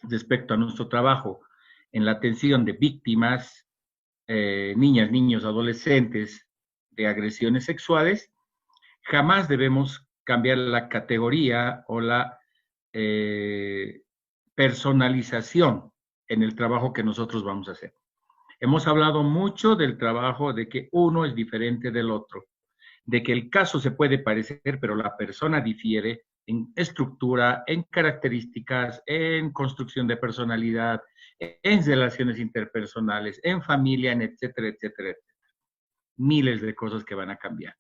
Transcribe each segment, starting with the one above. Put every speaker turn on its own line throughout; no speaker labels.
respecto a nuestro trabajo en la atención de víctimas, niñas, niños, adolescentes de agresiones sexuales, jamás debemos cambiar la categoría o la eh, personalización en el trabajo que nosotros vamos a hacer. Hemos hablado mucho del trabajo de que uno es diferente del otro, de que el caso se puede parecer, pero la persona difiere en estructura, en características, en construcción de personalidad, en relaciones interpersonales, en familia, en etcétera, etcétera, etcétera. Miles de cosas que van a cambiar.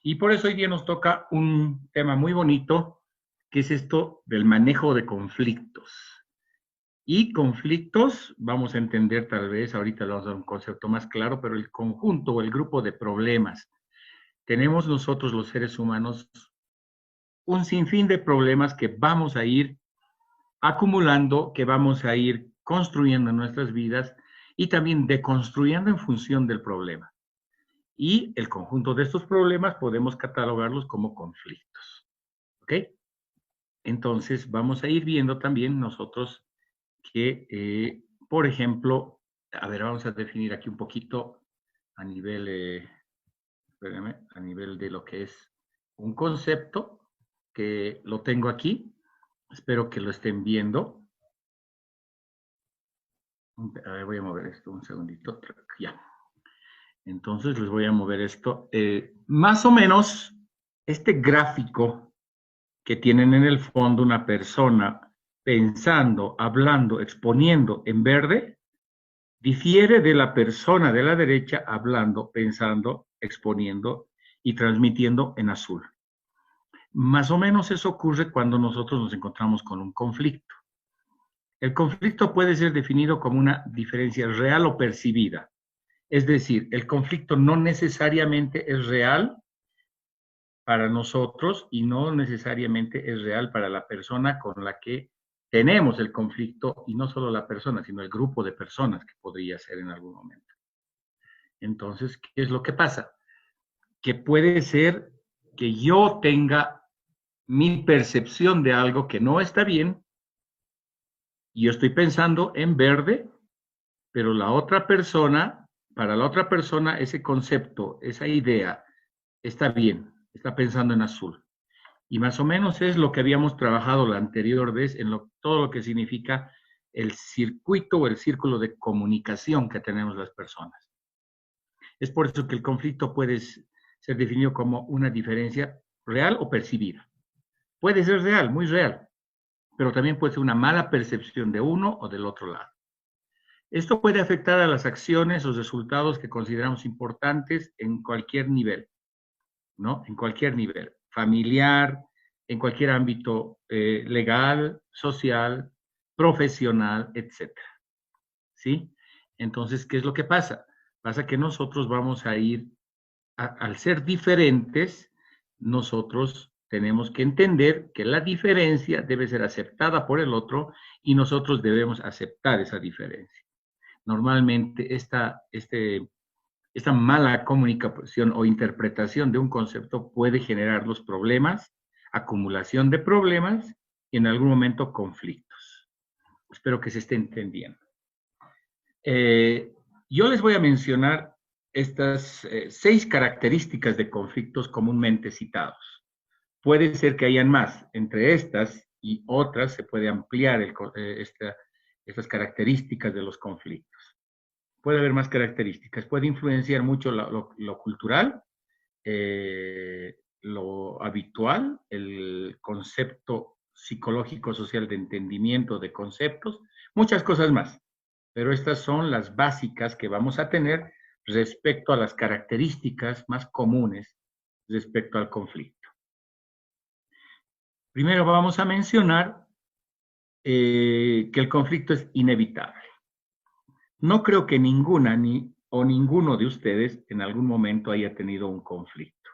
Y por eso hoy día nos toca un tema muy bonito, que es esto del manejo de conflictos. Y conflictos, vamos a entender tal vez, ahorita le vamos a dar un concepto más claro, pero el conjunto o el grupo de problemas. Tenemos nosotros los seres humanos un sinfín de problemas que vamos a ir acumulando, que vamos a ir construyendo en nuestras vidas y también deconstruyendo en función del problema. Y el conjunto de estos problemas podemos catalogarlos como conflictos. ¿Ok? Entonces vamos a ir viendo también nosotros que, por ejemplo, a ver, vamos a definir aquí un poquito a nivel, espérame, a nivel de lo que es un concepto, que lo tengo aquí, espero que lo estén viendo. A ver, voy a mover esto un segundito, ya. Entonces les voy a mover esto. Más o menos, este gráfico que tienen en el fondo una persona pensando, hablando, exponiendo en verde, difiere de la persona de la derecha hablando, pensando, exponiendo y transmitiendo en azul. Más o menos eso ocurre cuando nosotros nos encontramos con un conflicto. El conflicto puede ser definido como una diferencia real o percibida. Es decir, el conflicto no necesariamente es real para nosotros y no necesariamente es real para la persona con la que tenemos el conflicto, y no solo la persona, sino el grupo de personas que podría ser en algún momento. Entonces, ¿qué es lo que pasa? Que puede ser que yo tenga mi percepción de algo que no está bien y yo estoy pensando en verde, pero la otra persona, para la otra persona, ese concepto, esa idea está bien, está pensando en azul. Y más o menos es lo que habíamos trabajado la anterior vez en todo lo que significa el circuito o el círculo de comunicación que tenemos las personas. Es por eso que el conflicto puede ser definido como una diferencia real o percibida. Puede ser real, muy real, pero también puede ser una mala percepción de uno o del otro lado. Esto puede afectar a las acciones o resultados que consideramos importantes en cualquier nivel, ¿no? En cualquier nivel, familiar, en cualquier ámbito legal, social, profesional, etcétera. ¿Sí? Entonces, ¿qué es lo que pasa? Pasa que nosotros vamos a ir, al ser diferentes, nosotros tenemos que entender que la diferencia debe ser aceptada por el otro y nosotros debemos aceptar esa diferencia. Normalmente esta mala comunicación o interpretación de un concepto puede generar los problemas, acumulación de problemas y en algún momento conflictos. Espero que se esté entendiendo. Yo les voy a mencionar estas 6 características de conflictos comúnmente citados. Puede ser que hayan más. Entre estas y otras se puede ampliar estas características de los conflictos. Puede haber más características. Puede influenciar mucho lo cultural, lo habitual, el concepto psicológico social de entendimiento de conceptos, muchas cosas más. Pero estas son las básicas que vamos a tener respecto a las características más comunes respecto al conflicto. Primero vamos a mencionar que el conflicto es inevitable. No creo que ninguna o ninguno de ustedes en algún momento haya tenido un conflicto.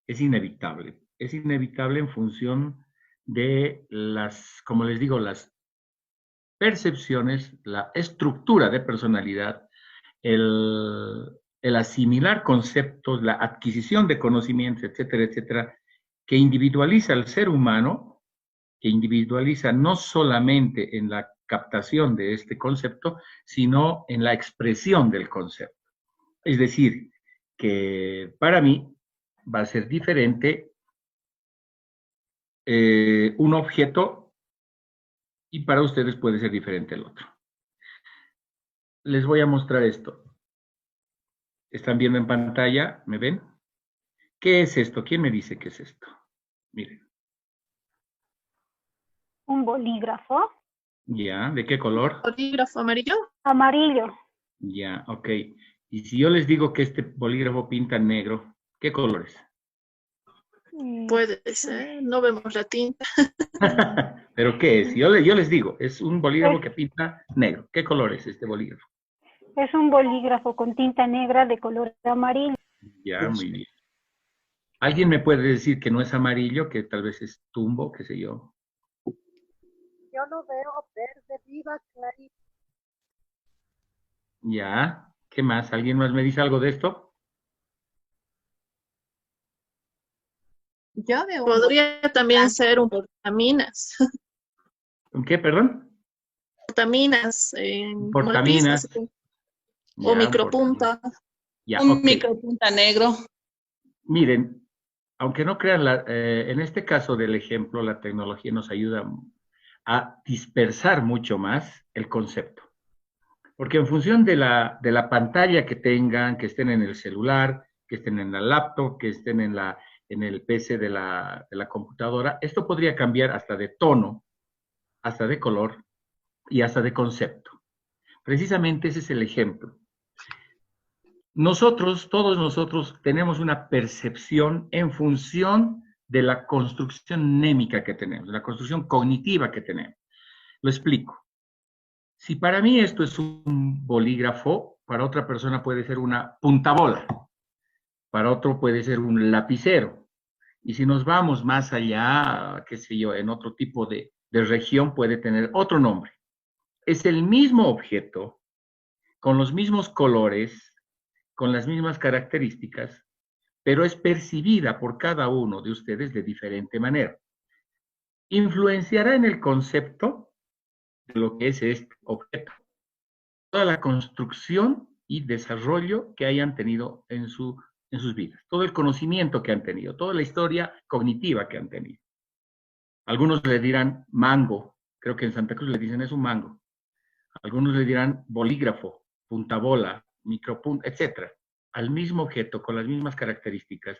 Es inevitable. Es inevitable en función de como les digo, las percepciones, la estructura de personalidad, el asimilar conceptos, la adquisición de conocimientos, etcétera, etcétera, que individualiza al ser humano, que individualiza no solamente en la captación de este concepto, sino en la expresión del concepto. Es decir, que para mí va a ser diferente un objeto y para ustedes puede ser diferente el otro. Les voy a mostrar esto. ¿Están viendo en pantalla? ¿Me ven? ¿Qué es esto? ¿Quién me dice qué es esto? Miren.
Un bolígrafo.
Ya, ¿de qué color?
¿Bolígrafo amarillo?
Amarillo.
Ya, ok. Y si yo les digo que este bolígrafo pinta negro, ¿qué colores?
Puede ser, no vemos la tinta.
¿Pero qué es? Yo les digo, es un bolígrafo que pinta negro. ¿Qué color es este bolígrafo?
Es un bolígrafo con tinta negra de color amarillo.
Ya, muy bien. ¿Alguien me puede decir que no es amarillo, que tal vez es tumbo, qué sé yo?
Yo lo veo verde viva clarito.
Ya, ¿qué más? ¿Alguien más me dice algo de esto?
Yo veo
Podría también ser un portaminas.
¿Un qué, perdón?
Portaminas,
Portaminas.
o
Ya,
micropunta.
Ya,
un
ok.
micropunta negro.
Miren, aunque no crean, en este caso del ejemplo, la tecnología nos ayuda a dispersar mucho más el concepto. Porque en función de la pantalla que tengan, que estén en el celular, que estén en la laptop, que estén en el PC de la computadora, esto podría cambiar hasta de tono, hasta de color y hasta de concepto. Precisamente ese es el ejemplo. Nosotros, todos nosotros, tenemos una percepción en función de la construcción némica que tenemos, de la construcción cognitiva que tenemos. Lo explico. Si para mí esto es un bolígrafo, para otra persona puede ser una puntabola, para otro puede ser un lapicero. Y si nos vamos más allá, qué sé yo, en otro tipo de región puede tener otro nombre. Es el mismo objeto, con los mismos colores, con las mismas características, pero es percibida por cada uno de ustedes de diferente manera. Influenciará en el concepto de lo que es este objeto, toda la construcción y desarrollo que hayan tenido en sus vidas, todo el conocimiento que han tenido, toda la historia cognitiva que han tenido. Algunos le dirán mango, creo que en Santa Cruz le dicen es un mango. Algunos le dirán bolígrafo, puntabola, micropunta, etcétera, al mismo objeto, con las mismas características.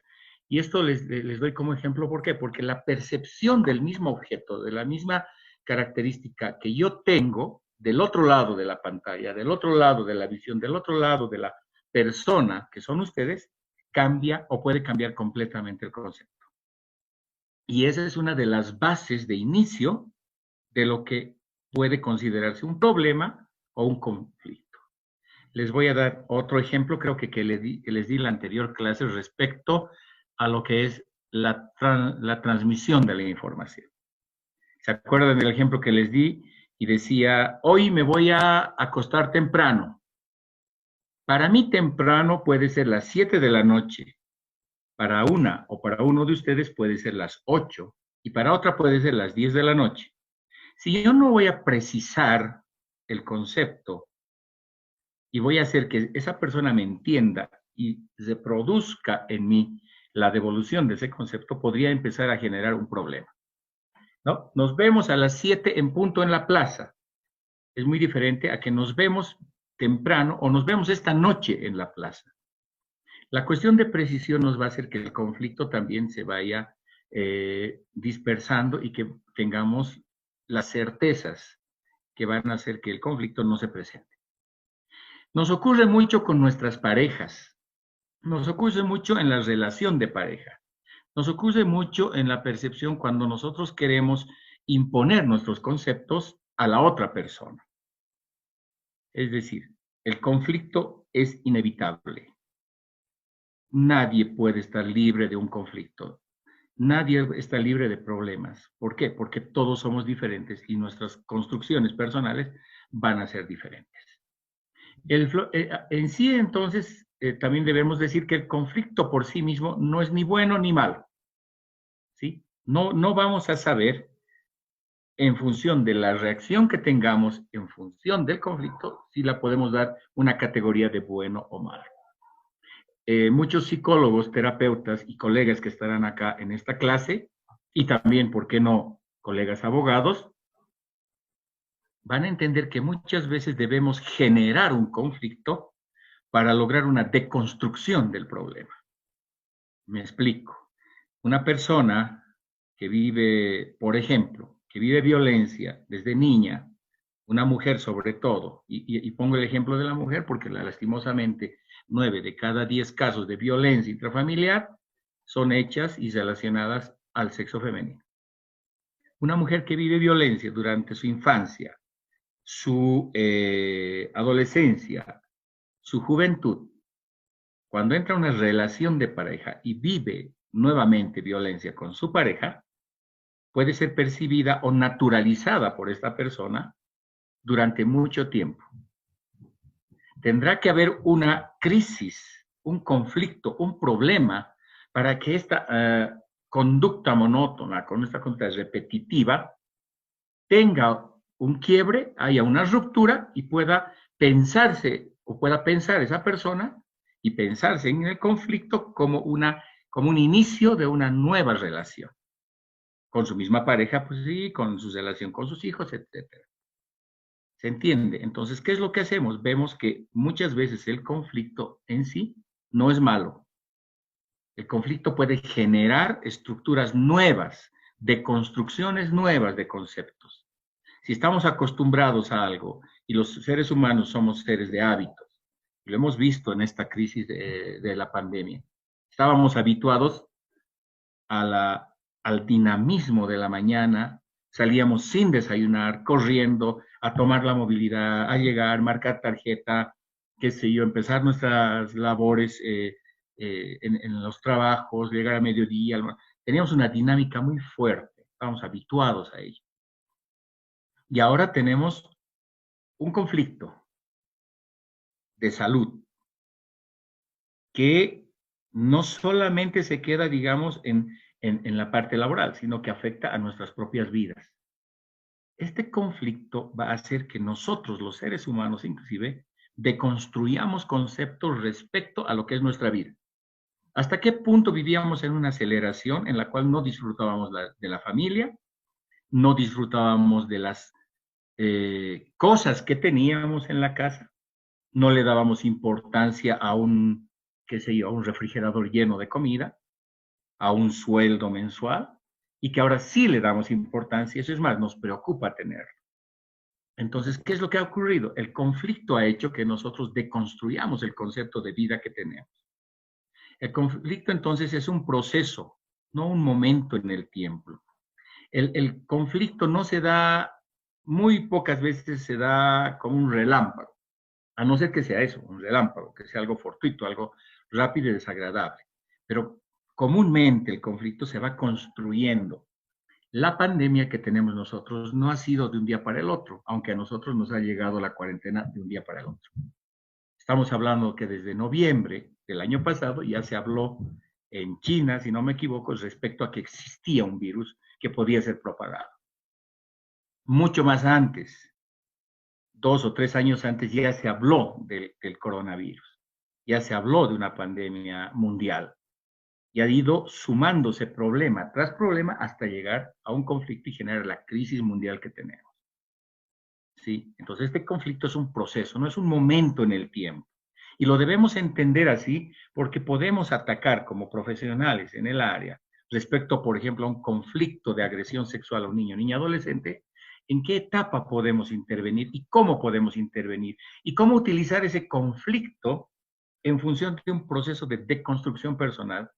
Y esto les doy como ejemplo, ¿por qué? Porque la percepción del mismo objeto, de la misma característica que yo tengo del otro lado de la pantalla, del otro lado de la visión, del otro lado de la persona que son ustedes, cambia o puede cambiar completamente el concepto. Y esa es una de las bases de inicio de lo que puede considerarse un problema o un conflicto. Les voy a dar otro ejemplo, creo que les di en la anterior clase respecto a lo que es la transmisión de la información. ¿Se acuerdan del ejemplo que les di? Y decía, hoy me voy a acostar temprano. Para mí temprano puede ser las 7 de la noche. Para una o para uno de ustedes puede ser las 8 y para otra puede ser las 10 de la noche. Si yo no voy a precisar el concepto y voy a hacer que esa persona me entienda y se produzca en mí la devolución de ese concepto, podría empezar a generar un problema, ¿no? Nos vemos a las 7 en punto en la plaza. Es muy diferente a que nos vemos temprano o nos vemos esta noche en la plaza. La cuestión de precisión nos va a hacer que el conflicto también se vaya dispersando y que tengamos las certezas que van a hacer que el conflicto no se presente. Nos ocurre mucho con nuestras parejas, nos ocurre mucho en la relación de pareja, nos ocurre mucho en la percepción cuando nosotros queremos imponer nuestros conceptos a la otra persona. Es decir, el conflicto es inevitable. Nadie puede estar libre de un conflicto. Nadie está libre de problemas. ¿Por qué? Porque todos somos diferentes y nuestras construcciones personales van a ser diferentes. En sí, entonces, también debemos decir que el conflicto por sí mismo no es ni bueno ni malo. ¿Sí? No vamos a saber en función de la reacción que tengamos, en función del conflicto, si la podemos dar una categoría de bueno o malo. Muchos psicólogos, terapeutas y colegas que estarán acá en esta clase, y también, ¿por qué no?, colegas abogados, van a entender que muchas veces debemos generar un conflicto para lograr una deconstrucción del problema. Me explico. Una persona que vive, por ejemplo, que vive violencia desde niña, una mujer sobre todo, y pongo el ejemplo de la mujer porque lastimosamente 9 de cada 10 casos de violencia intrafamiliar son hechas y relacionadas al sexo femenino. Una mujer que vive violencia durante su infancia, su adolescencia, su juventud, cuando entra a una relación de pareja y vive nuevamente violencia con su pareja, puede ser percibida o naturalizada por esta persona durante mucho tiempo. Tendrá que haber una crisis, un conflicto, un problema para que esta conducta monótona, con esta conducta repetitiva, tenga un quiebre, haya una ruptura y pueda pensarse o pueda pensar esa persona y pensarse en el conflicto como un inicio de una nueva relación. Con su misma pareja, pues sí, con su relación con sus hijos, etcétera. ¿Se entiende? Entonces, ¿qué es lo que hacemos? Vemos que muchas veces el conflicto en sí no es malo. El conflicto puede generar estructuras nuevas, de construcciones nuevas de conceptos. Si estamos acostumbrados a algo y los seres humanos somos seres de hábitos, lo hemos visto en esta crisis de la pandemia, estábamos habituados al dinamismo de la mañana, salíamos sin desayunar, corriendo, a tomar la movilidad, a llegar, marcar tarjeta, qué sé yo, empezar nuestras labores en los trabajos, llegar a mediodía. Teníamos una dinámica muy fuerte, estábamos habituados a ello. Y ahora tenemos un conflicto de salud que no solamente se queda, digamos, en la parte laboral, sino que afecta a nuestras propias vidas. Este conflicto va a hacer que nosotros, los seres humanos inclusive, deconstruyamos conceptos respecto a lo que es nuestra vida. ¿Hasta qué punto vivíamos en una aceleración en la cual no disfrutábamos de la familia, no disfrutábamos de las cosas que teníamos en la casa, no le dábamos importancia a un, qué sé yo, a un refrigerador lleno de comida, a un sueldo mensual, y que ahora sí le damos importancia, eso es más, nos preocupa tenerlo. Entonces, ¿qué es lo que ha ocurrido? El conflicto ha hecho que nosotros deconstruyamos el concepto de vida que tenemos. El conflicto entonces es un proceso, no un momento en el tiempo. El conflicto no se da, muy pocas veces se da como un relámpago, a no ser que sea eso, un relámpago, que sea algo fortuito, algo rápido y desagradable. Pero comúnmente el conflicto se va construyendo. La pandemia que tenemos nosotros no ha sido de un día para el otro, aunque a nosotros nos ha llegado la cuarentena de un día para el otro. Estamos hablando que desde noviembre del año pasado ya se habló en China, si no me equivoco, respecto a que existía un virus que podía ser propagado. Mucho más antes, 2 o 3 años antes, ya se habló del coronavirus, ya se habló de una pandemia mundial. Y ha ido sumándose problema tras problema hasta llegar a un conflicto y generar la crisis mundial que tenemos. ¿Sí? Entonces este conflicto es un proceso, no es un momento en el tiempo. Y lo debemos entender así porque podemos atacar como profesionales en el área respecto, por ejemplo, a un conflicto de agresión sexual a un niño o niña adolescente, en qué etapa podemos intervenir y cómo podemos intervenir y cómo utilizar ese conflicto en función de un proceso de deconstrucción personal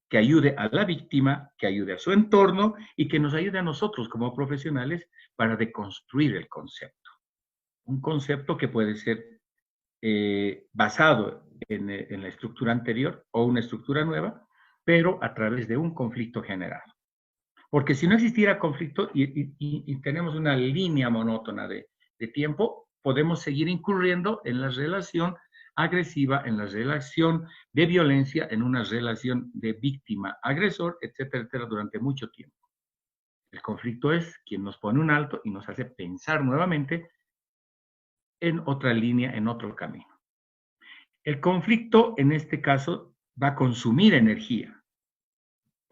que ayude a la víctima, que ayude a su entorno y que nos ayude a nosotros como profesionales para deconstruir el concepto. Un concepto que puede ser basado en la estructura anterior o una estructura nueva, pero a través de un conflicto general. Porque si no existiera conflicto y tenemos una línea monótona de tiempo, podemos seguir incurriendo en la relación agresiva, en la relación de violencia, en una relación de víctima-agresor, etcétera, etcétera, durante mucho tiempo. El conflicto es quien nos pone un alto y nos hace pensar nuevamente en otra línea, en otro camino. El conflicto, en este caso, va a consumir energía.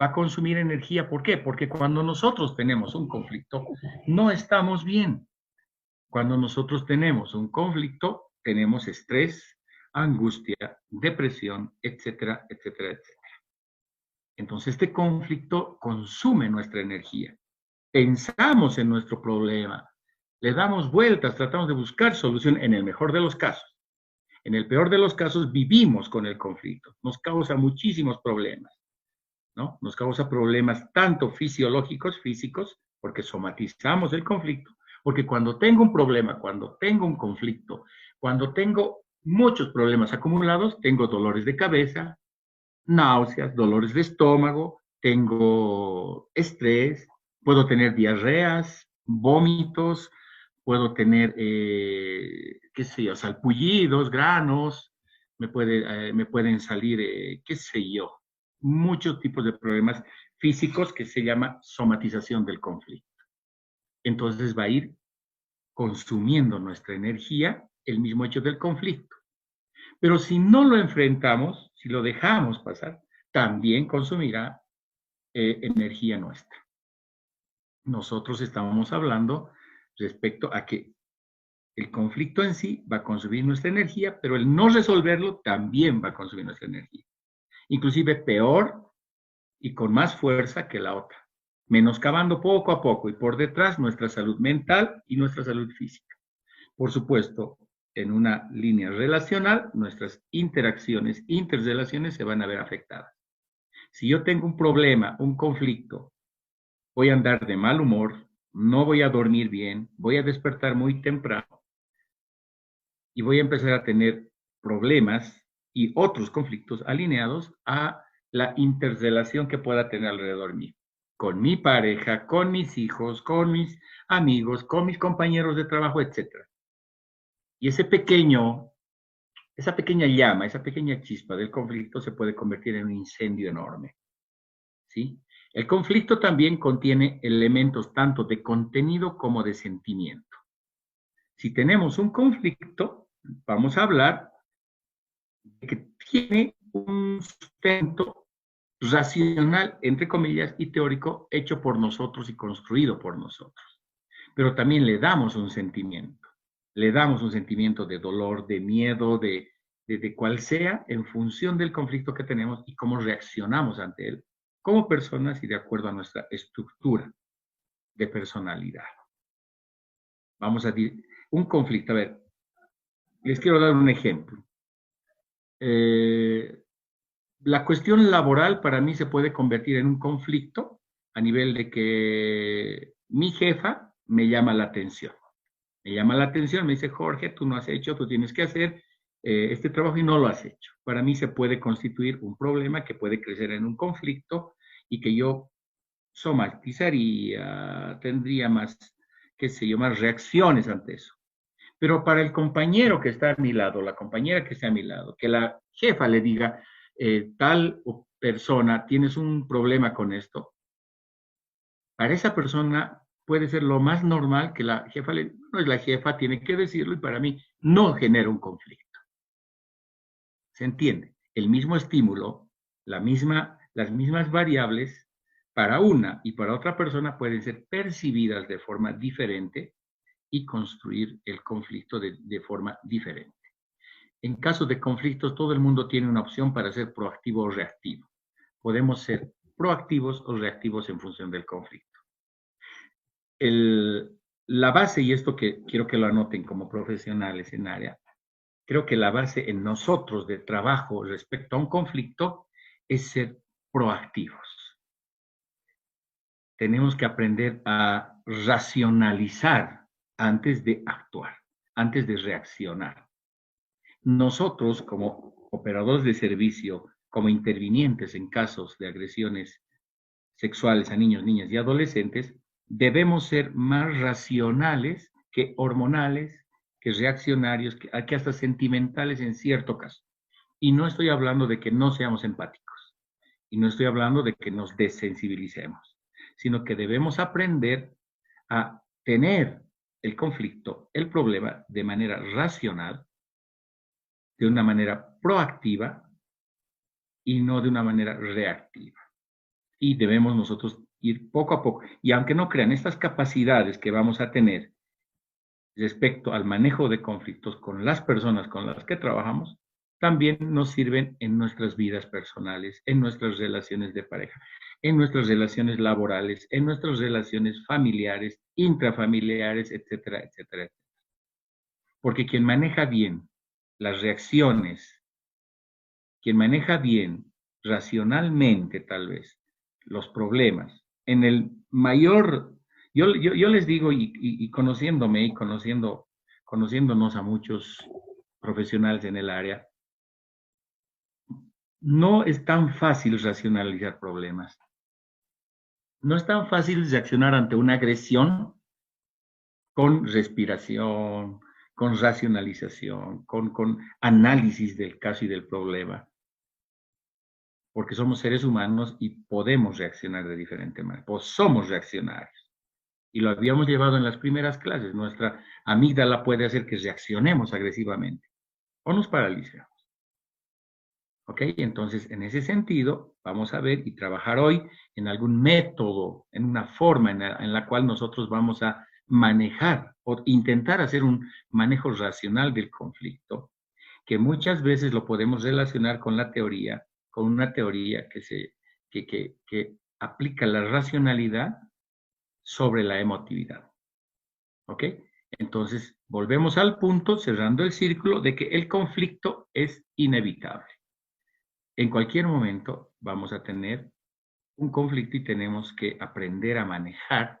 Va a consumir energía, ¿por qué? Porque cuando nosotros tenemos un conflicto, no estamos bien. Cuando nosotros tenemos un conflicto, tenemos estrés, angustia, depresión, etcétera, etcétera, etcétera. Entonces, este conflicto consume nuestra energía. Pensamos en nuestro problema, le damos vueltas, tratamos de buscar solución en el mejor de los casos. En el peor de los casos, vivimos con el conflicto. Nos causa muchísimos problemas, ¿no? Nos causa problemas tanto fisiológicos, físicos, porque somatizamos el conflicto, porque cuando tengo un problema, cuando tengo un conflicto, cuando tengo muchos problemas acumulados, tengo dolores de cabeza, náuseas, dolores de estómago, tengo estrés, puedo tener diarreas, vómitos, puedo tener, qué sé yo, salpullidos, granos, me pueden salir, qué sé yo, muchos tipos de problemas físicos que se llama somatización del conflicto. Entonces va a ir consumiendo nuestra energía el mismo hecho del conflicto. Pero si no lo enfrentamos, si lo dejamos pasar, también consumirá energía nuestra. Nosotros estamos hablando respecto a que el conflicto en sí va a consumir nuestra energía, pero el no resolverlo también va a consumir nuestra energía. Inclusive peor y con más fuerza que la otra, menoscabando poco a poco y por detrás nuestra salud mental y nuestra salud física. Por supuesto, en una línea relacional, nuestras interacciones, interrelaciones se van a ver afectadas. Si yo tengo un problema, un conflicto, voy a andar de mal humor, no voy a dormir bien, voy a despertar muy temprano y voy a empezar a tener problemas y otros conflictos alineados a la interrelación que pueda tener alrededor mío, con mi pareja, con mis hijos, con mis amigos, con mis compañeros de trabajo, etc. Y esa pequeña llama, esa pequeña chispa del conflicto se puede convertir en un incendio enorme, ¿sí? El conflicto también contiene elementos tanto de contenido como de sentimiento. Si tenemos un conflicto, vamos a hablar de que tiene un sustento racional, entre comillas, y teórico, hecho por nosotros y construido por nosotros. Pero también le damos un sentimiento. Le damos un sentimiento de dolor, de miedo, de cual sea, en función del conflicto que tenemos y cómo reaccionamos ante él, como personas y de acuerdo a nuestra estructura de personalidad. Vamos a decir, un conflicto, a ver, les quiero dar un ejemplo. La cuestión laboral para mí se puede convertir en un conflicto a nivel de que mi jefa me llama la atención. Me llama la atención, me dice, Jorge, tú no has hecho, tú tienes que hacer este trabajo y no lo has hecho. Para mí se puede constituir un problema que puede crecer en un conflicto y que yo somatizaría, tendría más, qué sé yo, más reacciones ante eso. Pero para el compañero que está a mi lado, la compañera que está a mi lado, que la jefa le diga, tal persona, tienes un problema con esto, para esa persona puede ser lo más normal que la jefa no es la jefa, tiene que decirlo y para mí no genera un conflicto. ¿Se entiende? El mismo estímulo, las mismas variables, para una y para otra persona pueden ser percibidas de forma diferente y construir el conflicto de forma diferente. En caso de conflictos, todo el mundo tiene una opción para ser proactivo o reactivo. Podemos ser proactivos o reactivos en función del conflicto. La base, y esto que quiero que lo anoten como profesionales en área, creo que la base en nosotros de trabajo respecto a un conflicto es ser proactivos. Tenemos que aprender a racionalizar antes de actuar, antes de reaccionar. Nosotros, como operadores de servicio, como intervinientes en casos de agresiones sexuales a niños, niñas y adolescentes, debemos ser más racionales que hormonales, que reaccionarios, que hasta sentimentales en cierto caso. Y no estoy hablando de que no seamos empáticos, y no estoy hablando de que nos desensibilicemos. sino que debemos aprender a tener el conflicto, el problema, de manera racional, de una manera proactiva y no de una manera reactiva. Y debemos nosotros ir poco a poco. Y aunque no crean, estas capacidades que vamos a tener respecto al manejo de conflictos con las personas con las que trabajamos, también nos sirven en nuestras vidas personales, en nuestras relaciones de pareja, en nuestras relaciones laborales, en nuestras relaciones familiares, intrafamiliares, etcétera, etcétera, etcétera. Porque quien maneja bien las reacciones, quien maneja bien, racionalmente tal vez, los problemas, en el mayor, yo les digo, y conociéndome y conociéndonos a muchos profesionales en el área, no es tan fácil racionalizar problemas. No es tan fácil reaccionar ante una agresión con respiración, con racionalización, con análisis del caso y del problema. Porque somos seres humanos y podemos reaccionar de diferente manera, pues somos reaccionarios. Y lo habíamos llevado en las primeras clases. Nuestra amígdala puede hacer que reaccionemos agresivamente o nos paralicemos. ¿Ok? Entonces, en ese sentido, vamos a ver y trabajar hoy en algún método, en una forma en la cual nosotros vamos a manejar o intentar hacer un manejo racional del conflicto, que muchas veces lo podemos relacionar con la teoría, con una teoría que aplica la racionalidad sobre la emotividad. ¿Ok? Entonces, volvemos al punto, cerrando el círculo, de que el conflicto es inevitable. En cualquier momento vamos a tener un conflicto y tenemos que aprender a manejar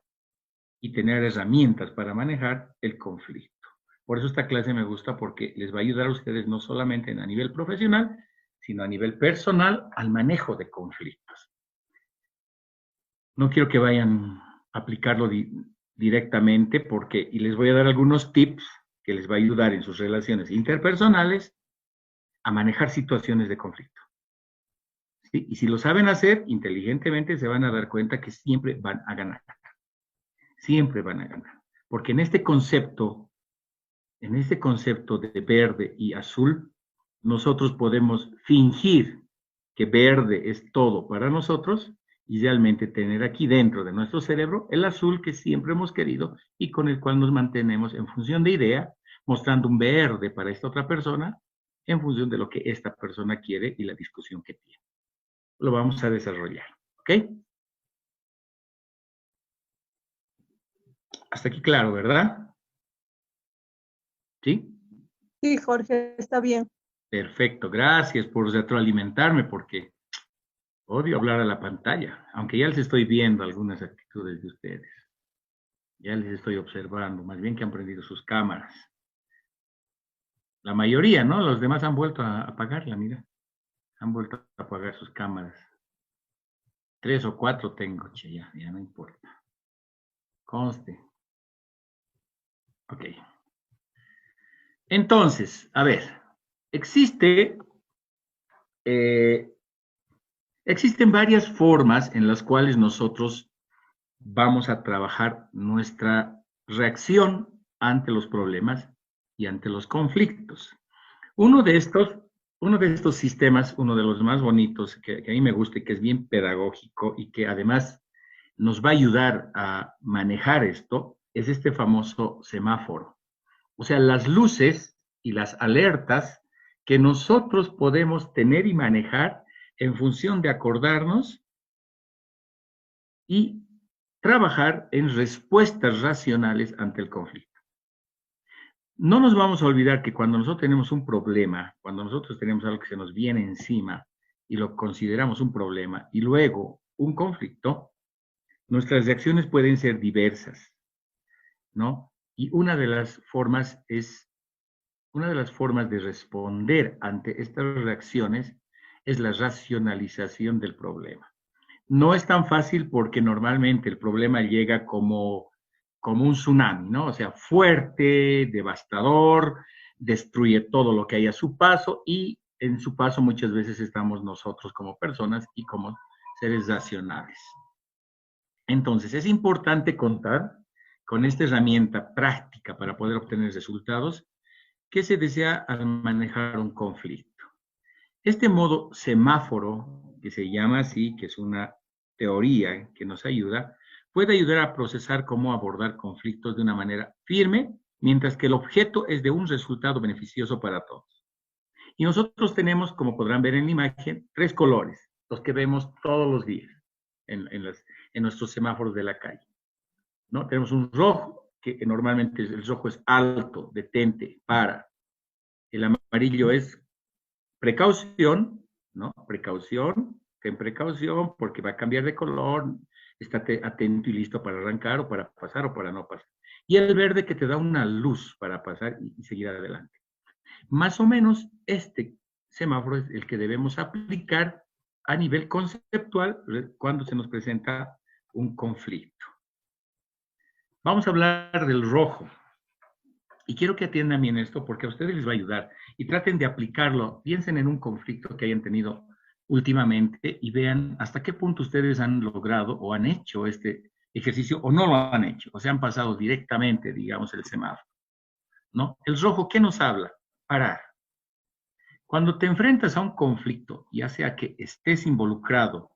y tener herramientas para manejar el conflicto. Por eso esta clase me gusta, porque les va a ayudar a ustedes no solamente a nivel profesional, sino a nivel personal al manejo de conflictos. No quiero que vayan a aplicarlo directamente, porque, y les voy a dar algunos tips que les va a ayudar en sus relaciones interpersonales a manejar situaciones de conflicto. ¿Sí? Y si lo saben hacer inteligentemente, se van a dar cuenta que siempre van a ganar. Siempre van a ganar. Porque en este concepto de verde y azul, nosotros podemos fingir que verde es todo para nosotros y realmente tener aquí dentro de nuestro cerebro el azul que siempre hemos querido y con el cual nos mantenemos en función de idea, mostrando un verde para esta otra persona en función de lo que esta persona quiere y la discusión que tiene. Lo vamos a desarrollar, ¿ok? Hasta aquí claro, ¿verdad? ¿Sí?
Sí, Jorge, está bien.
Perfecto, gracias por retroalimentarme, porque odio hablar a la pantalla, aunque ya les estoy viendo algunas actitudes de ustedes. Ya les estoy observando, más bien que han prendido sus cámaras. La mayoría, ¿no? Los demás han vuelto a apagarla, mira. Han vuelto a apagar sus cámaras. 3 o 4 tengo, che, ya no importa. Conste. Ok. Entonces, a ver, existen varias formas en las cuales nosotros vamos a trabajar nuestra reacción ante los problemas y ante los conflictos. Uno de estos sistemas, uno de los más bonitos, que a mí me gusta y que es bien pedagógico y que además nos va a ayudar a manejar esto, es este famoso semáforo. O sea, las luces y las alertas que nosotros podemos tener y manejar en función de acordarnos y trabajar en respuestas racionales ante el conflicto. No nos vamos a olvidar que cuando nosotros tenemos un problema, cuando nosotros tenemos algo que se nos viene encima y lo consideramos un problema y luego un conflicto, nuestras reacciones pueden ser diversas, ¿no? Y una de las formas de responder ante estas reacciones es la racionalización del problema. No es tan fácil porque normalmente el problema llega como un tsunami, ¿no? O sea, fuerte, devastador, destruye todo lo que hay a su paso y en su paso muchas veces estamos nosotros como personas y como seres racionales. Entonces, es importante contar con esta herramienta práctica para poder obtener resultados que se desea al manejar un conflicto. Este modo semáforo, que se llama así, que es una teoría que nos ayuda, puede ayudar a procesar cómo abordar conflictos de una manera firme, mientras que el objeto es de un resultado beneficioso para todos. Y nosotros tenemos, como podrán ver en la imagen, 3 colores, los que vemos todos los días en nuestros semáforos de la calle, ¿no? Tenemos un rojo, que normalmente el rojo es alto, detente, para. El amarillo es precaución, ¿no? Precaución, ten precaución porque va a cambiar de color, estate atento y listo para arrancar o para pasar o para no pasar. Y el verde que te da una luz para pasar y seguir adelante. Más o menos este semáforo es el que debemos aplicar a nivel conceptual cuando se nos presenta un conflicto. Vamos a hablar del rojo. Y quiero que atiendan bien esto porque a ustedes les va a ayudar y traten de aplicarlo. Piensen en un conflicto que hayan tenido últimamente y vean hasta qué punto ustedes han logrado o han hecho este ejercicio o no lo han hecho, o se han pasado directamente, digamos, el semáforo, ¿no? El rojo, ¿qué nos habla? Parar. Cuando te enfrentas a un conflicto, ya sea que estés involucrado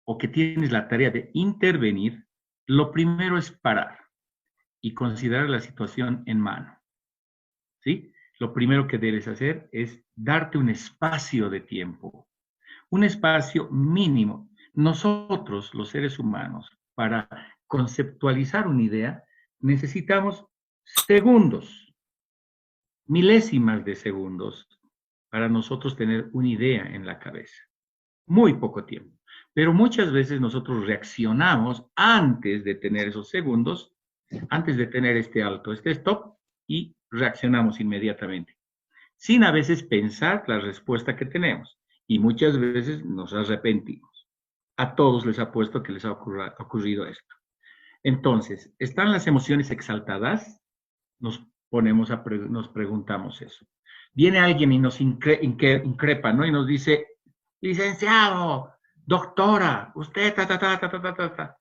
o que tienes la tarea de intervenir, lo primero es parar y considerar la situación en mano, ¿sí? Lo primero que debes hacer es darte un espacio de tiempo, un espacio mínimo. Nosotros, los seres humanos, para conceptualizar una idea, necesitamos segundos, milésimas de segundos, para nosotros tener una idea en la cabeza. Muy poco tiempo. Pero muchas veces nosotros reaccionamos antes de tener esos segundos, antes de tener este alto, este stop, y reaccionamos inmediatamente, sin a veces pensar la respuesta que tenemos. Y muchas veces nos arrepentimos. A todos les apuesto que les ha ocurrido esto. Entonces, ¿están las emociones exaltadas? Nos preguntamos eso. Viene alguien y nos increpa, ¿no? Y nos dice, licenciado, doctora, usted, ta, ta, ta, ta, ta, ta, ta.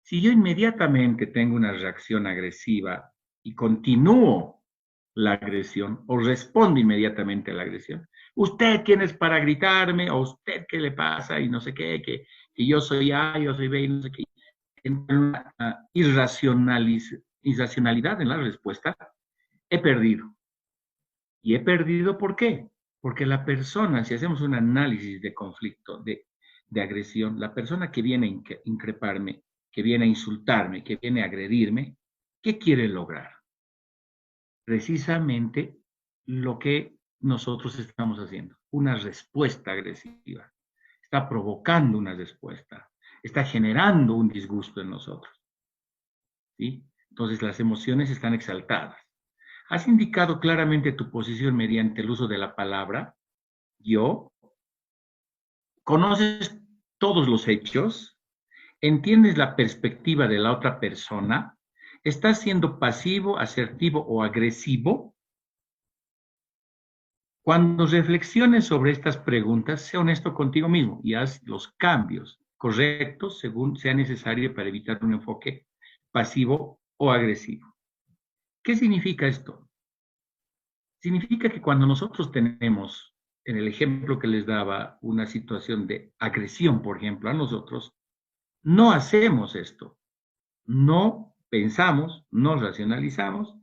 Si yo inmediatamente tengo una reacción agresiva y continúo la agresión o respondo inmediatamente a la agresión, ¿usted quién es para gritarme? ¿O usted qué le pasa? Y no sé qué, que yo soy A, yo soy B, y no sé qué. En una irracionalidad en la respuesta, he perdido. ¿Y he perdido por qué? Porque la persona, si hacemos un análisis de conflicto, de agresión, la persona que viene a increparme, que viene a insultarme, que viene a agredirme, ¿qué quiere lograr? Precisamente lo que nosotros estamos haciendo, una respuesta agresiva. Está provocando una respuesta, está generando un disgusto en nosotros, ¿sí? Entonces las emociones están exaltadas. ¿Has indicado claramente tu posición mediante el uso de la palabra yo? ¿Conoces todos los hechos? ¿Entiendes la perspectiva de la otra persona? ¿Estás siendo pasivo, asertivo o agresivo? Cuando reflexiones sobre estas preguntas, sé honesto contigo mismo y haz los cambios correctos según sea necesario para evitar un enfoque pasivo o agresivo. ¿Qué significa esto? Significa que cuando nosotros tenemos, en el ejemplo que les daba, una situación de agresión, por ejemplo, a nosotros, no hacemos esto. No pensamos, no racionalizamos,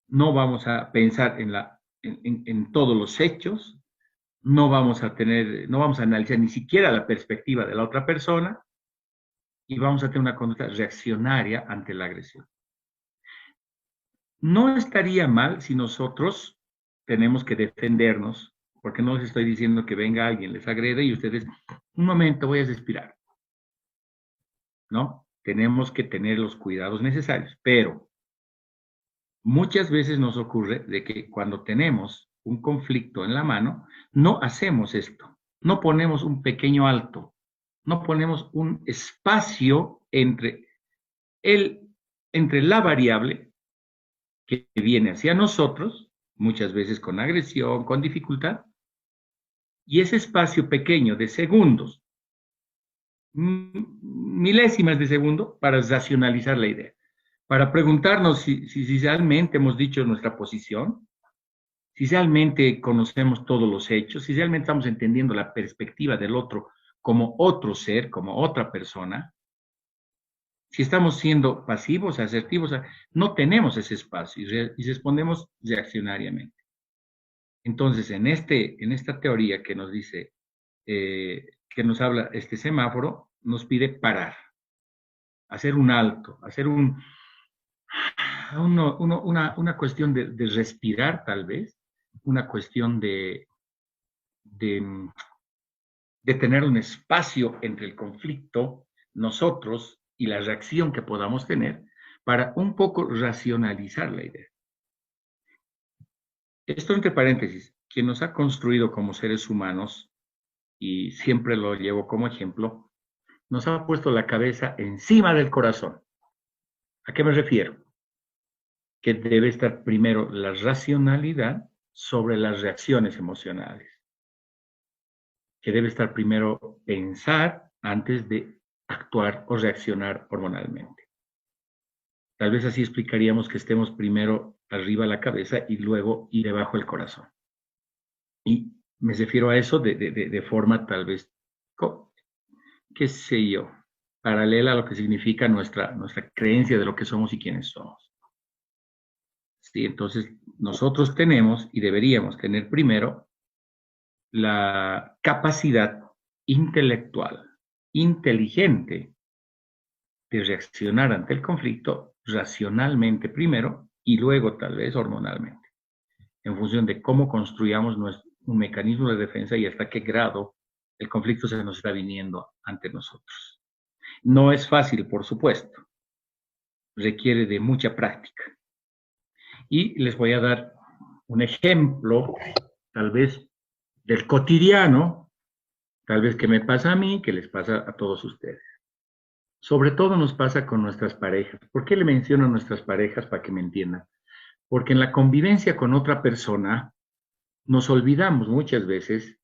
no vamos a pensar en todos los hechos, no vamos a analizar ni siquiera la perspectiva de la otra persona y vamos a tener una conducta reaccionaria ante la agresión. No estaría mal si nosotros tenemos que defendernos, porque no les estoy diciendo que venga alguien, les agrede y ustedes, un momento, voy a respirar. ¿No? Tenemos que tener los cuidados necesarios, pero muchas veces nos ocurre de que cuando tenemos un conflicto en la mano, no hacemos esto, no ponemos un pequeño alto, no ponemos un espacio entre la variable que viene hacia nosotros, muchas veces con agresión, con dificultad, y ese espacio pequeño de segundos milésimas de segundo para racionalizar la idea, para preguntarnos si realmente hemos dicho nuestra posición, si realmente conocemos todos los hechos, si realmente estamos entendiendo la perspectiva del otro como otro ser, como otra persona, si estamos siendo pasivos, asertivos, no tenemos ese espacio y respondemos reaccionariamente. Entonces, en esta teoría que nos dice, que nos habla este semáforo, nos pide parar, hacer un alto, hacer una cuestión de respirar tal vez, una cuestión de, de tener un espacio entre el conflicto, nosotros y la reacción que podamos tener para un poco racionalizar la idea. Esto entre paréntesis, quien nos ha construido como seres humanos, y siempre lo llevo como ejemplo, nos ha puesto la cabeza encima del corazón. ¿A qué me refiero? Que debe estar primero la racionalidad sobre las reacciones emocionales. Que debe estar primero pensar antes de actuar o reaccionar hormonalmente. Tal vez así explicaríamos que estemos primero arriba la cabeza y luego y debajo el corazón. Y me refiero a eso de forma tal vez, qué sé yo, paralela a lo que significa nuestra creencia de lo que somos y quiénes somos. Sí, entonces nosotros tenemos y deberíamos tener primero la capacidad intelectual, inteligente, de reaccionar ante el conflicto racionalmente primero y luego tal vez hormonalmente, en función de cómo construyamos un mecanismo de defensa y hasta qué grado el conflicto se nos está viniendo ante nosotros. No es fácil, por supuesto, requiere de mucha práctica. Y les voy a dar un ejemplo, tal vez del cotidiano, tal vez que me pasa a mí, que les pasa a todos ustedes. Sobre todo nos pasa con nuestras parejas. ¿Por qué le menciono a nuestras parejas para que me entiendan? Porque en la convivencia con otra persona nos olvidamos muchas veces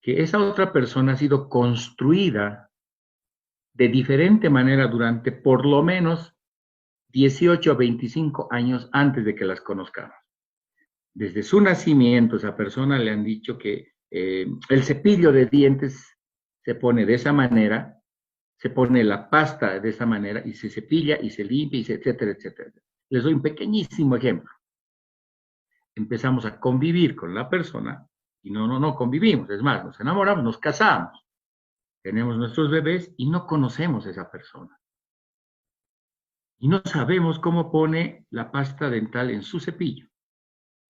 que esa otra persona ha sido construida de diferente manera durante por lo menos 18 a 25 años antes de que las conozcamos. Desde su nacimiento, esa persona le han dicho que el cepillo de dientes se pone de esa manera, se pone la pasta de esa manera y se cepilla y se limpia, y etcétera, etcétera. Les doy un pequeñísimo ejemplo. Empezamos a convivir con la persona y no convivimos, es más, nos enamoramos, nos casamos, tenemos nuestros bebés y no conocemos a esa persona. Y no sabemos cómo pone la pasta dental en su cepillo,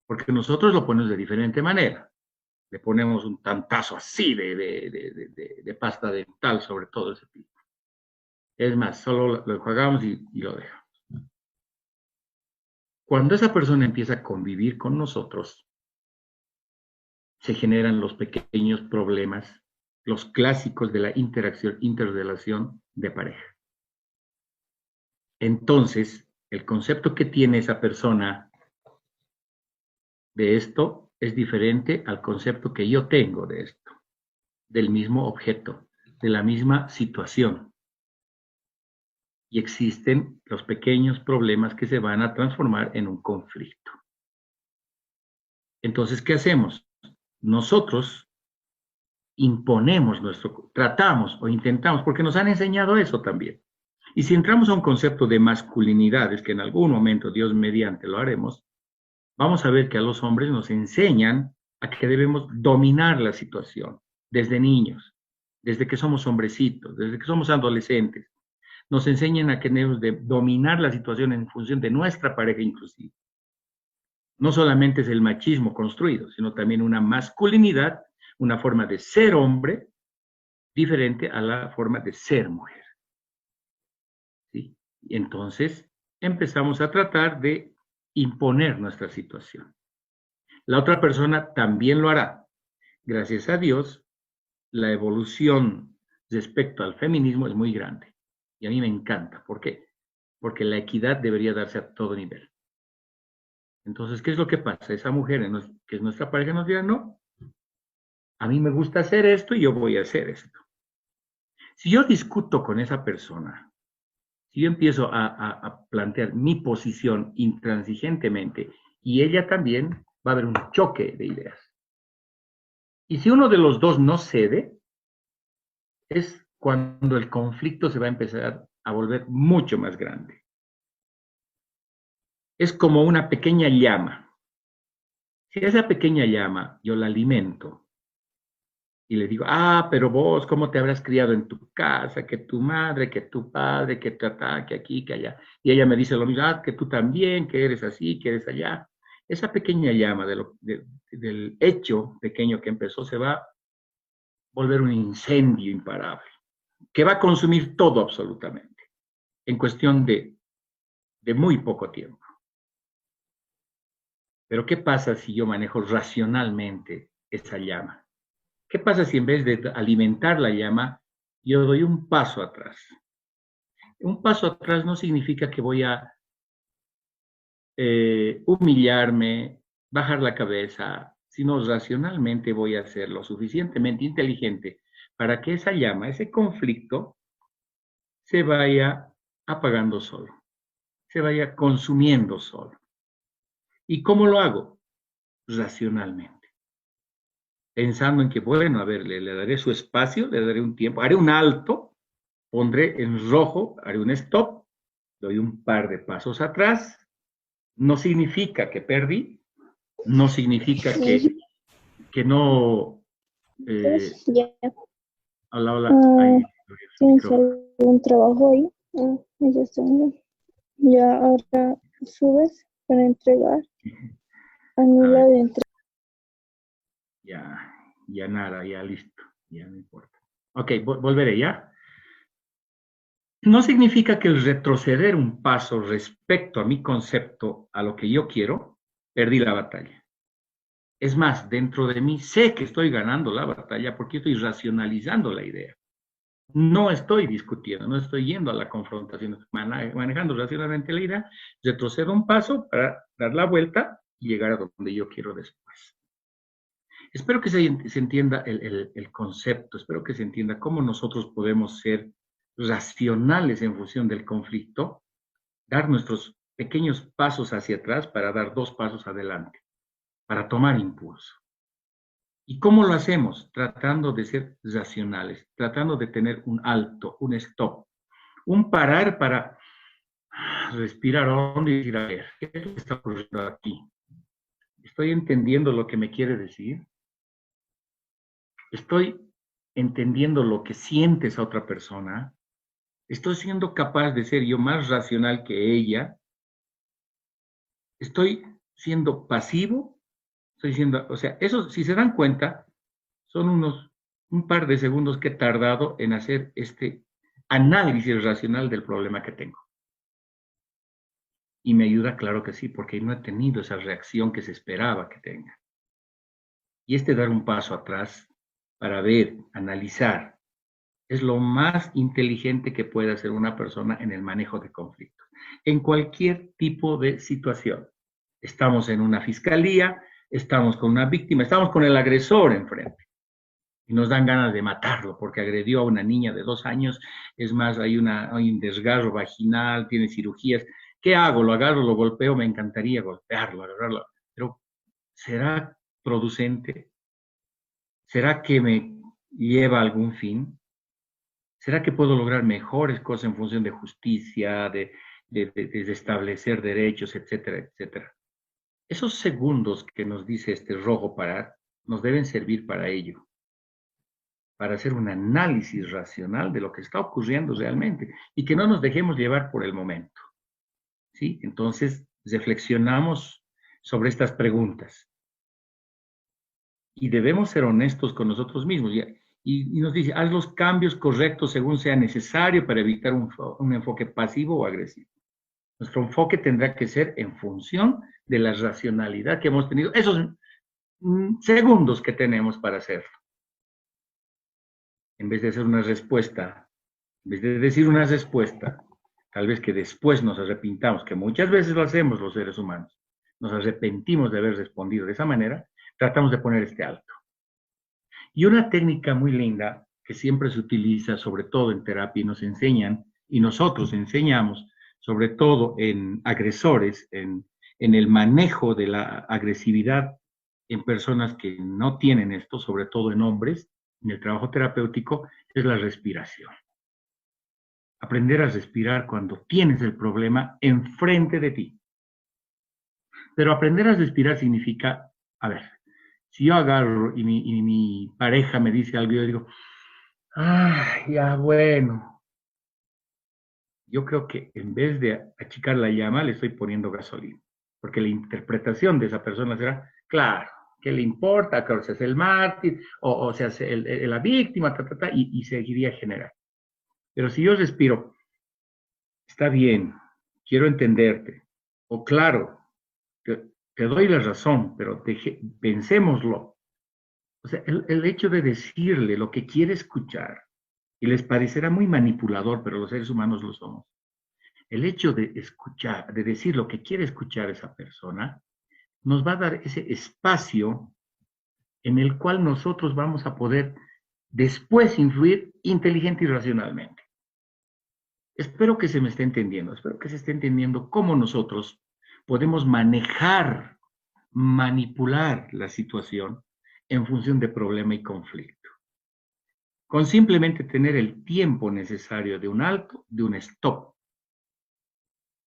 porque nosotros lo ponemos de diferente manera. Le ponemos un tantazo así de pasta dental sobre todo el cepillo. Es más, solo lo enjuagamos y lo dejamos. Cuando esa persona empieza a convivir con nosotros, se generan los pequeños problemas, los clásicos de la interrelación de pareja. Entonces, el concepto que tiene esa persona de esto es diferente al concepto que yo tengo de esto, del mismo objeto, de la misma situación. Y existen los pequeños problemas que se van a transformar en un conflicto. Entonces, ¿qué hacemos? Nosotros imponemos tratamos o intentamos, porque nos han enseñado eso también. Y si entramos a un concepto de masculinidades, que en algún momento, Dios mediante, lo haremos, vamos a ver que a los hombres nos enseñan a que debemos dominar la situación desde niños, desde que somos hombrecitos, desde que somos adolescentes. Nos enseñan a que debemos de dominar la situación en función de nuestra pareja inclusive. No solamente es el machismo construido, sino también una masculinidad, una forma de ser hombre diferente a la forma de ser mujer. ¿Sí? Y entonces empezamos a tratar de imponer nuestra situación. La otra persona también lo hará. Gracias a Dios, la evolución respecto al feminismo es muy grande. Y a mí me encanta. ¿Por qué? Porque la equidad debería darse a todo nivel. Entonces, ¿qué es lo que pasa? Esa mujer que es nuestra pareja nos dirá, no, a mí me gusta hacer esto y yo voy a hacer esto. Si yo discuto con esa persona, si yo empiezo a plantear mi posición intransigentemente y ella también, va a haber un choque de ideas. Y si uno de los dos no cede, es cuando el conflicto se va a empezar a volver mucho más grande. Es como una pequeña llama. Si esa pequeña llama yo la alimento y le digo, pero vos, ¿cómo te habrás criado en tu casa? Que tu madre, que tu padre, que te ataque aquí, que allá. Y ella me dice lo mismo, que tú también, que eres así, que eres allá. Esa pequeña llama del hecho pequeño que empezó se va a volver un incendio imparable, que va a consumir todo absolutamente, en cuestión de muy poco tiempo. Pero ¿qué pasa si yo manejo racionalmente esa llama? ¿Qué pasa si en vez de alimentar la llama, yo doy un paso atrás? Un paso atrás no significa que voy a humillarme, bajar la cabeza, sino racionalmente voy a ser lo suficientemente inteligente para que esa llama, ese conflicto, se vaya apagando solo, se vaya consumiendo solo. ¿Y cómo lo hago? Racionalmente. Pensando en que, bueno, a ver, le daré su espacio, le daré un tiempo, haré un alto, pondré en rojo, haré un stop, doy un par de pasos atrás. No significa que perdí, no significa que no...
Ya.
Hola, hola. Ahí,
¿Tienes algún trabajo ahí? Ya está. Ya ahora subes para entregar. Anula de entrega.
Ya nada, ya listo, ya no importa. Ok, volveré, ¿ya? No significa que el retroceder un paso respecto a mi concepto, a lo que yo quiero, perdí la batalla. Es más, dentro de mí sé que estoy ganando la batalla porque estoy racionalizando la idea. No estoy discutiendo, no estoy yendo a la confrontación, estoy manejando racionalmente la idea, retrocedo un paso para dar la vuelta y llegar a donde yo quiero después. Espero que se entienda el concepto, espero que se entienda cómo nosotros podemos ser racionales en función del conflicto, dar nuestros pequeños pasos hacia atrás para dar 2 pasos adelante, para tomar impulso. ¿Y cómo lo hacemos? Tratando de ser racionales, tratando de tener un alto, un stop, un parar para respirar hondo y decir, a ver, ¿qué es lo que está ocurriendo aquí? ¿Estoy entendiendo lo que me quiere decir? ¿Estoy entendiendo lo que siente esa otra persona? ¿Estoy siendo capaz de ser yo más racional que ella? ¿Estoy siendo pasivo? Estoy siendo, o sea, eso, si se dan cuenta, son un par de segundos que he tardado en hacer este análisis racional del problema que tengo. Y me ayuda, claro que sí, porque no he tenido esa reacción que se esperaba que tenga. Y dar un paso atrás para ver, analizar, es lo más inteligente que puede hacer una persona en el manejo de conflictos. En cualquier tipo de situación. Estamos en una fiscalía, estamos con una víctima, estamos con el agresor enfrente. Y nos dan ganas de matarlo porque agredió a una niña de 2 años. Es más, hay un desgarro vaginal, tiene cirugías. ¿Qué hago? ¿Lo agarro, lo golpeo? Me encantaría golpearlo, agarrarlo. Pero ¿será producente? ¿Será que me lleva a algún fin? ¿Será que puedo lograr mejores cosas en función de justicia, de establecer derechos, etcétera, etcétera? Esos segundos que nos dice este rojo parar nos deben servir para ello, para hacer un análisis racional de lo que está ocurriendo realmente y que no nos dejemos llevar por el momento. ¿Sí? Entonces, reflexionamos sobre estas preguntas y debemos ser honestos con nosotros mismos. Y nos dice, haz los cambios correctos según sea necesario para evitar un enfoque pasivo o agresivo. Nuestro enfoque tendrá que ser en función de la racionalidad que hemos tenido, esos segundos que tenemos para hacerlo. En vez de hacer una respuesta, en vez de decir una respuesta, tal vez que después nos arrepintamos, que muchas veces lo hacemos los seres humanos, nos arrepentimos de haber respondido de esa manera, tratamos de poner este alto. Y una técnica muy linda que siempre se utiliza, sobre todo en terapia, y nos enseñan, y nosotros enseñamos, sobre todo en agresores, en el manejo de la agresividad en personas que no tienen esto, sobre todo en hombres, en el trabajo terapéutico, es la respiración. Aprender a respirar cuando tienes el problema enfrente de ti. Pero aprender a respirar significa, a ver, si yo agarro y mi pareja me dice algo, yo digo, ya bueno. Yo creo que en vez de achicar la llama, le estoy poniendo gasolina. Porque la interpretación de esa persona será, claro, ¿qué le importa? Que se hace el mártir, o se hace la víctima, y seguiría generando. Pero si yo respiro, está bien, quiero entenderte, o claro, te doy la razón, pero pensémoslo. O sea, el hecho de decirle lo que quiere escuchar, y les parecerá muy manipulador, pero los seres humanos lo somos. El hecho de escuchar, de decir lo que quiere escuchar esa persona, nos va a dar ese espacio en el cual nosotros vamos a poder después influir inteligente y racionalmente. Espero que se me esté entendiendo, espero que se esté entendiendo cómo nosotros podemos manejar, manipular la situación en función de problema y conflicto. Con simplemente tener el tiempo necesario de un alto, de un stop.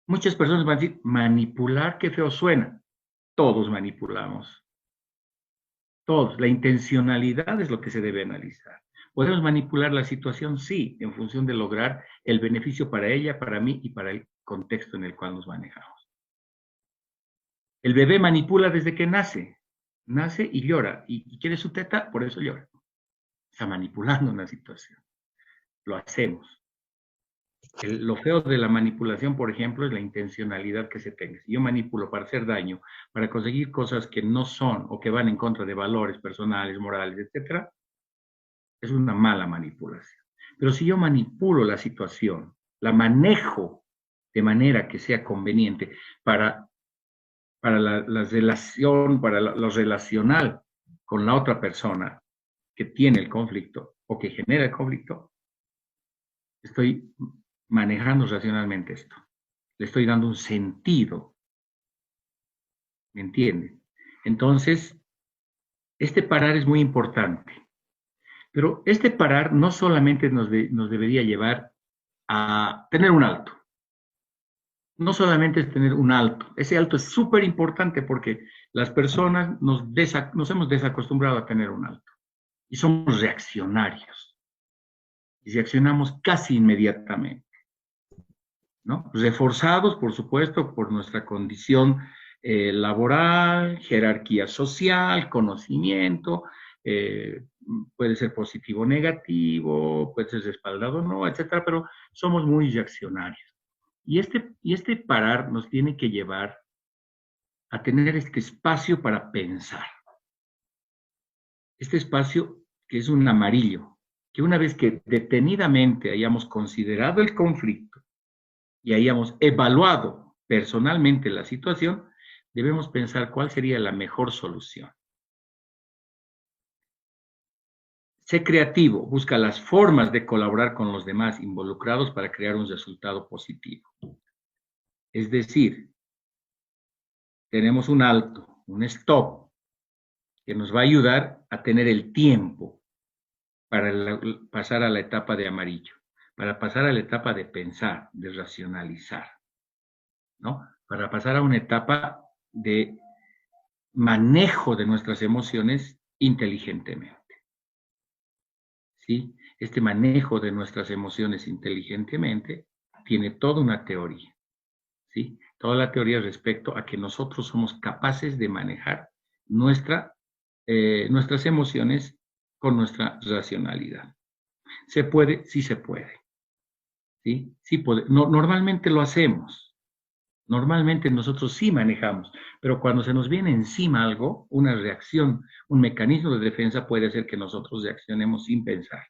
Muchas personas van a decir, manipular, qué feo suena. Todos manipulamos. Todos. La intencionalidad es lo que se debe analizar. ¿Podemos manipular la situación? Sí, en función de lograr el beneficio para ella, para mí y para el contexto en el cual nos manejamos. El bebé manipula desde que nace. Nace y llora. Y quiere su teta, por eso llora. Está manipulando una situación. Lo hacemos. Lo feo de la manipulación, por ejemplo, es la intencionalidad que se tenga. Si yo manipulo para hacer daño, para conseguir cosas que no son o que van en contra de valores personales, morales, etc., es una mala manipulación. Pero si yo manipulo la situación, la manejo de manera que sea conveniente para la relación, para lo relacional con la otra persona que tiene el conflicto o que genera el conflicto, estoy manejando racionalmente esto. Le estoy dando un sentido. ¿Me entienden? Entonces, este parar es muy importante. Pero este parar no solamente nos debería llevar a tener un alto. No solamente es tener un alto. Ese alto es súper importante porque las personas nos hemos desacostumbrado a tener un alto. Y somos reaccionarios. Y reaccionamos casi inmediatamente, ¿no? Reforzados, por supuesto, por nuestra condición laboral, jerarquía social, conocimiento, puede ser positivo o negativo, puede ser respaldado o no, etcétera, pero somos muy reaccionarios. Y este parar nos tiene que llevar a tener este espacio para pensar. Este espacio que es un amarillo, que una vez que detenidamente hayamos considerado el conflicto y hayamos evaluado personalmente la situación, debemos pensar cuál sería la mejor solución. Sé creativo, busca las formas de colaborar con los demás involucrados para crear un resultado positivo. Es decir, tenemos un alto, un stop, que nos va a ayudar a tener el tiempo para pasar a la etapa de amarillo, para pasar a la etapa de pensar, de racionalizar, ¿no? Para pasar a una etapa de manejo de nuestras emociones inteligentemente. ¿Sí? Este manejo de nuestras emociones inteligentemente tiene toda una teoría, ¿sí? Toda la teoría respecto a que nosotros somos capaces de manejar nuestras emociones con nuestra racionalidad. ¿Se puede? Sí se puede. ¿Sí? Sí puede. No, normalmente lo hacemos. Normalmente nosotros sí manejamos, pero cuando se nos viene encima algo, una reacción, un mecanismo de defensa puede hacer que nosotros reaccionemos sin pensar.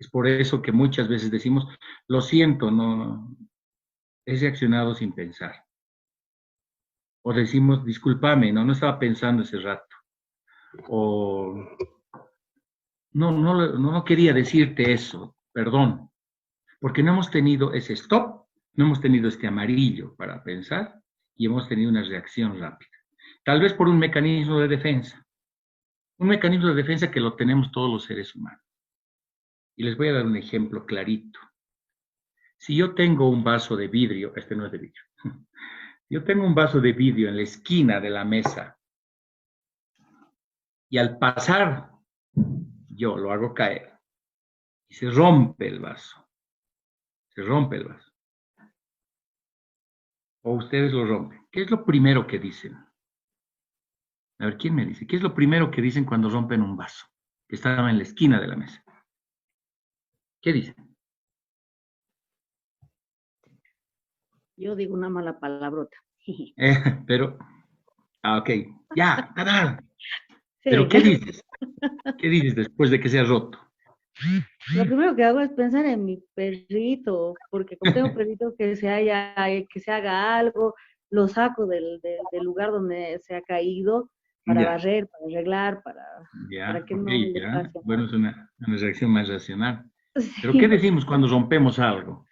Es por eso que muchas veces decimos, lo siento, no, he reaccionado sin pensar. O decimos, discúlpame, no estaba pensando ese rato. O no quería decirte eso, perdón, porque no hemos tenido ese stop, no hemos tenido este amarillo para pensar y hemos tenido una reacción rápida. Tal vez por un mecanismo de defensa que lo tenemos todos los seres humanos. Y les voy a dar un ejemplo clarito. Si yo tengo un vaso de vidrio, este no es de vidrio, yo tengo un vaso de vidrio en la esquina de la mesa y al pasar yo lo hago caer y se rompe el vaso. Se rompe el vaso. O ustedes lo rompen. ¿Qué es lo primero que dicen? A ver, ¿quién me dice? ¿Qué es lo primero que dicen cuando rompen un vaso? Que estaba en la esquina de la mesa. ¿Qué dicen?
Yo digo una mala palabrota.
Pero, ok, ya, nada.
Sí.
Pero ¿qué dices? ¿Qué dices después de que se ha roto?
Lo primero que hago es pensar en mi perrito, porque como tengo perrito que se haga algo, lo saco del lugar donde se ha caído para
Ya.
barrer, para arreglar, para que
Ok,
no le
ya.
pase
Bueno, es una reacción más racional.
nada.
Pero
Sí.
¿qué decimos cuando rompemos algo?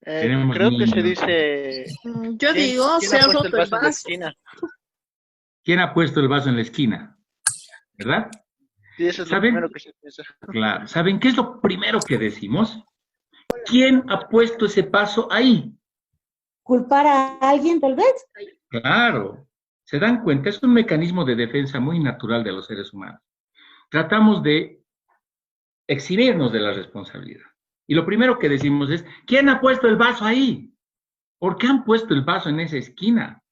Tenemos
Creo que se
niños.
dice,
Yo digo,
¿quién
se
ha
ha
puesto el
roto el
vaso en la
vaso.
esquina?
¿Quién ha puesto el vaso en la esquina? ¿Verdad?
Sí, eso es lo
¿Saben?
primero que se piensa.
Claro. ¿Saben qué es lo primero que decimos? ¿Quién ha puesto ese vaso ahí?
¿Culpar a alguien tal vez?
Claro. ¿Se dan cuenta? Es un mecanismo de defensa muy natural de los seres humanos. Tratamos de eximirnos de la responsabilidad. Y lo primero que decimos es, ¿quién ha puesto el vaso ahí? ¿Por qué han puesto el vaso en esa esquina?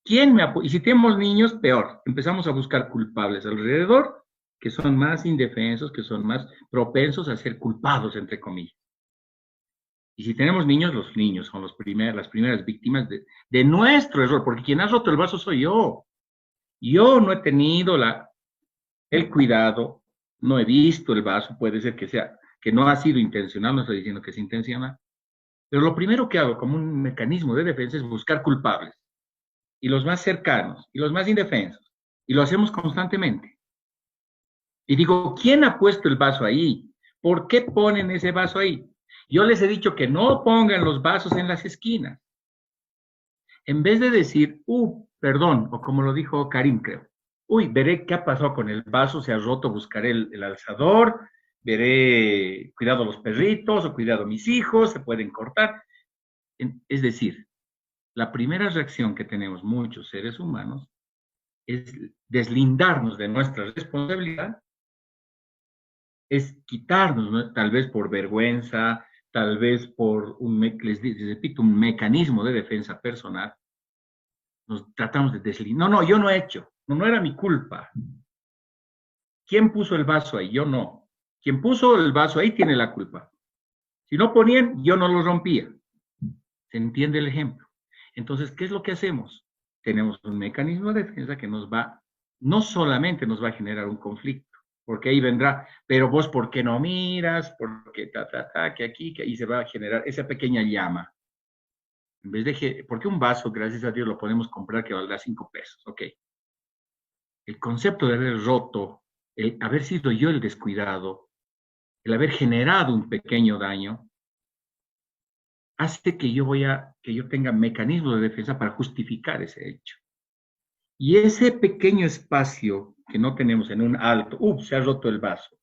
¿Quién me ha puesto? Y si tenemos niños, peor. Empezamos a buscar culpables alrededor que son más indefensos, que son más propensos a ser culpados, entre comillas. Y si tenemos niños, los niños son las primeras víctimas de nuestro error, porque quien ha roto el vaso soy yo. Yo no he tenido el cuidado, no he visto el vaso, puede ser que no ha sido intencional, no estoy diciendo que es intencional, pero lo primero que hago como un mecanismo de defensa es buscar culpables, y los más cercanos, y los más indefensos, y lo hacemos constantemente. Y digo, ¿quién ha puesto el vaso ahí? ¿Por qué ponen ese vaso ahí? Yo les he dicho que no pongan los vasos en las esquinas. En vez de decir, perdón, o como lo dijo Karim, creo, veré qué ha pasado con el vaso, se ha roto, buscaré el alzador, veré, cuidado los perritos, o cuidado mis hijos, se pueden cortar. Es decir, la primera reacción que tenemos muchos seres humanos es deslindarnos de nuestra responsabilidad, es quitarnos, ¿no? Tal vez por vergüenza, tal vez por les repito, un mecanismo de defensa personal. Nos tratamos de deslindar. No, yo no he hecho. No era mi culpa. ¿Quién puso el vaso ahí? Yo no. Quien puso el vaso ahí tiene la culpa. Si no ponían, yo no lo rompía. ¿Se entiende el ejemplo? Entonces, ¿qué es lo que hacemos? Tenemos un mecanismo de defensa que no solamente nos va a generar un conflicto, porque ahí vendrá, pero vos, ¿por qué no miras? Porque que aquí, que ahí se va a generar esa pequeña llama. En vez de porque un vaso, gracias a Dios, lo podemos comprar que valdrá 5 pesos, ok. El concepto de haber roto, el haber sido yo el descuidado, el haber generado un pequeño daño, hace que yo tenga mecanismos de defensa para justificar ese hecho. Y ese pequeño espacio que no tenemos en un alto, se ha roto el vaso.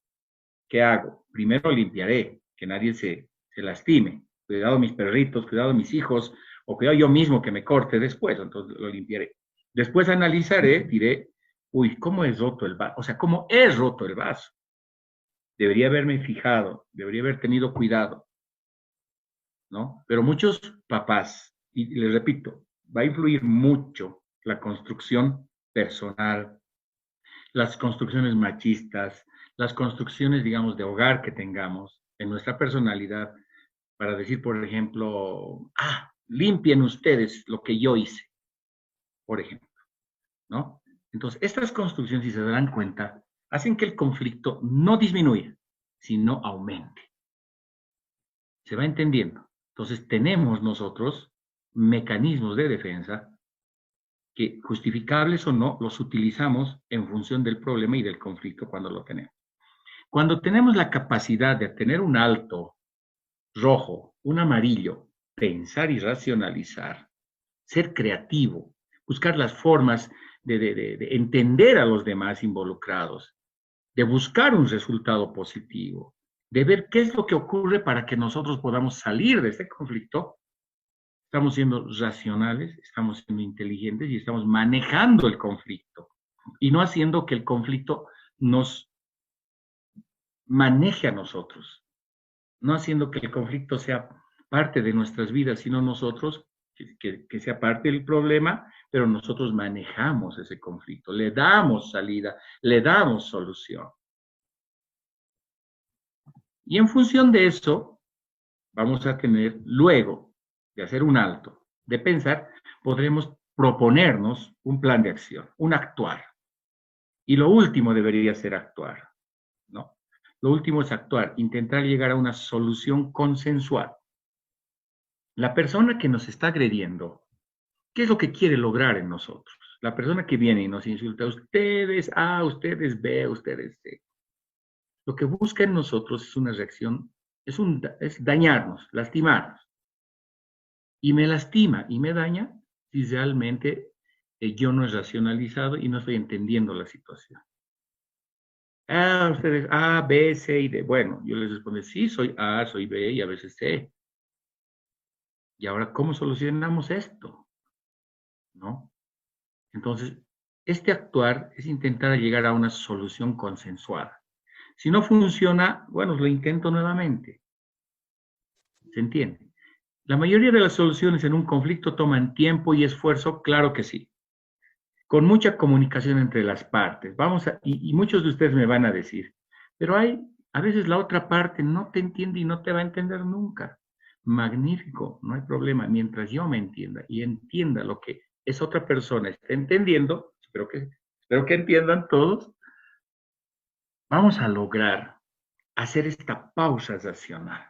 ¿Qué hago? Primero limpiaré, que nadie se lastime. Cuidado mis perritos, cuidado mis hijos, o cuidado yo mismo que me corte después, entonces lo limpiaré. Después analizaré, diré, ¿cómo es roto el vaso? O sea, ¿cómo es roto el vaso? Debería haberme fijado, debería haber tenido cuidado, ¿no? Pero muchos papás, y les repito, va a influir mucho la construcción personal, las construcciones machistas, las construcciones, digamos, de hogar que tengamos en nuestra personalidad, para decir, por ejemplo, limpien ustedes lo que yo hice, por ejemplo, ¿no? Entonces, estas construcciones, si se darán cuenta, hacen que el conflicto no disminuya, sino aumente. ¿Se va entendiendo? Entonces, tenemos nosotros mecanismos de defensa que, justificables o no, los utilizamos en función del problema y del conflicto cuando lo tenemos. Cuando tenemos la capacidad de tener un alto rojo, un amarillo, pensar y racionalizar, ser creativo, buscar las formas de entender a los demás involucrados, de buscar un resultado positivo, de ver qué es lo que ocurre para que nosotros podamos salir de este conflicto. Estamos siendo racionales, estamos siendo inteligentes y estamos manejando el conflicto y no haciendo que el conflicto nos maneje a nosotros, no haciendo que el conflicto sea parte de nuestras vidas, sino nosotros, que sea parte del problema, pero nosotros manejamos ese conflicto, le damos salida, le damos solución. Y en función de eso, vamos a tener luego de hacer un alto, de pensar, podremos proponernos un plan de acción, un actuar. Y lo último debería ser actuar, ¿no? Lo último es actuar, intentar llegar a una solución consensual. La persona que nos está agrediendo, ¿qué es lo que quiere lograr en nosotros? La persona que viene y nos insulta, ustedes A, ustedes B, ustedes C. Lo que busca en nosotros es una reacción, es dañarnos, lastimarnos. Y me lastima y me daña si realmente yo no he racionalizado y no estoy entendiendo la situación. Ah, ustedes A, B, C y D. Bueno, yo les respondo, sí, soy A, soy B y a veces C. Y ahora, ¿cómo solucionamos esto? ¿No? Entonces, este actuar es intentar llegar a una solución consensuada. Si no funciona, bueno, lo intento nuevamente. ¿Se entiende? La mayoría de las soluciones en un conflicto toman tiempo y esfuerzo, claro que sí. Con mucha comunicación entre las partes. Y muchos de ustedes me van a decir, pero a veces la otra parte no te entiende y no te va a entender nunca. Magnífico, no hay problema. Mientras yo me entienda y entienda lo que esa otra persona está entendiendo, espero que entiendan todos, vamos a lograr hacer esta pausa racional.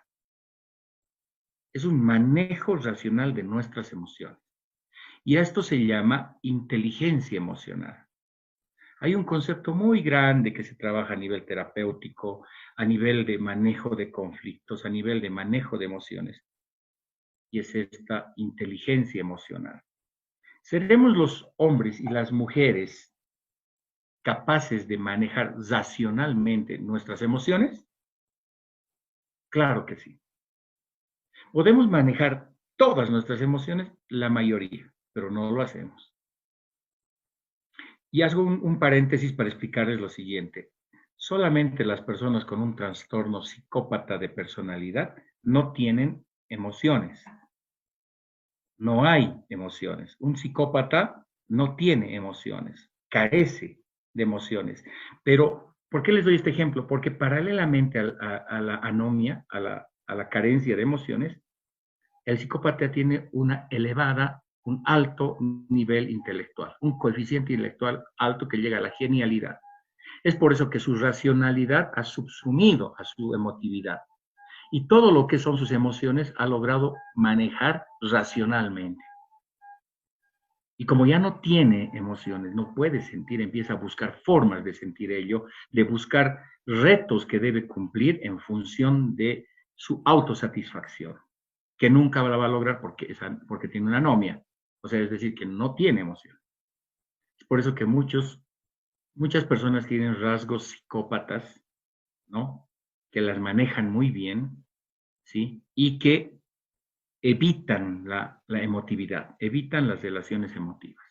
Es un manejo racional de nuestras emociones. Y a esto se llama inteligencia emocional. Hay un concepto muy grande que se trabaja a nivel terapéutico, a nivel de manejo de conflictos, a nivel de manejo de emociones. Y es esta inteligencia emocional. ¿Seremos los hombres y las mujeres capaces de manejar racionalmente nuestras emociones? Claro que sí. Podemos manejar todas nuestras emociones, la mayoría, pero no lo hacemos. Y hago un paréntesis para explicarles lo siguiente. Solamente las personas con un trastorno psicópata de personalidad no tienen emociones. No hay emociones. Un psicópata no tiene emociones, carece de emociones. Pero, ¿por qué les doy este ejemplo? Porque paralelamente a la anomia, a la carencia de emociones, el psicópata tiene un alto nivel intelectual, un coeficiente intelectual alto que llega a la genialidad. Es por eso que su racionalidad ha subsumido a su emotividad. Y todo lo que son sus emociones ha logrado manejar racionalmente. Y como ya no tiene emociones, no puede sentir, empieza a buscar formas de sentir ello, de buscar retos que debe cumplir en función de su autosatisfacción, que nunca la va a lograr porque tiene una anomia. O sea, es decir, que no tiene emoción. Es por eso que muchas personas tienen rasgos psicópatas, ¿no? Que las manejan muy bien, ¿sí? Y que evitan la emotividad, evitan las relaciones emotivas.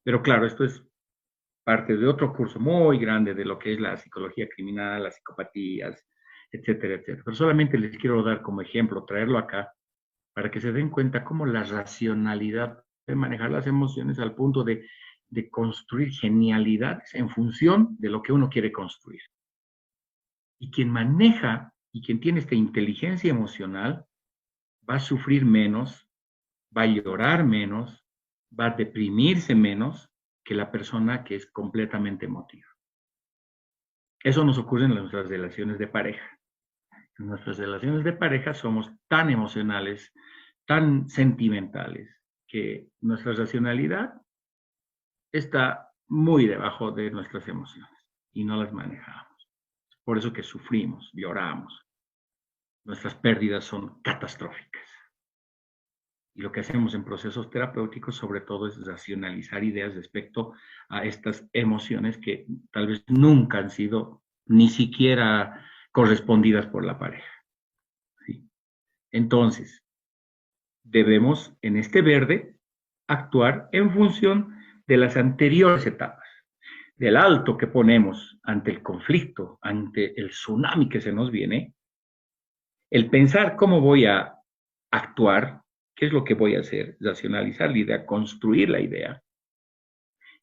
Pero claro, esto es parte de otro curso muy grande de lo que es la psicología criminal, las psicopatías, etcétera, etcétera. Pero solamente les quiero dar como ejemplo, traerlo acá, para que se den cuenta cómo la racionalidad de manejar las emociones al punto de construir genialidades en función de lo que uno quiere construir. Y quien maneja y quien tiene esta inteligencia emocional va a sufrir menos, va a llorar menos, va a deprimirse menos que la persona que es completamente emotiva. Eso nos ocurre en nuestras relaciones de pareja. En nuestras relaciones de pareja somos tan emocionales, tan sentimentales, que nuestra racionalidad está muy debajo de nuestras emociones y no las manejamos. Por eso que sufrimos, lloramos. Nuestras pérdidas son catastróficas. Y lo que hacemos en procesos terapéuticos, sobre todo, es racionalizar ideas respecto a estas emociones que tal vez nunca han sido ni siquiera correspondidas por la pareja. ¿Sí? Entonces, debemos, en este verde, actuar en función de las anteriores etapas, del alto que ponemos ante el conflicto, ante el tsunami que se nos viene, el pensar cómo voy a actuar, qué es lo que voy a hacer, racionalizar la idea, construir la idea,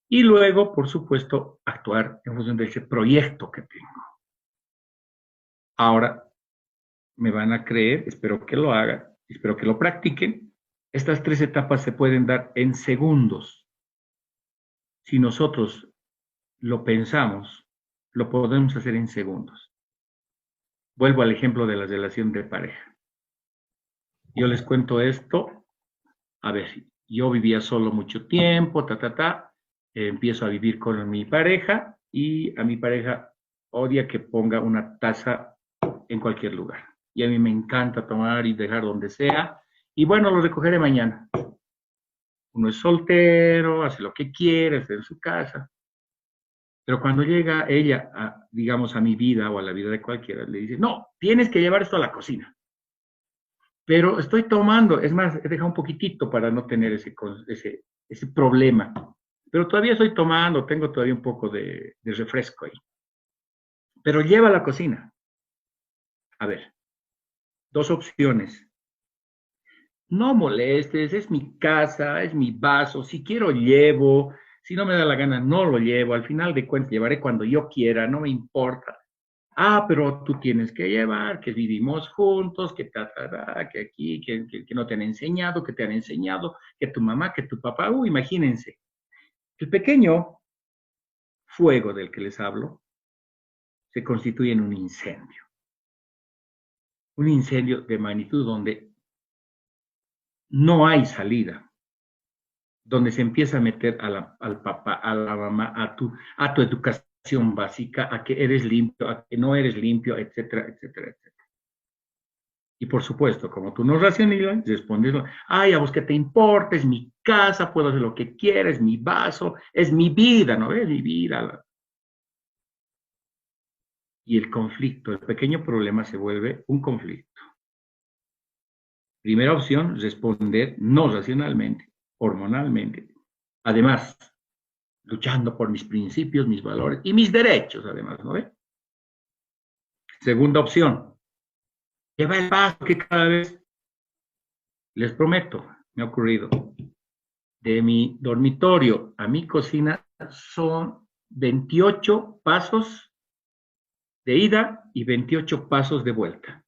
y luego, por supuesto, actuar en función de ese proyecto que tengo. Ahora, me van a creer, espero que lo hagan, espero que lo practiquen. Estas 3 etapas se pueden dar en segundos. Si nosotros lo pensamos, lo podemos hacer en segundos. Vuelvo al ejemplo de la relación de pareja. Yo les cuento esto, a ver, yo vivía solo mucho tiempo, empiezo a vivir con mi pareja y a mi pareja odia que ponga una taza en cualquier lugar. Y a mí me encanta tomar y dejar donde sea, y bueno, lo recogeré mañana. Uno es soltero, hace lo que quiere, está en su casa. Pero cuando llega ella, digamos, a mi vida o a la vida de cualquiera, le dice, no, tienes que llevar esto a la cocina. Pero estoy tomando, es más, he dejado un poquitito para no tener ese problema. Pero todavía estoy tomando, tengo todavía un poco de refresco ahí. Pero lleva a la cocina. A ver, 2 opciones. No molestes, es mi casa, es mi vaso, si quiero llevo, si no me da la gana no lo llevo, al final de cuentas llevaré cuando yo quiera, no me importa. Ah, pero tú tienes que llevar, que vivimos juntos, que que aquí, que no te han enseñado, que te han enseñado, que tu mamá, que tu papá, imagínense. El pequeño fuego del que les hablo se constituye en un incendio. Un incendio de magnitud donde no hay salida, donde se empieza a meter al papá, a la mamá, a tu educación básica, a que eres limpio, a que no eres limpio, etcétera, etcétera, etcétera. Y por supuesto, como tú no racionalizas, respondes, ay, a vos qué te importa, es mi casa, puedo hacer lo que quiera, es mi vaso, es mi vida, ¿no? Es mi vida. Y el conflicto, el pequeño problema se vuelve un conflicto. Primera opción, responder no racionalmente, hormonalmente. Además, luchando por mis principios, mis valores y mis derechos, además, ¿no ve? Segunda opción, lleva el paso que cada vez, les prometo, me ha ocurrido, de mi dormitorio a mi cocina son 28 pasos de ida y 28 pasos de vuelta.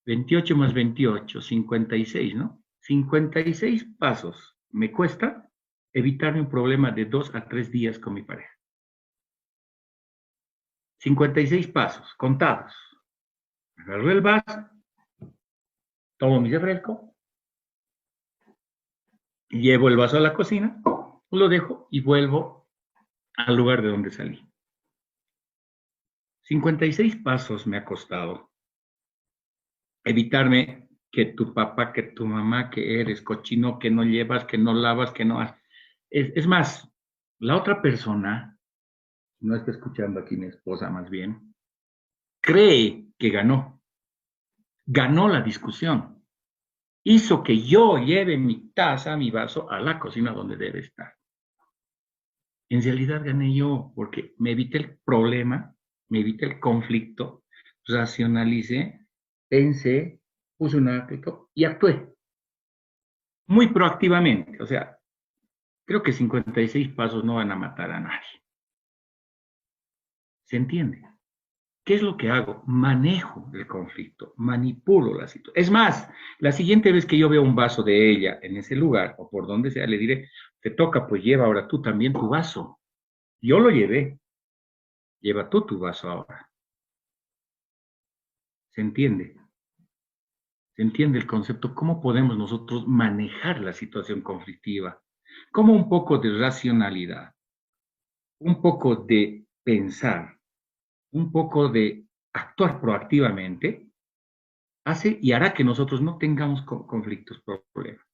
28 más 28, 56, ¿no? 56 pasos me cuesta evitarme un problema de 2 a 3 días con mi pareja. 56 pasos, contados. Agarro el vaso, tomo mi refresco, llevo el vaso a la cocina, lo dejo y vuelvo al lugar de donde salí. 56 pasos me ha costado evitarme que tu papá, que tu mamá, que eres cochino, que no llevas, que no lavas, que no haces. Es más, la otra persona, no está escuchando aquí mi esposa más bien, cree que ganó la discusión, hizo que yo lleve mi taza, mi vaso a la cocina donde debe estar. En realidad gané yo porque me evité el problema, me evité el conflicto, racionalicé, pensé, puse un acto y actué muy proactivamente. O sea, creo que 56 pasos no van a matar a nadie. ¿Se entiende? ¿Qué es lo que hago? Manejo el conflicto, manipulo la situación. Es más, la siguiente vez que yo vea un vaso de ella en ese lugar o por donde sea, le diré, te toca, pues lleva ahora tú también tu vaso. Yo lo llevé. Lleva tú tu vaso ahora. ¿Se entiende? ¿Se entiende el concepto? ¿Cómo podemos nosotros manejar la situación conflictiva? Como un poco de racionalidad, un poco de pensar un poco de actuar proactivamente, hace y hará que nosotros no tengamos conflictos, problemas.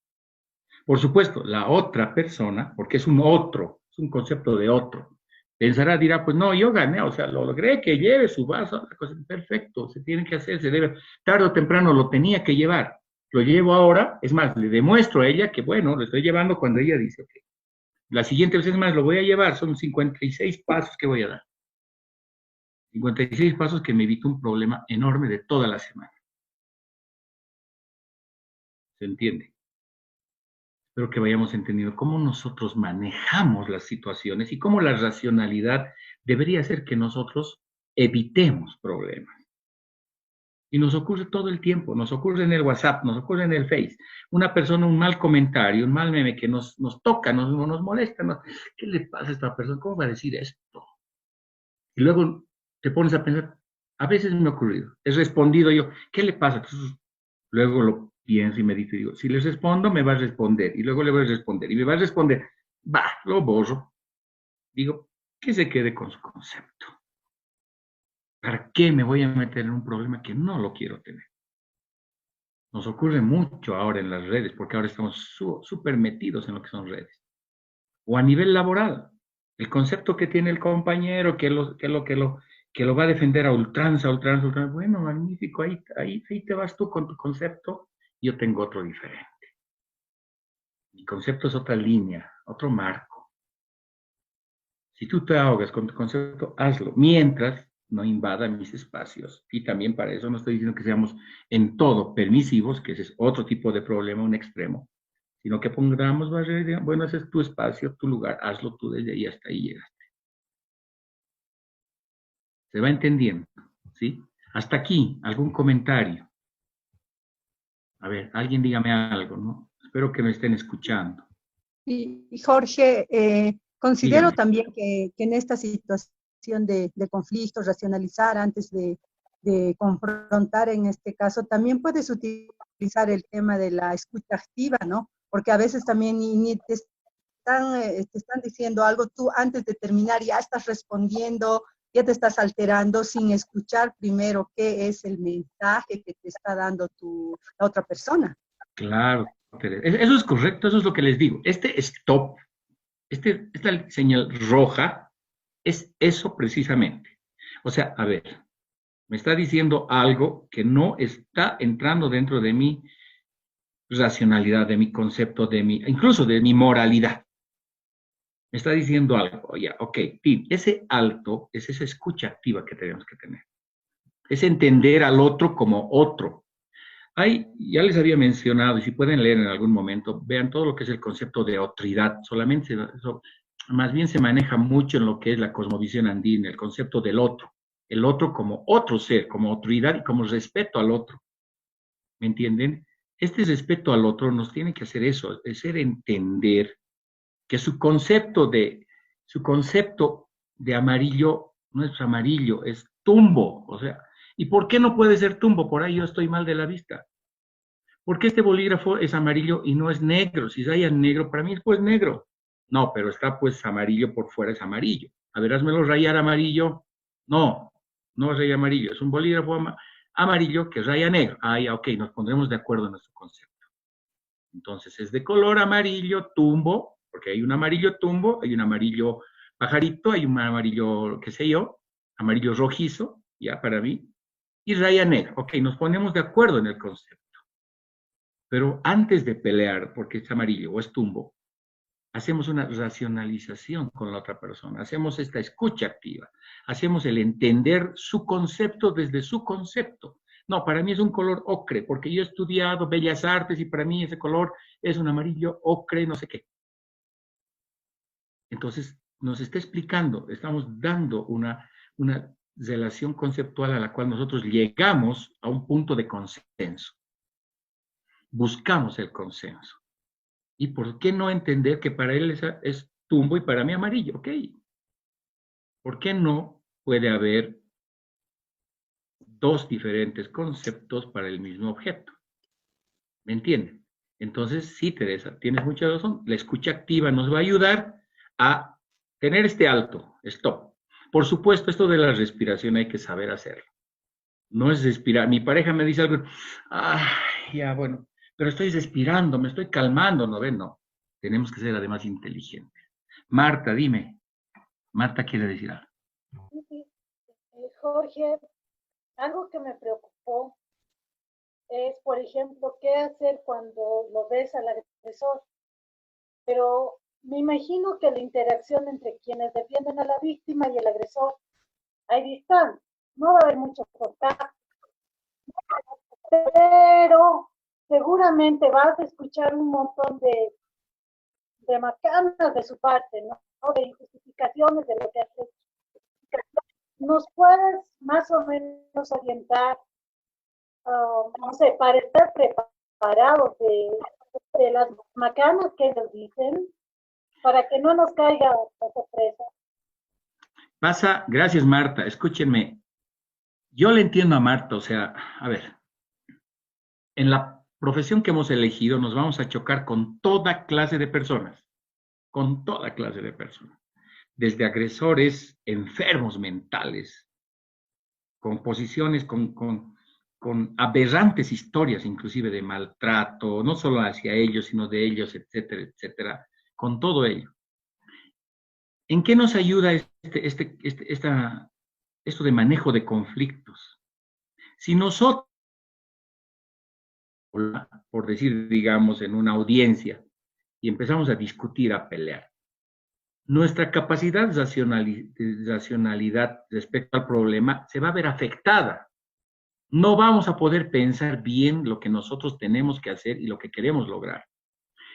Por supuesto, la otra persona, porque es un otro, es un concepto de otro, pensará, dirá, pues no, yo gané, o sea, lo logré, que lleve su vaso, perfecto, se tiene que hacer, se debe, tarde o temprano lo tenía que llevar, lo llevo ahora, es más, le demuestro a ella que, bueno, lo estoy llevando cuando ella dice, ok, la siguiente vez es más, lo voy a llevar, son 56 pasos que voy a dar, 56 pasos que me evito un problema enorme de toda la semana. ¿Se entiende? Espero que vayamos entendiendo cómo nosotros manejamos las situaciones y cómo la racionalidad debería hacer que nosotros evitemos problemas. Y nos ocurre todo el tiempo, nos ocurre en el WhatsApp, nos ocurre en el Face. Una persona, un mal comentario, un mal meme que nos toca, nos molesta. ¿Qué le pasa a esta persona? ¿Cómo va a decir esto? Y luego te pones a pensar, a veces me ha ocurrido, he respondido yo, ¿qué le pasa? Entonces, luego lo pienso y medito y digo, si les respondo, me va a responder, y luego le voy a responder, y me va a responder, lo borro. Digo, que se quede con su concepto. ¿Para qué me voy a meter en un problema que no lo quiero tener? Nos ocurre mucho ahora en las redes, porque ahora estamos súper metidos en lo que son redes. O a nivel laboral, el concepto que tiene el compañero, que lo va a defender a ultranza, bueno, magnífico, ahí te vas tú con tu concepto, yo tengo otro diferente. Mi concepto es otra línea, otro marco. Si tú te ahogas con tu concepto, hazlo, mientras no invada mis espacios. Y también para eso no estoy diciendo que seamos en todo permisivos, que ese es otro tipo de problema, un extremo, sino que pongamos barreras, bueno, ese es tu espacio, tu lugar, hazlo tú desde ahí hasta ahí llegaste. ¿Se va entendiendo? ¿Sí? Hasta aquí, ¿algún comentario? A ver, alguien dígame algo, ¿no? Espero que me estén escuchando.
Y Jorge, considero
Dígame.
también que en esta situación de conflictos, racionalizar antes de confrontar en este caso, también puedes utilizar el tema de la escucha activa, ¿no? Porque a veces también ni te están diciendo algo, tú antes de terminar ya estás respondiendo, ya te estás alterando sin escuchar primero qué es el mensaje que te está dando la otra persona.
Claro, eso es correcto, eso es lo que les digo. Este stop, esta señal roja, es eso precisamente. O sea, a ver, me está diciendo algo que no está entrando dentro de mi racionalidad, de mi concepto, incluso de mi moralidad. Me está diciendo algo, ya, ok, ese alto es esa escucha activa que tenemos que tener. Es entender al otro como otro. Ya les había mencionado, y si pueden leer en algún momento, vean todo lo que es el concepto de otridad. Solamente, más bien se maneja mucho en lo que es la cosmovisión andina, el concepto del otro. El otro como otro ser, como otridad y como respeto al otro. ¿Me entienden? Este respeto al otro nos tiene que hacer eso, es ser entender que su concepto de amarillo no es amarillo, es tumbo. O sea, ¿y por qué no puede ser tumbo? Por ahí yo estoy mal de la vista. ¿Por qué este bolígrafo es amarillo y no es negro? Si raya negro, para mí es pues negro. No, pero está pues amarillo por fuera, es amarillo. A ver, házmelo rayar amarillo. No, no es raya amarillo, es un bolígrafo amarillo que raya negro. Ya, ok, nos pondremos de acuerdo en nuestro concepto. Entonces, es de color amarillo tumbo, porque hay un amarillo tumbo, hay un amarillo pajarito, hay un amarillo, qué sé yo, amarillo rojizo, ya para mí, y raya negra. Ok, nos ponemos de acuerdo en el concepto. Pero antes de pelear, porque es amarillo o es tumbo, hacemos una racionalización con la otra persona, hacemos esta escucha activa, hacemos el entender su concepto desde su concepto. No, para mí es un color ocre, porque yo he estudiado bellas artes y para mí ese color es un amarillo ocre, no sé qué. Entonces, nos está explicando, estamos dando una relación conceptual a la cual nosotros llegamos a un punto de consenso. Buscamos el consenso. ¿Y por qué no entender que para él es tumbo y para mí amarillo? Ok. ¿Por qué no puede haber dos diferentes conceptos para el mismo objeto? ¿Me entienden? Entonces, sí, Teresa, tienes mucha razón. La escucha activa nos va a ayudar a tener este alto, stop. Por supuesto, esto de la respiración hay que saber hacerlo. No es respirar. Mi pareja me dice algo, ya, bueno, pero estoy respirando, me estoy calmando, ¿no ven? No. Tenemos que ser además inteligentes. Marta, dime. Marta quiere decir algo.
Jorge, algo que me preocupó es, por ejemplo, qué hacer cuando lo ves al agresor. Pero me imagino que la interacción entre quienes defienden a la víctima y el agresor, ahí distancia. No va a haber mucho contacto, pero seguramente vas a escuchar un montón de macanas de su parte, ¿no? De injustificaciones de lo que hace. ¿Nos puedes más o menos orientar, no sé, para estar preparados de las macanas que ellos dicen, para que no nos caiga la sorpresa?
Pasa, gracias Marta, escúchenme. Yo le entiendo a Marta, o sea, a ver, en la profesión que hemos elegido nos vamos a chocar con toda clase de personas, desde agresores enfermos mentales, con posiciones, con aberrantes historias inclusive de maltrato, no solo hacia ellos, sino de ellos, etcétera, etcétera, con todo ello. ¿En qué nos ayuda esto de manejo de conflictos? Si nosotros, por decir, digamos, en una audiencia, y empezamos a discutir, a pelear, nuestra capacidad de racionalidad respecto al problema se va a ver afectada. No vamos a poder pensar bien lo que nosotros tenemos que hacer y lo que queremos lograr.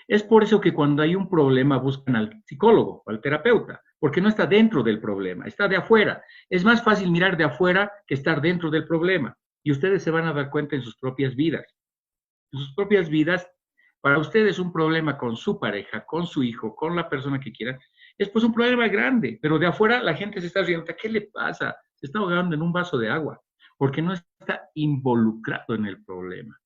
Es por eso que cuando hay un problema buscan al psicólogo o al terapeuta, porque no está dentro del problema, está de afuera. Es más fácil mirar de afuera que estar dentro del problema. Y ustedes se van a dar cuenta en sus propias vidas. En sus propias vidas, para ustedes un problema con su pareja, con su hijo, con la persona que quieran, es pues un problema grande, pero de afuera la gente se está riendo. ¿Qué le pasa? Se está ahogando en un vaso de agua, porque no está involucrado en el problema.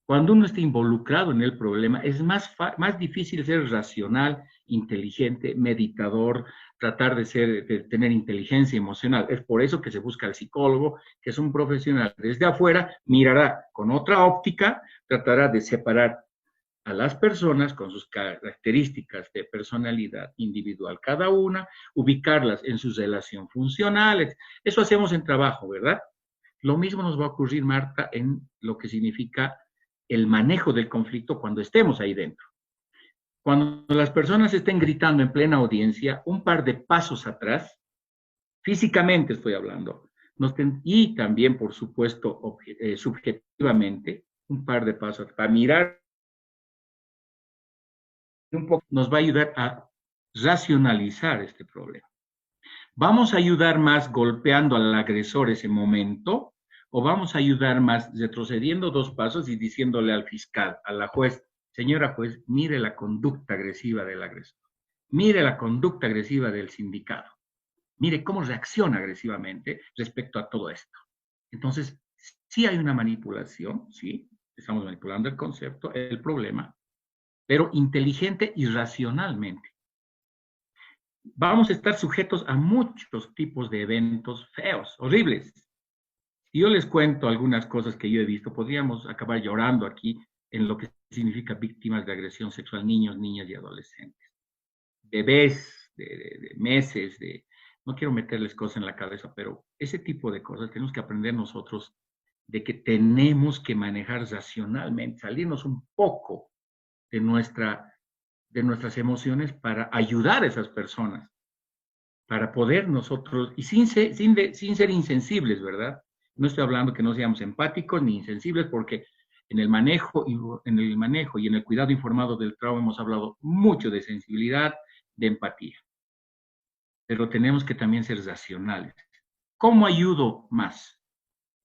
Cuando uno está involucrado en el problema, es más difícil ser racional, inteligente, meditador, tratar de tener inteligencia emocional. Es por eso que se busca al psicólogo, que es un profesional desde afuera, mirará con otra óptica, tratará de separar a las personas con sus características de personalidad individual cada una, ubicarlas en sus relaciones funcionales. Eso hacemos en trabajo, ¿verdad? Lo mismo nos va a ocurrir, Marta, en lo que significa el manejo del conflicto cuando estemos ahí dentro. Cuando las personas estén gritando en plena audiencia, un par de pasos atrás, físicamente estoy hablando, y también, por supuesto, subjetivamente, un par de pasos para mirar un poco, nos va a ayudar a racionalizar este problema. ¿Vamos a ayudar más golpeando al agresor ese momento o vamos a ayudar más retrocediendo 2 pasos y diciéndole al fiscal, a la juez, señora juez, mire la conducta agresiva del agresor, mire la conducta agresiva del sindicado, mire cómo reacciona agresivamente respecto a todo esto? Entonces, sí hay una manipulación, sí, estamos manipulando el concepto, el problema, pero inteligente y racionalmente. Vamos a estar sujetos a muchos tipos de eventos feos, horribles. Si yo les cuento algunas cosas que yo he visto, podríamos acabar llorando aquí en lo que significa víctimas de agresión sexual, niños, niñas y adolescentes. Bebés de meses, no quiero meterles cosas en la cabeza, pero ese tipo de cosas tenemos que aprender nosotros de que tenemos que manejar racionalmente, salirnos un poco de nuestras emociones para ayudar a esas personas, para poder nosotros, y sin ser insensibles, ¿verdad? No estoy hablando que no seamos empáticos ni insensibles, porque en el manejo y en el cuidado informado del trauma hemos hablado mucho de sensibilidad, de empatía. Pero tenemos que también ser racionales. ¿Cómo ayudo más?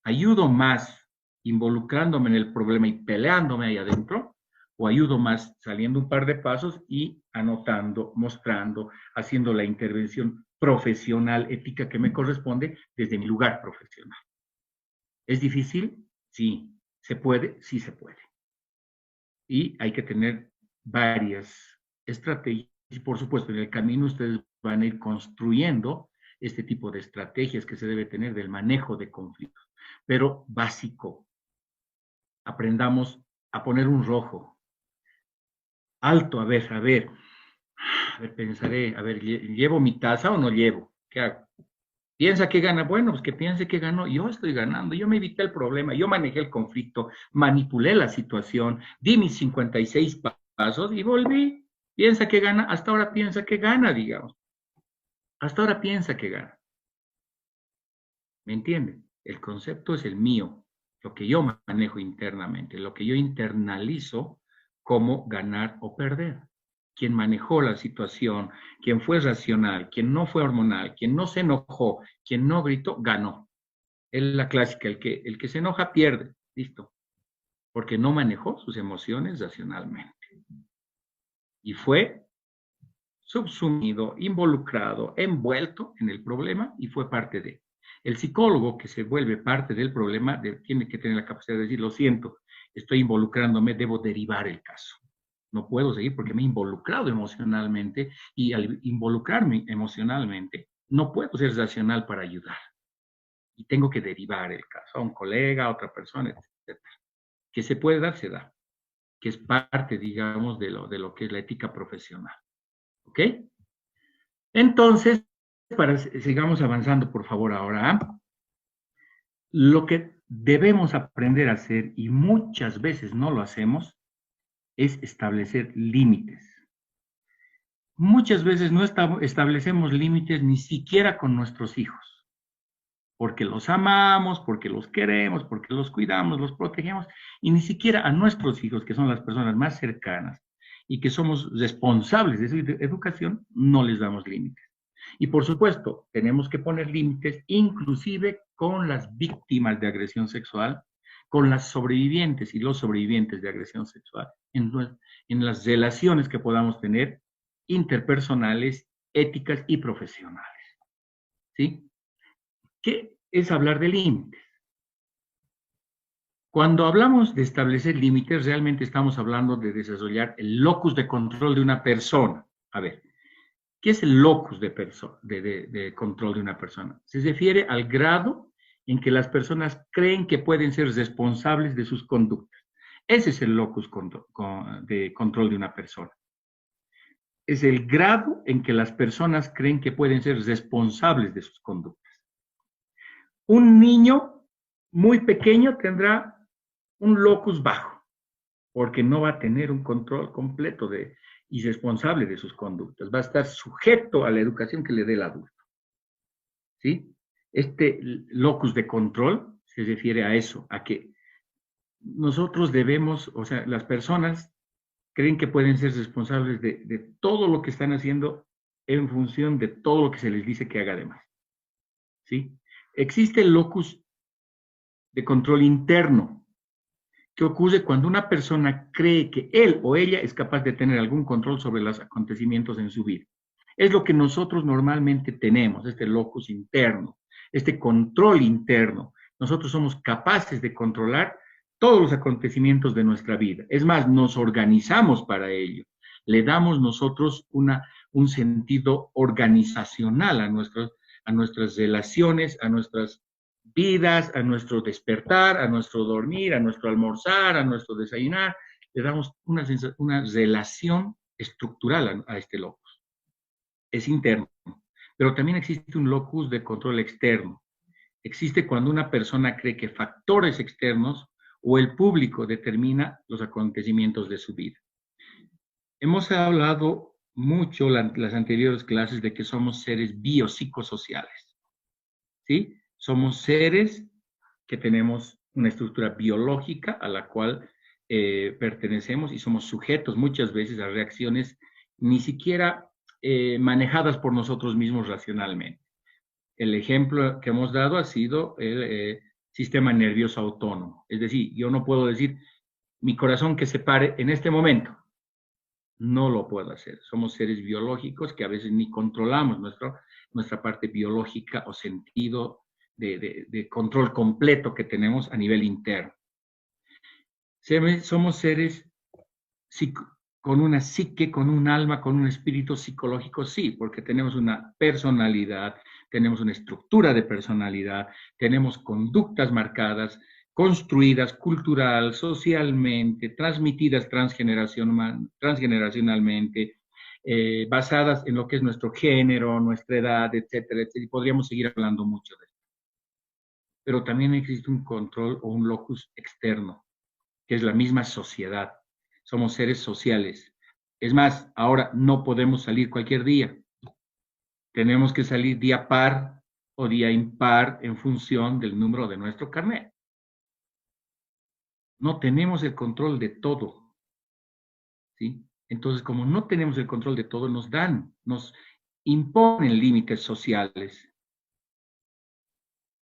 ¿Ayudo más involucrándome en el problema y peleándome ahí adentro? ¿O ayudo más saliendo un par de pasos y anotando, mostrando, haciendo la intervención profesional, ética que me corresponde desde mi lugar profesional? ¿Es difícil? Sí. ¿Se puede? Sí se puede. Y hay que tener varias estrategias y, por supuesto, en el camino ustedes van a ir construyendo este tipo de estrategias que se debe tener del manejo de conflictos. Pero básico, aprendamos a poner un rojo. Alto, a ver, pensaré, a ver, ¿llevo mi taza o no llevo? ¿Qué hago? ¿Piensa que gana? Bueno, pues que piense que ganó. Yo estoy ganando, yo me evité el problema, yo manejé el conflicto, manipulé la situación, di mis 56 pasos y volví. Piensa que gana, hasta ahora piensa que gana, digamos. Hasta ahora piensa que gana. ¿Me entienden? El concepto es el mío, lo que yo manejo internamente, lo que yo internalizo como ganar o perder. Quien manejó la situación, quien fue racional, quien no fue hormonal, quien no se enojó, quien no gritó, ganó. Es la clásica, el que se enoja pierde, listo, porque no manejó sus emociones racionalmente. Y fue subsumido, involucrado, envuelto en el problema y fue parte de. El psicólogo que se vuelve parte del problema tiene que tener la capacidad de decir, lo siento, estoy involucrándome, debo derivar el caso. No puedo seguir porque me he involucrado emocionalmente y al involucrarme emocionalmente no puedo ser racional para ayudar. Y tengo que derivar el caso a un colega, a otra persona, etc. Que se puede dar, se da. Que es parte, digamos, de lo que es la ética profesional. ¿Ok? Entonces, sigamos avanzando, por favor, ahora. Lo que debemos aprender a hacer, y muchas veces no lo hacemos, es establecer límites. Muchas veces no establecemos límites ni siquiera con nuestros hijos, porque los amamos, porque los queremos, porque los cuidamos, los protegemos, y ni siquiera a nuestros hijos, que son las personas más cercanas y que somos responsables de su educación, no les damos límites. Y por supuesto, tenemos que poner límites inclusive con las víctimas de agresión sexual, con las sobrevivientes y los sobrevivientes de agresión sexual, en las relaciones que podamos tener interpersonales, éticas y profesionales. ¿Sí? ¿Qué es hablar de límites? Cuando hablamos de establecer límites, realmente estamos hablando de desarrollar el locus de control de una persona. A ver, ¿qué es el locus de control de una persona? Se refiere al grado en que las personas creen que pueden ser responsables de sus conductas. Ese es el locus de control de una persona. Es el grado en que las personas creen que pueden ser responsables de sus conductas. Un niño muy pequeño tendrá un locus bajo, porque no va a tener un control completo y responsable de sus conductas. Va a estar sujeto a la educación que le dé el adulto. ¿Sí? Este locus de control se refiere a eso, a que nosotros debemos, o sea, las personas creen que pueden ser responsables de todo lo que están haciendo en función de todo lo que se les dice que haga además. ¿Sí? Existe el locus de control interno, que ocurre cuando una persona cree que él o ella es capaz de tener algún control sobre los acontecimientos en su vida. Es lo que nosotros normalmente tenemos, este locus interno, este control interno. Nosotros somos capaces de controlar todos los acontecimientos de nuestra vida. Es más, nos organizamos para ello. Le damos nosotros un sentido organizacional a nuestras relaciones, a nuestras vidas, a nuestro despertar, a nuestro dormir, a nuestro almorzar, a nuestro desayunar. Le damos una relación estructural a este locus. Es interno. Pero también existe un locus de control externo. Existe cuando una persona cree que factores externos o el público determina los acontecimientos de su vida. Hemos hablado mucho en las anteriores clases de que somos seres biopsicosociales. ¿Sí? Somos seres que tenemos una estructura biológica a la cual pertenecemos y somos sujetos muchas veces a reacciones ni siquiera manejadas por nosotros mismos racionalmente. El ejemplo que hemos dado ha sido el sistema nervioso autónomo. Es decir, yo no puedo decir mi corazón que se pare en este momento. No lo puedo hacer. Somos seres biológicos que a veces ni controlamos nuestra parte biológica o sentido de control completo que tenemos a nivel interno. Somos seres con una psique, con un alma, con un espíritu psicológico, sí, porque tenemos una personalidad, tenemos una estructura de personalidad, tenemos conductas marcadas, construidas cultural, socialmente, transmitidas transgeneracionalmente, basadas en lo que es nuestro género, nuestra edad, etcétera, etcétera, y podríamos seguir hablando mucho de esto. Pero también existe un control o un locus externo, que es la misma sociedad. Somos seres sociales. Es más, ahora no podemos salir cualquier día. Tenemos que salir día par o día impar en función del número de nuestro carnet. No tenemos el control de todo, ¿sí? Entonces, como no tenemos el control de todo, nos imponen límites sociales.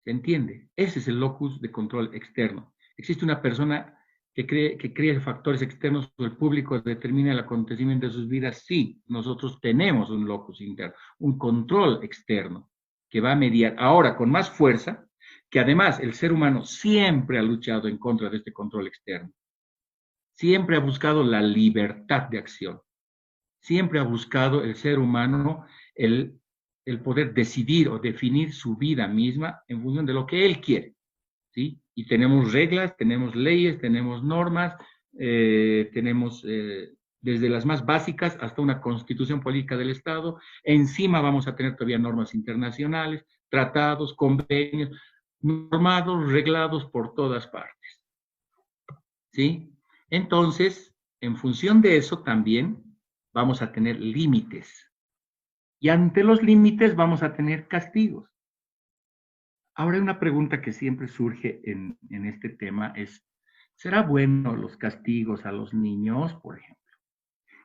¿Se entiende? Ese es el locus de control externo. Existe una persona que crea factores externos o el público determina el acontecimiento de sus vidas. Sí, nosotros tenemos un locus interno, un control externo que va a mediar ahora con más fuerza, que además el ser humano siempre ha luchado en contra de este control externo. Siempre ha buscado la libertad de acción. Siempre ha buscado el ser humano el poder decidir o definir su vida misma en función de lo que él quiere, ¿sí? Y tenemos reglas, tenemos leyes, tenemos normas, tenemos desde las más básicas hasta una constitución política del Estado. Encima vamos a tener todavía normas internacionales, tratados, convenios, normados, reglados por todas partes, ¿sí? Entonces, en función de eso también vamos a tener límites. Y ante los límites vamos a tener castigos. Ahora, una pregunta que siempre surge en este tema es, ¿será bueno los castigos a los niños, por ejemplo?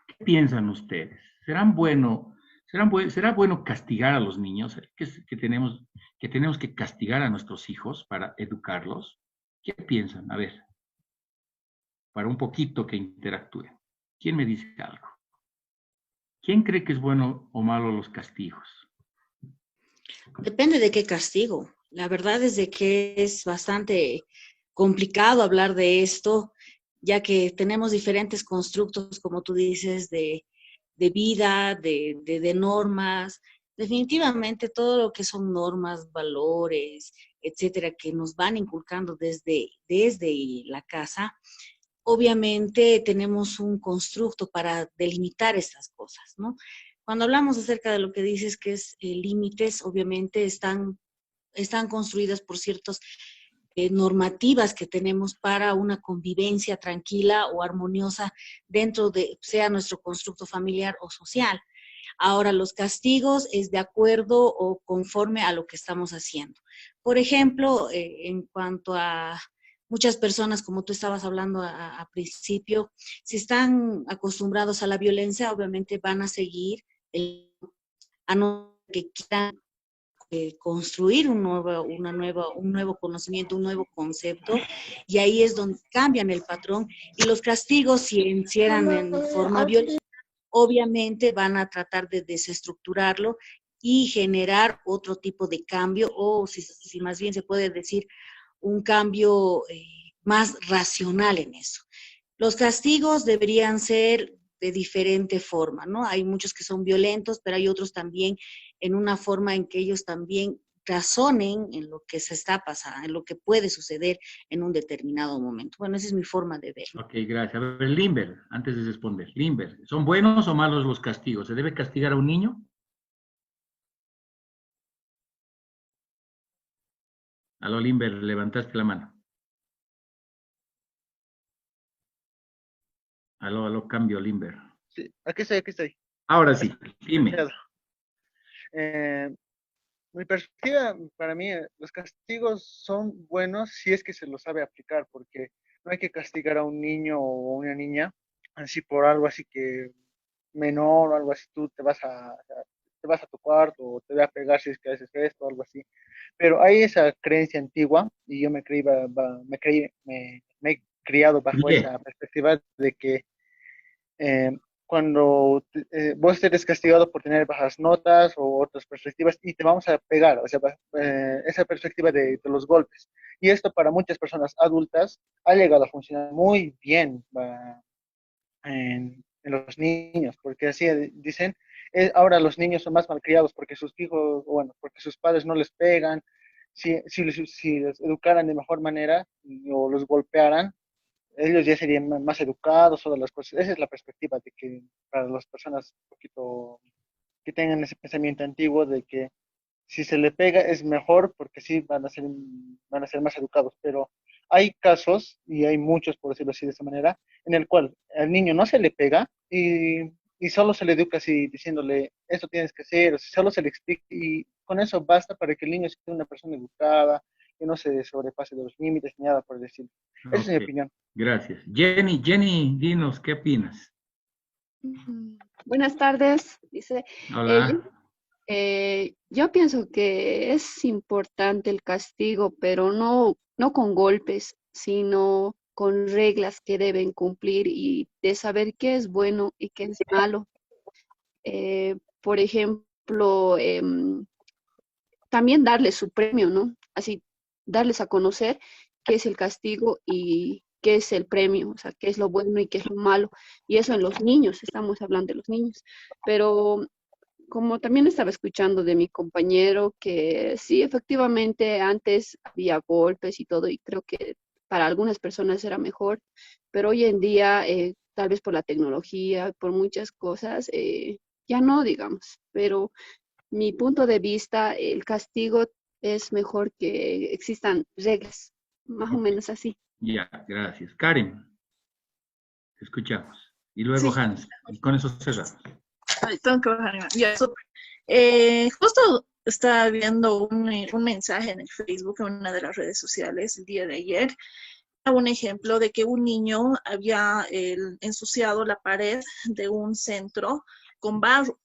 ¿Qué piensan ustedes? ¿Será bueno castigar a los niños? Que tenemos que castigar a nuestros hijos para educarlos? ¿Qué piensan? A ver, para un poquito que interactúen. ¿Quién me dice algo? ¿Quién cree que es bueno o malo los castigos?
Depende de qué castigo. La verdad es de que es bastante complicado hablar de esto, ya que tenemos diferentes constructos, como tú dices, de vida, de normas. Definitivamente todo lo que son normas, valores, etcétera, que nos van inculcando desde la casa, obviamente tenemos un constructo para delimitar estas cosas, ¿no? Cuando hablamos acerca de lo que dices que es límites, obviamente están construidas por ciertas normativas que tenemos para una convivencia tranquila o armoniosa dentro de, sea nuestro constructo familiar o social. Ahora, los castigos es de acuerdo o conforme a lo que estamos haciendo. Por ejemplo, en cuanto a muchas personas, como tú estabas hablando a principio, si están acostumbrados a la violencia, obviamente van a seguir a no que quieran construir un nuevo conocimiento, un nuevo concepto, y ahí es donde cambian el patrón, y los castigos, si hicieran en forma violenta, obviamente van a tratar de desestructurarlo y generar otro tipo de cambio, o si más bien se puede decir, un cambio más racional en eso. Los castigos deberían ser de diferente forma, ¿no? Hay muchos que son violentos, pero hay otros también en una forma en que ellos también razonen en lo que se está pasando, en lo que puede suceder en un determinado momento. Bueno, esa es mi forma de verlo.
Ok, gracias. A ver, Limber, antes de responder, Limber, ¿son buenos o malos los castigos? ¿Se debe castigar a un niño? Aló, Limber, levantaste la mano. Aló, cambio, Limber.
Sí, aquí estoy.
Ahora sí, dime.
Mi perspectiva, para mí, los castigos son buenos si es que se los sabe aplicar, porque no hay que castigar a un niño o una niña así por algo así que menor o algo así, tú te vas a tu cuarto o te voy a pegar si es que haces esto o algo así. Pero hay esa creencia antigua y yo me he criado bajo
Bien.
esa perspectiva de que eh, cuando vos eres castigado por tener bajas notas o otras perspectivas y te vamos a pegar, o sea, esa perspectiva de los golpes. Y esto para muchas personas adultas ha llegado a funcionar muy bien en los niños, porque así dicen, ahora los niños son más malcriados porque sus hijos, bueno, porque sus padres no les pegan, si les educaran de mejor manera o los golpearan, ellos ya serían más educados, todas las cosas. Esa es la perspectiva de que para las personas un poquito que tengan ese pensamiento antiguo de que si se le pega es mejor porque sí van a ser más educados, pero hay casos, y hay muchos, por decirlo así de esa manera, en el cual al niño no se le pega y solo se le educa así diciéndole, esto tienes que hacer, o sea, solo se le explica y con eso basta para que el niño sea una persona educada, que no se sobrepase de los límites ni nada por el estilo. Esa es mi
Ok,
opinión.
gracias. Jenny, dinos, ¿qué opinas?
Buenas tardes, dice.
Hola.
Yo pienso que es importante el castigo, pero no con golpes, sino con reglas que deben cumplir y de saber qué es bueno y qué es malo. Por ejemplo, también darles su premio, ¿no? Así, darles a conocer qué es el castigo y qué es el premio, o sea, qué es lo bueno y qué es lo malo. Y eso en los niños, estamos hablando de los niños. Pero como también estaba escuchando de mi compañero, que sí, efectivamente, antes había golpes y todo, y creo que para algunas personas era mejor, pero hoy en día, tal vez por la tecnología, por muchas cosas, ya no, digamos, pero mi punto de vista, el castigo es mejor que existan reglas, más o
Ok,
menos así.
ya, gracias. Karen, te escuchamos. Y luego
Sí,
Hans, y con eso cerramos.
ay, tengo que bajar. Ya, súper. Justo estaba viendo un mensaje en el Facebook, en una de las redes sociales, el día de ayer. Un ejemplo de que un niño había ensuciado la pared de un centro con barro.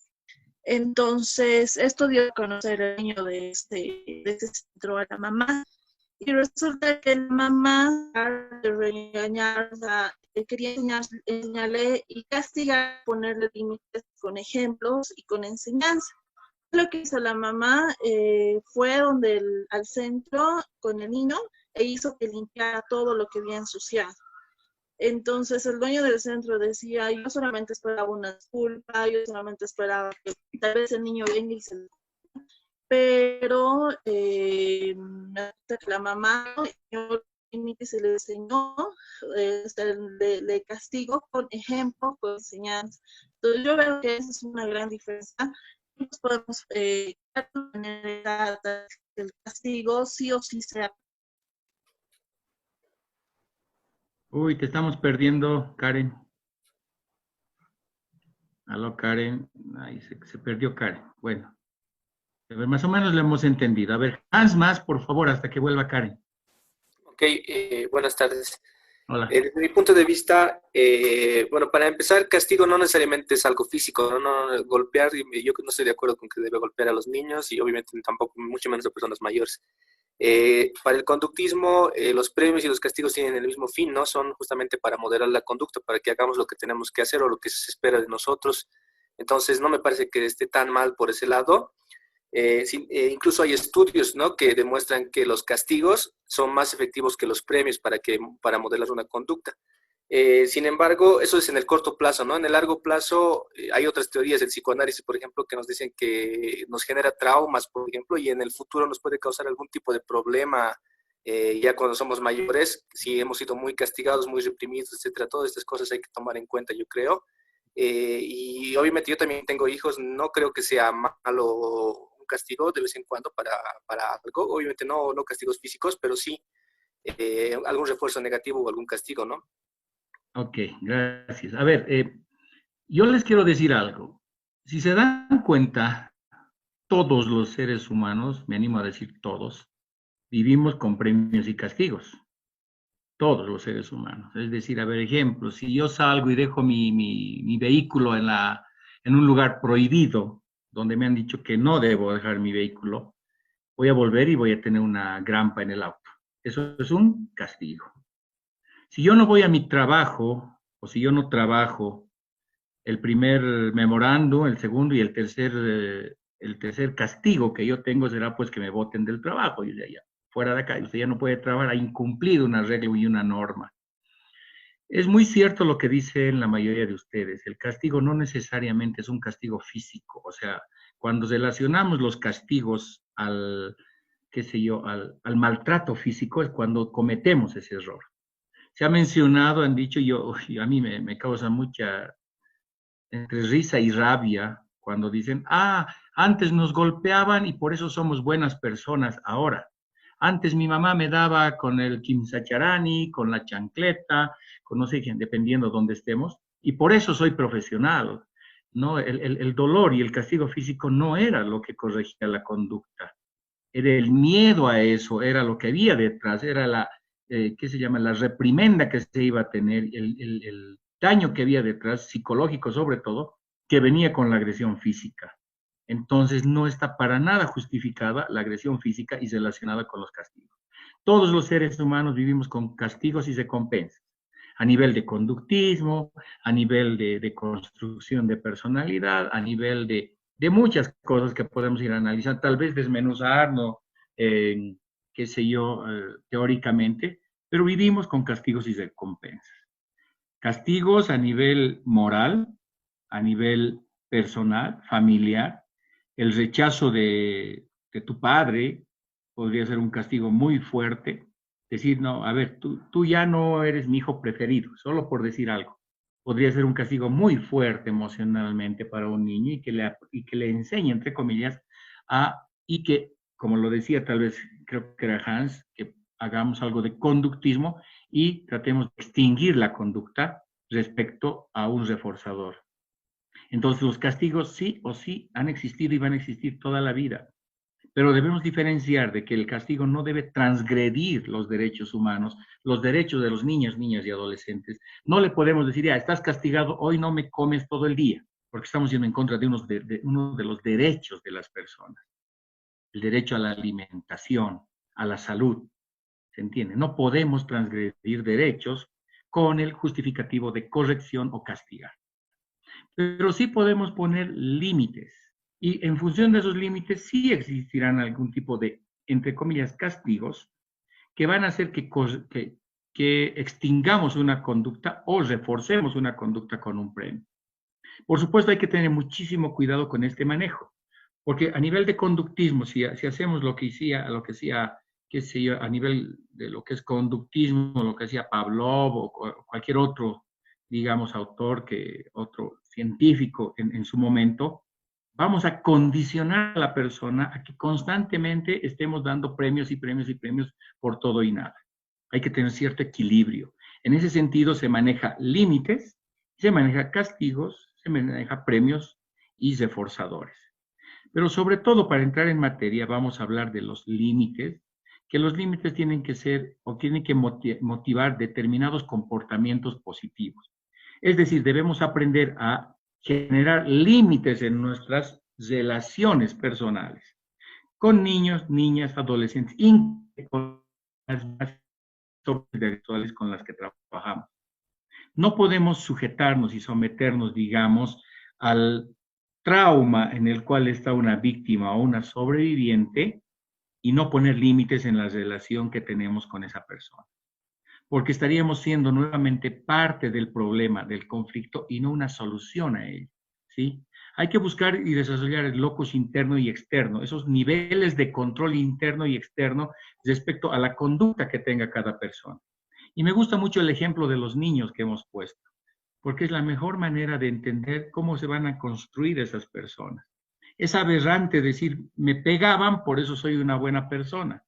Entonces, esto dio a conocer al niño de este centro a la mamá. Y resulta que la mamá, de regañarla, quería enseñarle y castigar, ponerle límites con ejemplos y con enseñanza. Lo que hizo la mamá fue al centro con el niño e hizo que limpiara todo lo que había ensuciado. Entonces el dueño del centro decía, yo solamente esperaba una disculpa, yo solamente esperaba que tal vez el niño venga y se... Pero la mamá se le enseñó, le castigo con ejemplo, con enseñanza. Entonces yo veo que esa es una gran diferencia. Nos podemos tener el castigo sí o sí sea.
Uy, te estamos perdiendo, Karen. Aló, Karen. Ahí se perdió Karen. Bueno, a ver, más o menos lo hemos entendido. A ver, Hans más, por favor, hasta que vuelva Karen.
Ok, buenas tardes.
Hola.
Desde mi punto de vista, bueno, para empezar, castigo no necesariamente es algo físico, no golpear, yo no estoy de acuerdo con que debe golpear a los niños y obviamente tampoco, mucho menos a personas mayores. Para el conductismo, los premios y los castigos tienen el mismo fin, ¿no? Son justamente para moderar la conducta, para que hagamos lo que tenemos que hacer o lo que se espera de nosotros. Entonces, no me parece que esté tan mal por ese lado. Incluso hay estudios, ¿no?, que demuestran que los castigos son más efectivos que los premios para modelar una conducta. Sin embargo, eso es en el corto plazo, ¿no? En el largo plazo hay otras teorías del psicoanálisis, por ejemplo, que nos dicen que nos genera traumas, por ejemplo, y en el futuro nos puede causar algún tipo de problema ya cuando somos mayores, si hemos sido muy castigados, muy reprimidos, etcétera. Todas estas cosas hay que tomar en cuenta, yo creo. Y obviamente yo también tengo hijos, no creo que sea malo un castigo de vez en cuando para algo, obviamente no castigos físicos, pero sí algún refuerzo negativo o algún castigo, ¿no?
Ok, gracias. A ver, yo les quiero decir algo. Si se dan cuenta, todos los seres humanos, me animo a decir todos, vivimos con premios y castigos. Todos los seres humanos. Es decir, a ver, ejemplo, si yo salgo y dejo mi vehículo en un lugar prohibido, donde me han dicho que no debo dejar mi vehículo, voy a volver y voy a tener una grampa en el auto. Eso es un castigo. Si yo no voy a mi trabajo, o si yo no trabajo, el primer memorando, el segundo y el tercer castigo que yo tengo será pues que me boten del trabajo. Y de allá, fuera de acá, usted ya no puede trabajar, ha incumplido una regla y una norma. Es muy cierto lo que dicen la mayoría de ustedes. El castigo no necesariamente es un castigo físico. O sea, cuando relacionamos los castigos al, qué sé yo, al maltrato físico es cuando cometemos ese error. Se ha mencionado, han dicho, a mí me causa mucha entre risa y rabia cuando dicen, antes nos golpeaban y por eso somos buenas personas ahora. Antes mi mamá me daba con el quimsacharani, con la chancleta, con no sé quién, dependiendo dónde estemos, y por eso soy profesional. ¿No? El dolor y el castigo físico no era lo que corregía la conducta. Era el miedo a eso, era lo que había detrás, era ¿qué se llama? La reprimenda que se iba a tener, el daño que había detrás, psicológico sobre todo, que venía con la agresión física. Entonces no está para nada justificada la agresión física y relacionada con los castigos. Todos los seres humanos vivimos con castigos y recompensas, a nivel de conductismo, a nivel de construcción de personalidad, a nivel de muchas cosas que podemos ir a analizar, tal vez desmenuzarnos, qué sé yo, teóricamente, pero vivimos con castigos y recompensas. Castigos a nivel moral, a nivel personal, familiar. El rechazo de tu padre podría ser un castigo muy fuerte. Decir, no, a ver, tú ya no eres mi hijo preferido, solo por decir algo. Podría ser un castigo muy fuerte emocionalmente para un niño y que le enseñe, entre comillas, y que, como lo decía tal vez, creo que era Hans, que hagamos algo de conductismo y tratemos de extinguir la conducta respecto a un reforzador. Entonces, los castigos sí o sí han existido y van a existir toda la vida. Pero debemos diferenciar de que el castigo no debe transgredir los derechos humanos, los derechos de los niños, niñas y adolescentes. No le podemos decir, ya, estás castigado, hoy no me comes todo el día, porque estamos yendo en contra de uno de los derechos de las personas. El derecho a la alimentación, a la salud, ¿se entiende? No podemos transgredir derechos con el justificativo de corrección o castigar. Pero sí podemos poner límites. Y en función de esos límites sí existirán algún tipo de, entre comillas, castigos que van a hacer que extingamos una conducta o reforcemos una conducta con un premio. Por supuesto, hay que tener muchísimo cuidado con este manejo, porque a nivel de conductismo, si hacemos lo que hacía, qué sé yo, a nivel de lo que es conductismo, lo que hacía Pavlov o cualquier otro, digamos, otro científico en su momento, vamos a condicionar a la persona a que constantemente estemos dando premios y premios y premios por todo y nada. Hay que tener cierto equilibrio. En ese sentido se maneja límites, se maneja castigos, se maneja premios y reforzadores. Pero sobre todo, para entrar en materia, vamos a hablar de los límites, que los límites tienen que ser o tienen que motivar determinados comportamientos positivos. Es decir, debemos aprender a generar límites en nuestras relaciones personales, con niños, niñas, adolescentes, con las sexuales con las que trabajamos. No podemos sujetarnos y someternos, digamos, al trauma en el cual está una víctima o una sobreviviente y no poner límites en la relación que tenemos con esa persona. Porque estaríamos siendo nuevamente parte del problema, del conflicto, y no una solución a ello, ¿sí? Hay que buscar y desarrollar el locus interno y externo, esos niveles de control interno y externo respecto a la conducta que tenga cada persona. Y me gusta mucho el ejemplo de los niños que hemos puesto, porque es la mejor manera de entender cómo se van a construir esas personas. Es aberrante decir, me pegaban, por eso soy una buena persona.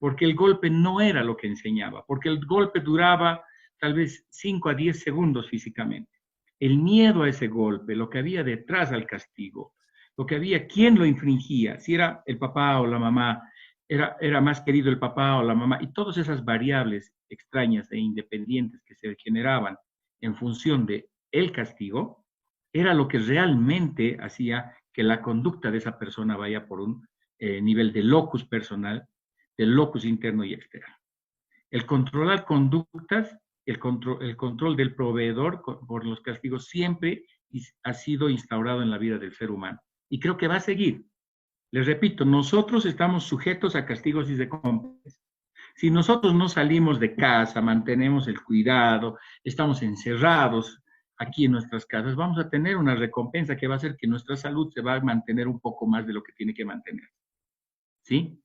Porque el golpe no era lo que enseñaba, porque el golpe duraba tal vez 5 a 10 segundos físicamente. El miedo a ese golpe, lo que había detrás al castigo, lo que había, quién lo infringía, si era el papá o la mamá, era más querido el papá o la mamá, y todas esas variables extrañas e independientes que se generaban en función de el castigo, era lo que realmente hacía que la conducta de esa persona vaya por un nivel de locus personal, del locus interno y externo. El controlar conductas, el control del proveedor por los castigos siempre ha sido instaurado en la vida del ser humano. Y creo que va a seguir. Les repito, nosotros estamos sujetos a castigos y recompensas. Si nosotros no salimos de casa, mantenemos el cuidado, estamos encerrados aquí en nuestras casas, vamos a tener una recompensa que va a hacer que nuestra salud se va a mantener un poco más de lo que tiene que mantener. ¿Sí?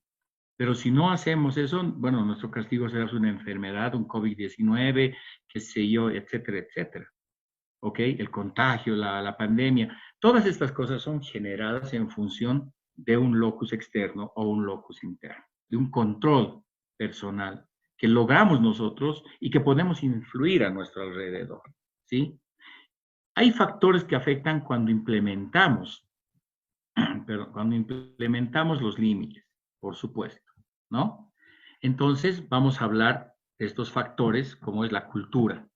Pero si no hacemos eso, bueno, nuestro castigo será una enfermedad, un COVID-19, qué sé yo, etcétera, etcétera. ¿Ok? El contagio, la pandemia, todas estas cosas son generadas en función de un locus externo o un locus interno, de un control personal que logramos nosotros y que podemos influir a nuestro alrededor. ¿Sí? Hay factores que afectan cuando implementamos, los límites, por supuesto, ¿no? Entonces, vamos a hablar de estos factores, como es la cultura.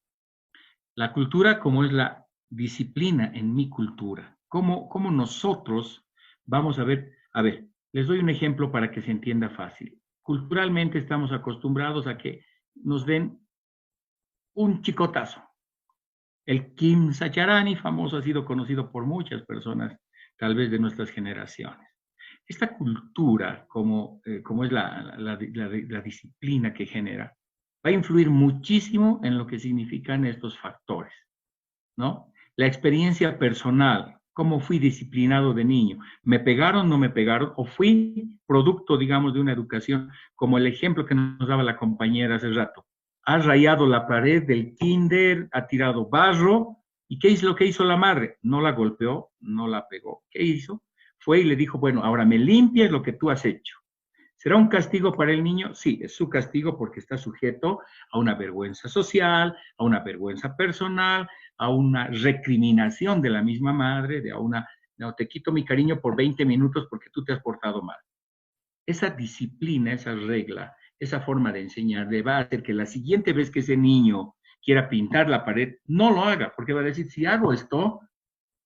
La cultura, como es la disciplina en mi cultura. ¿Cómo nosotros vamos a ver? A ver, les doy un ejemplo para que se entienda fácil. Culturalmente estamos acostumbrados a que nos den un chicotazo. El Kim Sacharani, famoso, ha sido conocido por muchas personas, tal vez de nuestras generaciones. Esta cultura, como es la disciplina que genera, va a influir muchísimo en lo que significan estos factores, ¿no? La experiencia personal, cómo fui disciplinado de niño, ¿me pegaron, no me pegaron? ¿O fui producto, digamos, de una educación, como el ejemplo que nos daba la compañera hace rato? Ha rayado la pared del kinder, ha tirado barro, ¿y qué es lo que hizo la madre? No la golpeó, no la pegó. ¿Qué hizo? Fue y le dijo, bueno, ahora me limpias lo que tú has hecho. ¿Será un castigo para el niño? Sí, es su castigo porque está sujeto a una vergüenza social, a una vergüenza personal, a una recriminación de la misma madre, no, te quito mi cariño por 20 minutos porque tú te has portado mal. Esa disciplina, esa regla, esa forma de enseñar va a hacer que la siguiente vez que ese niño quiera pintar la pared, no lo haga, porque va a decir, si hago esto,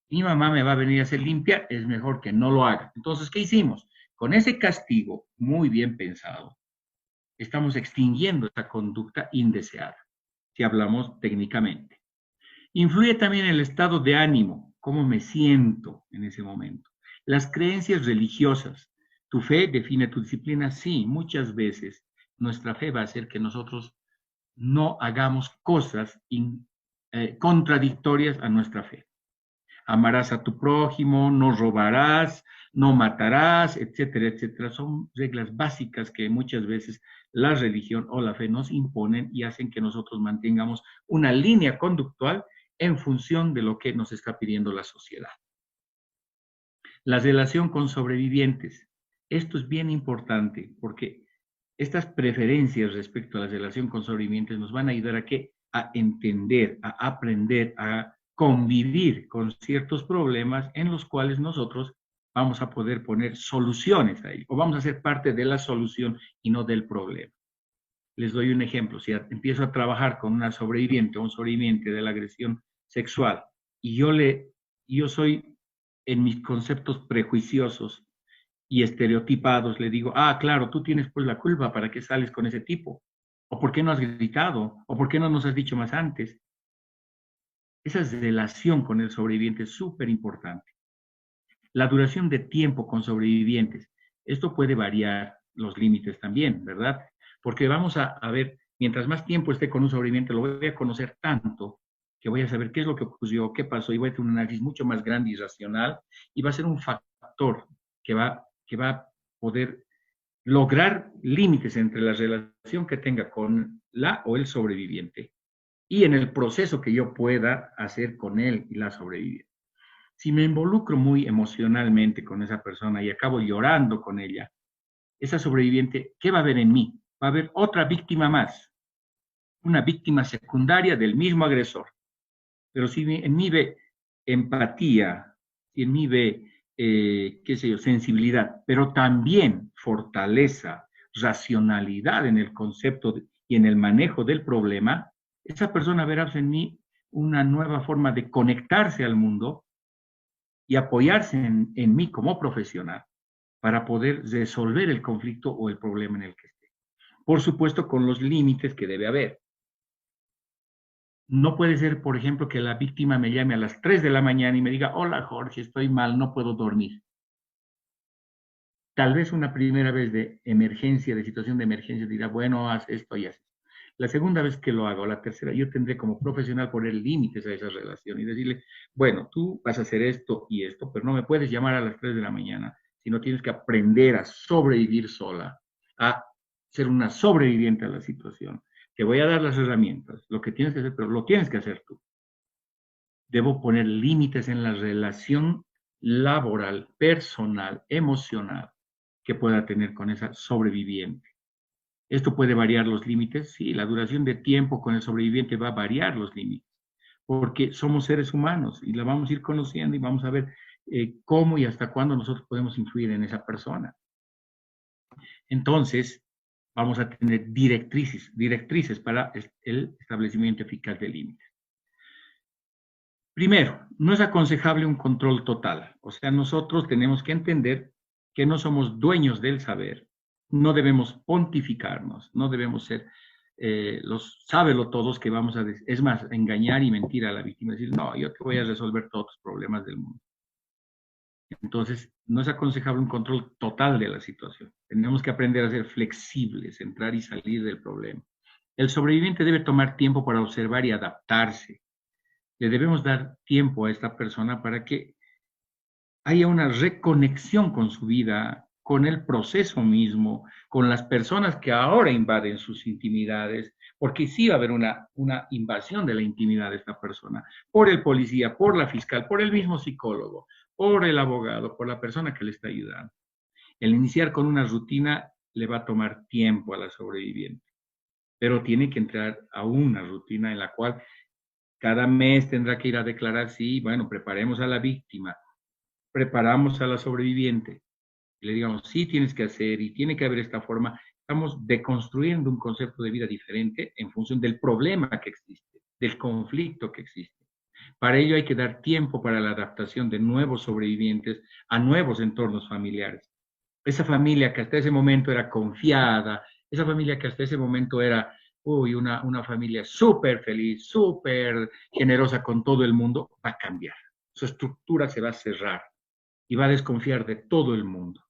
mi mamá me va a venir a hacer limpia, es mejor que no lo haga. Entonces, ¿qué hicimos? Con ese castigo muy bien pensado, estamos extinguiendo esa conducta indeseada, si hablamos técnicamente. Influye también el estado de ánimo, cómo me siento en ese momento. Las creencias religiosas. ¿Tu fe define tu disciplina? Sí, muchas veces nuestra fe va a hacer que nosotros no hagamos cosas contradictorias a nuestra fe. Amarás a tu prójimo, no robarás, no matarás, etcétera, etcétera. Son reglas básicas que muchas veces la religión o la fe nos imponen y hacen que nosotros mantengamos una línea conductual en función de lo que nos está pidiendo la sociedad. La relación con sobrevivientes. Esto es bien importante porque estas preferencias respecto a la relación con sobrevivientes nos van a ayudar a entender, a aprender, a convivir con ciertos problemas en los cuales nosotros vamos a poder poner soluciones ahí, o vamos a ser parte de la solución y no del problema. Les doy un ejemplo. Si empiezo a trabajar con una sobreviviente o un sobreviviente de la agresión sexual y yo soy en mis conceptos prejuiciosos y estereotipados, le digo, claro, tú tienes pues la culpa, ¿para qué sales con ese tipo? ¿O por qué no has gritado? ¿O por qué no nos has dicho más antes? Esa relación con el sobreviviente es súper importante. La duración de tiempo con sobrevivientes. Esto puede variar los límites también, ¿verdad? Porque vamos a ver, mientras más tiempo esté con un sobreviviente, lo voy a conocer tanto que voy a saber qué es lo que ocurrió, qué pasó, y voy a tener un análisis mucho más grande y racional, y va a ser un factor que va a poder lograr límites entre la relación que tenga con la o el sobreviviente y en el proceso que yo pueda hacer con él y la sobreviviente. Si me involucro muy emocionalmente con esa persona y acabo llorando con ella, esa sobreviviente, ¿qué va a ver en mí? Va a haber otra víctima más, una víctima secundaria del mismo agresor. Pero si en mí ve empatía, si en mí ve, qué sé yo, sensibilidad, pero también fortaleza, racionalidad en el concepto y en el manejo del problema, esa persona verá en mí una nueva forma de conectarse al mundo y apoyarse en mí como profesional para poder resolver el conflicto o el problema en el que esté. Por supuesto, con los límites que debe haber. No puede ser, por ejemplo, que la víctima me llame a las 3 de la mañana y me diga, hola Jorge, estoy mal, no puedo dormir. Tal vez una primera vez de emergencia, de situación de emergencia, dirá, bueno, haz esto y haz esto. La segunda vez que lo hago, la tercera, yo tendré como profesional poner límites a esa relación y decirle, bueno, tú vas a hacer esto y esto, pero no me puedes llamar a las 3 de la mañana, sino tienes que aprender a sobrevivir sola, a ser una sobreviviente a la situación. Te voy a dar las herramientas, lo que tienes que hacer, pero lo tienes que hacer tú. Debo poner límites en la relación laboral, personal, emocional que pueda tener con esa sobreviviente. Esto puede variar los límites, sí, la duración de tiempo con el sobreviviente va a variar los límites, porque somos seres humanos y la vamos a ir conociendo y vamos a ver cómo y hasta cuándo nosotros podemos influir en esa persona. Entonces, vamos a tener directrices para el establecimiento eficaz de límites. Primero, no es aconsejable un control total. O sea, nosotros tenemos que entender que no somos dueños del saber, no debemos pontificarnos, no debemos ser los sábelo todos que vamos a decir, es más, engañar y mentir a la víctima, decir, no, yo te voy a resolver todos los problemas del mundo. Entonces, no es aconsejable un control total de la situación. Tenemos que aprender a ser flexibles, entrar y salir del problema. El sobreviviente debe tomar tiempo para observar y adaptarse. Le debemos dar tiempo a esta persona para que haya una reconexión con su vida, con el proceso mismo, con las personas que ahora invaden sus intimidades, porque sí va a haber una invasión de la intimidad de esta persona, por el policía, por la fiscal, por el mismo psicólogo, por el abogado, por la persona que le está ayudando. El iniciar con una rutina le va a tomar tiempo a la sobreviviente, pero tiene que entrar a una rutina en la cual cada mes tendrá que ir a declarar, sí, bueno, preparemos a la víctima, preparamos a la sobreviviente, y le digamos, sí tienes que hacer y tiene que haber esta forma. Estamos deconstruyendo un concepto de vida diferente en función del problema que existe, del conflicto que existe. Para ello hay que dar tiempo para la adaptación de nuevos sobrevivientes a nuevos entornos familiares. Esa familia que hasta ese momento era confiada, esa familia que hasta ese momento era una familia súper feliz, súper generosa con todo el mundo, va a cambiar. Su estructura se va a cerrar y va a desconfiar de todo el mundo.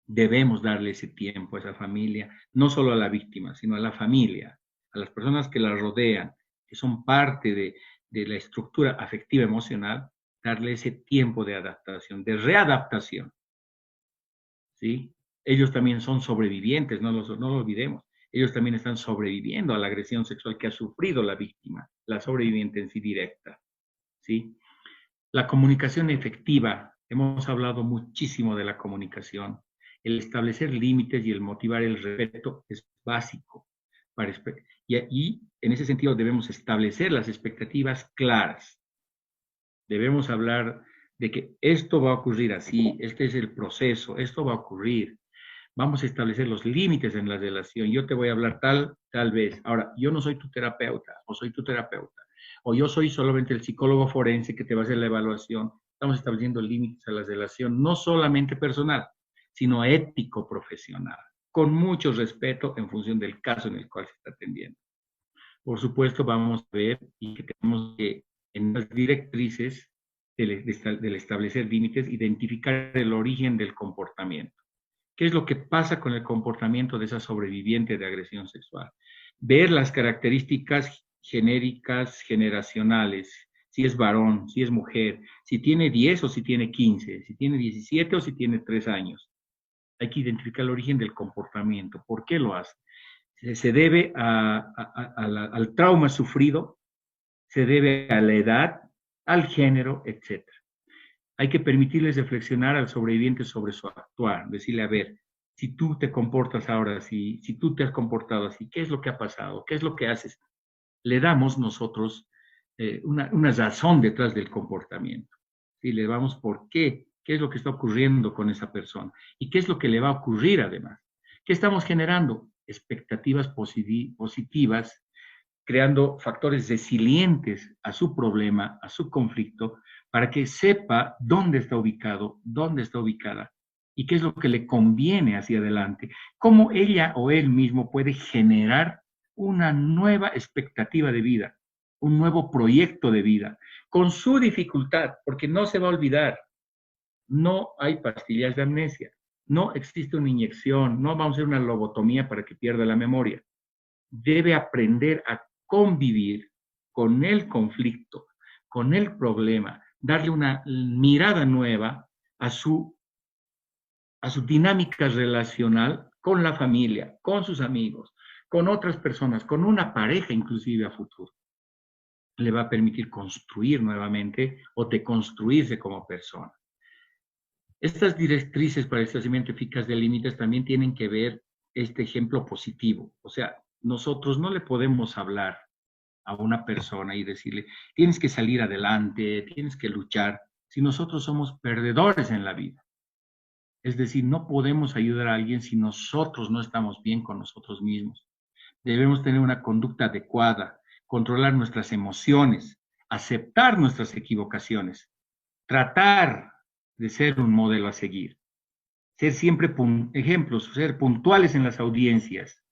Debemos darle ese tiempo a esa familia, no solo a la víctima, sino a la familia, a las personas que la rodean, que son parte de la estructura afectiva emocional, darle ese tiempo de adaptación, de readaptación. ¿Sí? Ellos también son sobrevivientes, no lo olvidemos. Ellos también están sobreviviendo a la agresión sexual que ha sufrido la víctima, la sobreviviente en sí directa. ¿Sí? La comunicación efectiva, hemos hablado muchísimo de la comunicación. El establecer límites y el motivar el respeto es básico. Y en ese sentido debemos establecer las expectativas claras. Debemos hablar de que esto va a ocurrir así, este es el proceso, esto va a ocurrir. Vamos a establecer los límites en la relación. Yo te voy a hablar tal vez. Ahora, yo no soy tu terapeuta, o soy tu terapeuta, o yo soy solamente el psicólogo forense que te va a hacer la evaluación. Estamos estableciendo límites a la relación, no solamente personal, sino ético profesional, con mucho respeto en función del caso en el cual se está atendiendo. Por supuesto, vamos a ver y que tenemos que, en las directrices del establecer límites, identificar el origen del comportamiento. ¿Qué es lo que pasa con el comportamiento de esa sobreviviente de agresión sexual? Ver las características genéricas, generacionales, si es varón, si es mujer, si tiene 10 o si tiene 15, si tiene 17 o si tiene 3 años. Hay que identificar el origen del comportamiento. ¿Por qué lo hace? Se debe al trauma sufrido, se debe a la edad, al género, etc. Hay que permitirles reflexionar al sobreviviente sobre su actuar, decirle, a ver, si tú te comportas ahora así, si tú te has comportado así, ¿qué es lo que ha pasado? ¿Qué es lo que haces? Le damos nosotros una razón detrás del comportamiento. ¿Sí? Le damos por qué es lo que está ocurriendo con esa persona y qué es lo que le va a ocurrir además. ¿Qué estamos generando? Expectativas positivas, creando factores resilientes a su problema, a su conflicto, para que sepa dónde está ubicado, dónde está ubicada y qué es lo que le conviene hacia adelante, cómo ella o él mismo puede generar una nueva expectativa de vida, un nuevo proyecto de vida, con su dificultad, porque no se va a olvidar, no hay pastillas de amnesia, No existe una inyección, no vamos a hacer una lobotomía para que pierda la memoria. Debe aprender a convivir con el conflicto, con el problema, darle una mirada nueva a su dinámica relacional con la familia, con sus amigos, con otras personas, con una pareja inclusive a futuro. Le va a permitir construir nuevamente o deconstruirse como persona. Estas directrices para el establecimiento eficaz de límites también tienen que ver este ejemplo positivo. O sea, nosotros no le podemos hablar a una persona y decirle, tienes que salir adelante, tienes que luchar, si nosotros somos perdedores en la vida. Es decir, no podemos ayudar a alguien si nosotros no estamos bien con nosotros mismos. Debemos tener una conducta adecuada, controlar nuestras emociones, aceptar nuestras equivocaciones, tratar de ser un modelo a seguir, ser siempre ejemplos, ser puntuales en las audiencias,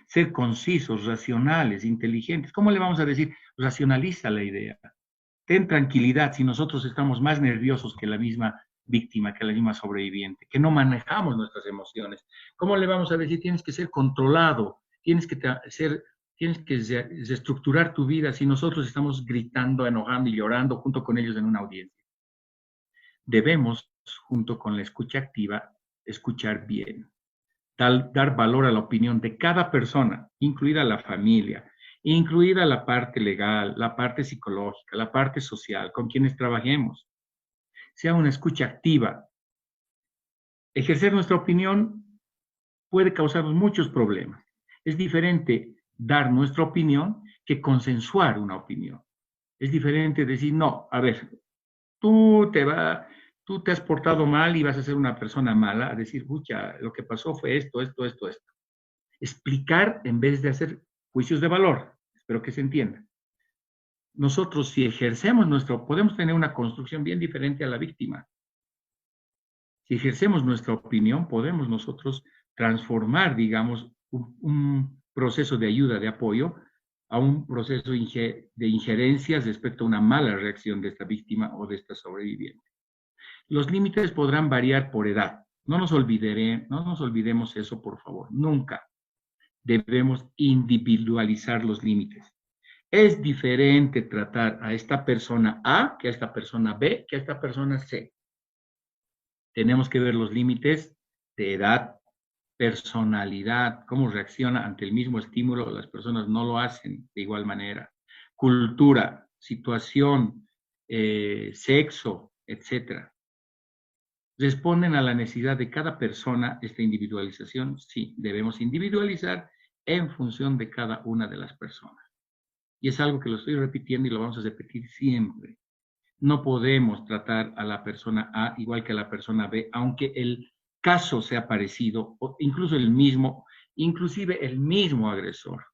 ser concisos, racionales, inteligentes. ¿Cómo le vamos a decir? Racionaliza la idea. Ten tranquilidad si nosotros estamos más nerviosos que la misma víctima, que la misma sobreviviente, que no manejamos nuestras emociones. ¿Cómo le vamos a decir? Tienes que ser controlado, tienes que reestructurar tu vida si nosotros estamos gritando, enojando y llorando junto con ellos en una audiencia. Debemos, junto con la escucha activa, escuchar bien, dar valor a la opinión de cada persona, incluida la familia, incluida la parte legal, la parte psicológica, la parte social, con quienes trabajemos. Sea una escucha activa. Ejercer nuestra opinión puede causarnos muchos problemas. Es diferente dar nuestra opinión que consensuar una opinión. Es diferente decir, no, a ver, tú te has portado mal y vas a ser una persona mala, a decir, pucha, lo que pasó fue esto. Explicar en vez de hacer juicios de valor. Espero que se entienda. Nosotros, si ejercemos podemos tener una construcción bien diferente a la víctima. Si ejercemos nuestra opinión, podemos nosotros transformar, digamos, un proceso de ayuda, de apoyo, a un proceso de injerencias respecto a una mala reacción de esta víctima o de esta sobreviviente. Los límites podrán variar por edad. No nos olvidemos eso, por favor. Nunca debemos individualizar los límites. Es diferente tratar a esta persona A que a esta persona B que a esta persona C. Tenemos que ver los límites de edad, personalidad, cómo reacciona ante el mismo estímulo. Las personas no lo hacen de igual manera. Cultura, situación, sexo, etc. ¿Responden a la necesidad de cada persona esta individualización? Sí, debemos individualizar en función de cada una de las personas. Y es algo que lo estoy repitiendo y lo vamos a repetir siempre. No podemos tratar a la persona A igual que a la persona B, aunque el caso sea parecido, o incluso inclusive el mismo agresor.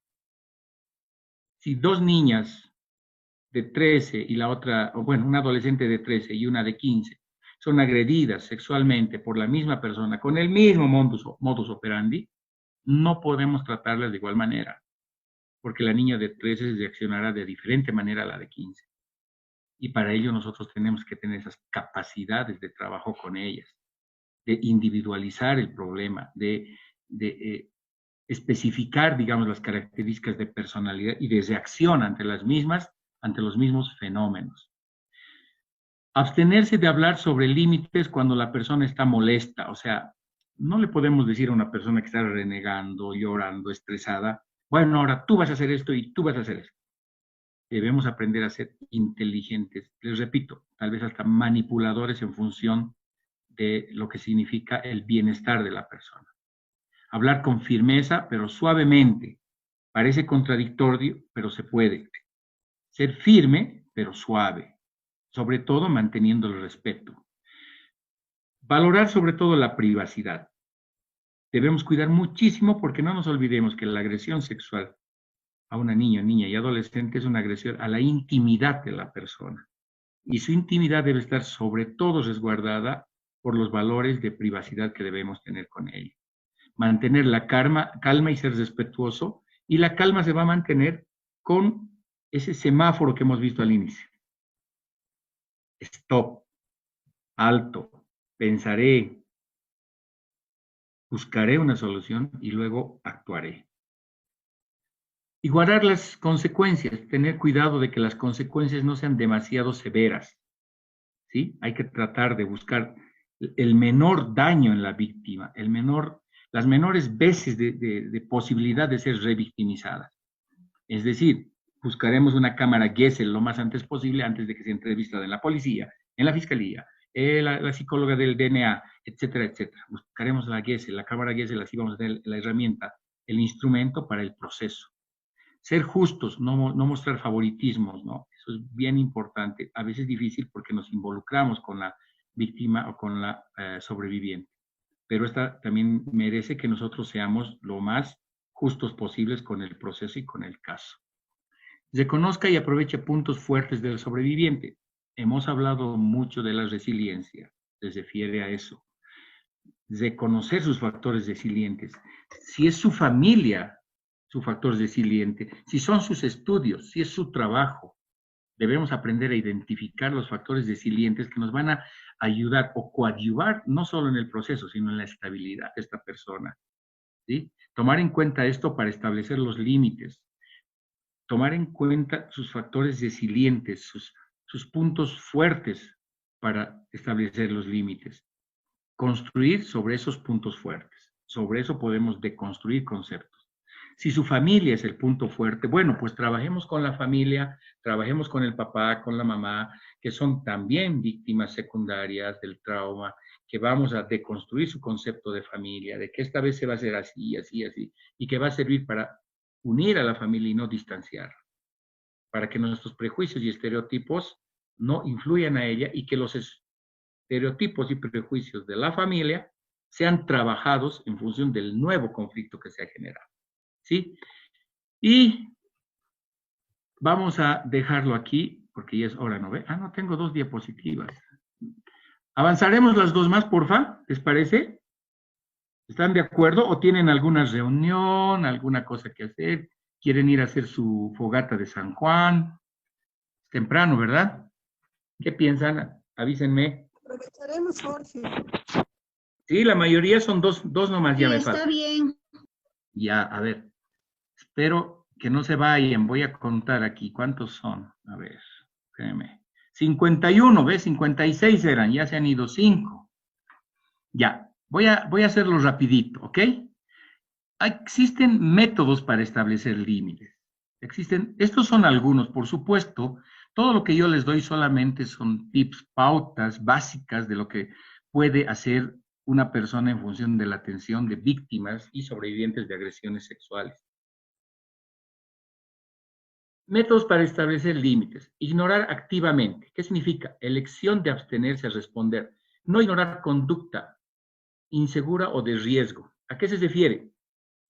Si dos niñas de 13 y la otra, una adolescente de 13 y una de 15, son agredidas sexualmente por la misma persona, con el mismo modus operandi, no podemos tratarlas de igual manera, porque la niña de 13 reaccionará de diferente manera a la de 15. Y para ello nosotros tenemos que tener esas capacidades de trabajo con ellas, de individualizar el problema, de especificar, digamos, las características de personalidad y de reacción ante los mismos fenómenos. Abstenerse de hablar sobre límites cuando la persona está molesta. O sea, no le podemos decir a una persona que está renegando, llorando, estresada, bueno, ahora tú vas a hacer esto y tú vas a hacer esto. Debemos aprender a ser inteligentes. Les repito, tal vez hasta manipuladores en función de lo que significa el bienestar de la persona. Hablar con firmeza, pero suavemente. Parece contradictorio, pero se puede. Ser firme, pero suave. Sobre todo manteniendo el respeto. Valorar sobre todo la privacidad. Debemos cuidar muchísimo porque no nos olvidemos que la agresión sexual a una niña y adolescente es una agresión a la intimidad de la persona. Y su intimidad debe estar sobre todo resguardada por los valores de privacidad que debemos tener con ella. Mantener la calma y ser respetuoso, y la calma se va a mantener con ese semáforo que hemos visto al inicio. Stop, alto, pensaré, buscaré una solución y luego actuaré. Y guardar las consecuencias, tener cuidado de que las consecuencias no sean demasiado severas, ¿sí? Hay que tratar de buscar el menor daño en la víctima, las menores veces de posibilidad de ser revictimizada. Es decir, buscaremos una cámara Gesell lo más antes posible, antes de que sea entrevistada en la policía, en la fiscalía, la psicóloga del DNA, etcétera, etcétera. Buscaremos la Gesell, la cámara Gesell, así vamos a tener la herramienta, el instrumento para el proceso. Ser justos, no mostrar favoritismos, ¿no? Eso es bien importante. A veces difícil porque nos involucramos con la víctima o con la sobreviviente. Pero esta también merece que nosotros seamos lo más justos posibles con el proceso y con el caso. Reconozca y aproveche puntos fuertes del sobreviviente. Hemos hablado mucho de la resiliencia, se refiere a eso. Reconocer sus factores resilientes. Si es su familia, su factor resiliente, si son sus estudios, si es su trabajo, debemos aprender a identificar los factores resilientes que nos van a ayudar o coadyuvar no solo en el proceso, sino en la estabilidad de esta persona, ¿sí? Tomar en cuenta esto para establecer los límites, tomar en cuenta sus factores resilientes, sus puntos fuertes para establecer los límites, construir sobre esos puntos fuertes, sobre eso podemos deconstruir conceptos. Si su familia es el punto fuerte, bueno, pues trabajemos con la familia, trabajemos con el papá, con la mamá, que son también víctimas secundarias del trauma, que vamos a deconstruir su concepto de familia, de que esta vez se va a hacer así, así, así, y que va a servir para unir a la familia y no distanciar, para que nuestros prejuicios y estereotipos no influyan a ella y que los estereotipos y prejuicios de la familia sean trabajados en función del nuevo conflicto que se ha generado. ¿Sí? Y vamos a dejarlo aquí, porque ya es hora, ¿no ve? Ah, no, tengo 2 diapositivas. ¿Avanzaremos las 2 más, porfa? ¿Les parece? ¿Están de acuerdo? ¿O tienen alguna reunión, alguna cosa que hacer? ¿Quieren ir a hacer su fogata de San Juan? Es temprano, ¿verdad? ¿Qué piensan? Avísenme.
Aprovecharemos, Jorge.
Sí, la mayoría son 2 nomás, ya me
está
faltan.
bien.
Ya, a ver. Espero que no se vayan. Voy a contar aquí. ¿Cuántos son? A ver, espérenme. 51, ¿ves? 56 eran. Ya se han ido 5. Ya. Voy a hacerlo rapidito, ¿ok? Existen métodos para establecer límites. Estos son algunos, por supuesto. Todo lo que yo les doy solamente son tips, pautas básicas de lo que puede hacer una persona en función de la atención de víctimas y sobrevivientes de agresiones sexuales. Métodos para establecer límites. Ignorar activamente. ¿Qué significa? Elección de abstenerse a responder. No ignorar conducta insegura o de riesgo. ¿A qué se refiere?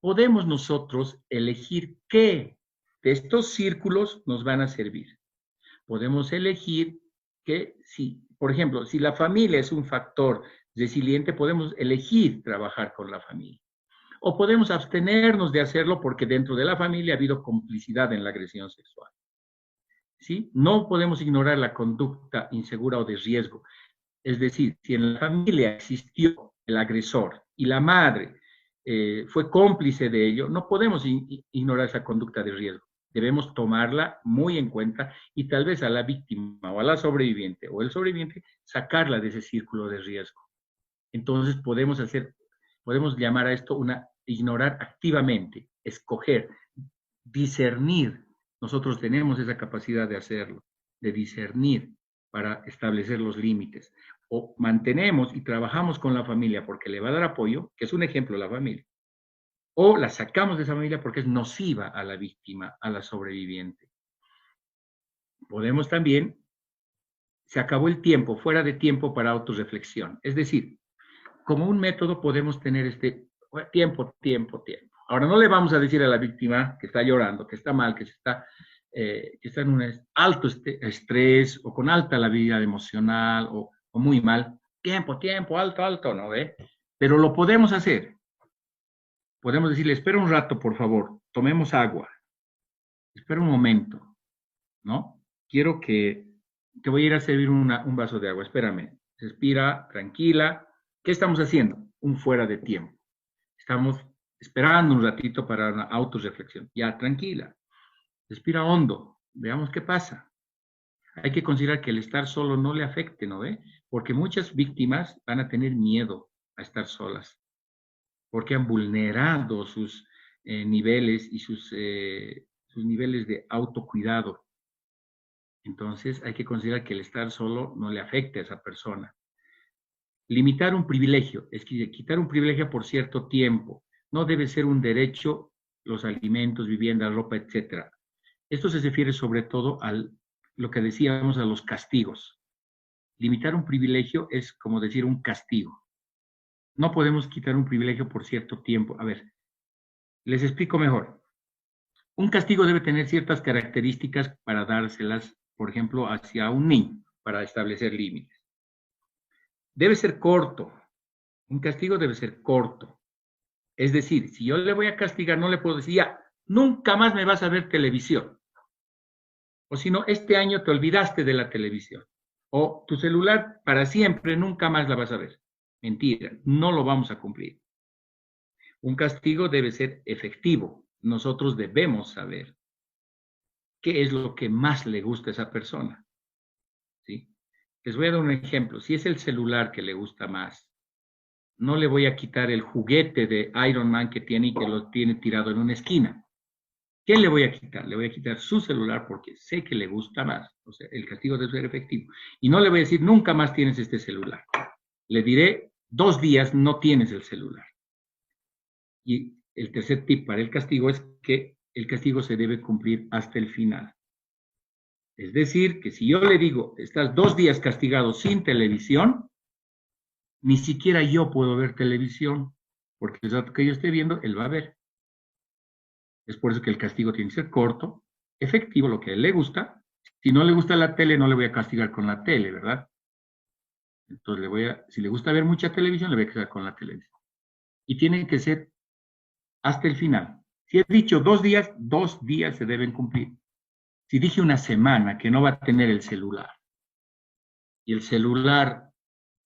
Podemos nosotros elegir qué de estos círculos nos van a servir. Podemos elegir que, por ejemplo, si la familia es un factor resiliente, podemos elegir trabajar con la familia. O podemos abstenernos de hacerlo porque dentro de la familia ha habido complicidad en la agresión sexual. ¿Sí? No podemos ignorar la conducta insegura o de riesgo. Es decir, si en la familia existió el agresor y la madre fue cómplice de ello, no podemos ignorar esa conducta de riesgo. Debemos tomarla muy en cuenta y tal vez a la víctima o a la sobreviviente o el sobreviviente sacarla de ese círculo de riesgo. Entonces podemos llamar a esto ignorar activamente, escoger, discernir. Nosotros tenemos esa capacidad de hacerlo, de discernir para establecer los límites. O mantenemos y trabajamos con la familia porque le va a dar apoyo, que es un ejemplo la familia. O la sacamos de esa familia porque es nociva a la víctima, a la sobreviviente. Podemos también, se acabó el tiempo, fuera de tiempo para autorreflexión. Es decir, como un método podemos tener tiempo. Ahora no le vamos a decir a la víctima que está llorando, que está mal, que está en un alto estrés o con alta labilidad emocional o muy mal. Tiempo, alto, ¿no ve? Pero lo podemos hacer. Podemos decirle, espera un rato, por favor, tomemos agua. Espera un momento, ¿no? Quiero te voy a ir a servir un vaso de agua, espérame. Respira, tranquila. ¿Qué estamos haciendo? Un fuera de tiempo. Estamos esperando un ratito para una autorreflexión. Ya, tranquila. Respira hondo. Veamos qué pasa. Hay que considerar que el estar solo no le afecte, ¿no ve? Porque muchas víctimas van a tener miedo a estar solas, porque han vulnerado sus niveles y sus niveles de autocuidado. Entonces hay que considerar que el estar solo no le afecte a esa persona. Limitar un privilegio, es que quitar un privilegio por cierto tiempo. No debe ser un derecho los alimentos, vivienda, ropa, etc. Esto se refiere sobre todo a lo que decíamos, a los castigos. Limitar un privilegio es como decir un castigo. No podemos quitar un privilegio por cierto tiempo. A ver, les explico mejor. Un castigo debe tener ciertas características para dárselas, por ejemplo, hacia un niño, para establecer límites. Debe ser corto. Un castigo debe ser corto. Es decir, si yo le voy a castigar, no le puedo decir, ya, nunca más me vas a ver televisión. O si no, este año te olvidaste de la televisión. O tu celular para siempre, nunca más la vas a ver. Mentira, no lo vamos a cumplir. Un castigo debe ser efectivo. Nosotros debemos saber qué es lo que más le gusta a esa persona. ¿Sí? Les voy a dar un ejemplo. Si es el celular que le gusta más, no le voy a quitar el juguete de Iron Man que tiene y que lo tiene tirado en una esquina. ¿Qué le voy a quitar? Le voy a quitar su celular porque sé que le gusta más. O sea, el castigo debe ser efectivo. Y no le voy a decir, nunca más tienes este celular. Le diré, 2 días no tienes el celular. Y el tercer tip para el castigo es que el castigo se debe cumplir hasta el final. Es decir, que si yo le digo, estás 2 días castigado sin televisión, ni siquiera yo puedo ver televisión, porque el rato que yo esté viendo, él va a ver. Es por eso que el castigo tiene que ser corto, efectivo, lo que a él le gusta. Si no le gusta la tele, no le voy a castigar con la tele, ¿verdad? Entonces, si le gusta ver mucha televisión, le voy a castigar con la televisión. Y tiene que ser hasta el final. Si he dicho 2 días, 2 días se deben cumplir. Si dije una semana que no va a tener el celular, y el celular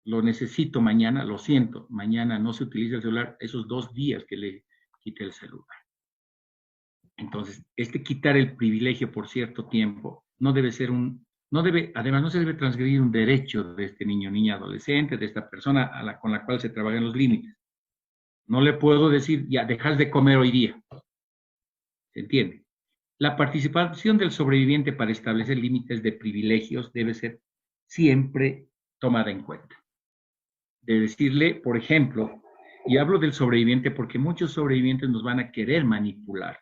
lo necesito mañana, lo siento, mañana no se utiliza el celular, esos 2 días que le quité el celular. Entonces, quitar el privilegio por cierto tiempo no debe ser además no se debe transgredir un derecho de este niño, niña, adolescente, de esta persona con la cual se trabajan los límites. No le puedo decir, ya, dejas de comer hoy día. ¿Se entiende? La participación del sobreviviente para establecer límites de privilegios debe ser siempre tomada en cuenta. De decirle, por ejemplo, y hablo del sobreviviente porque muchos sobrevivientes nos van a querer manipular.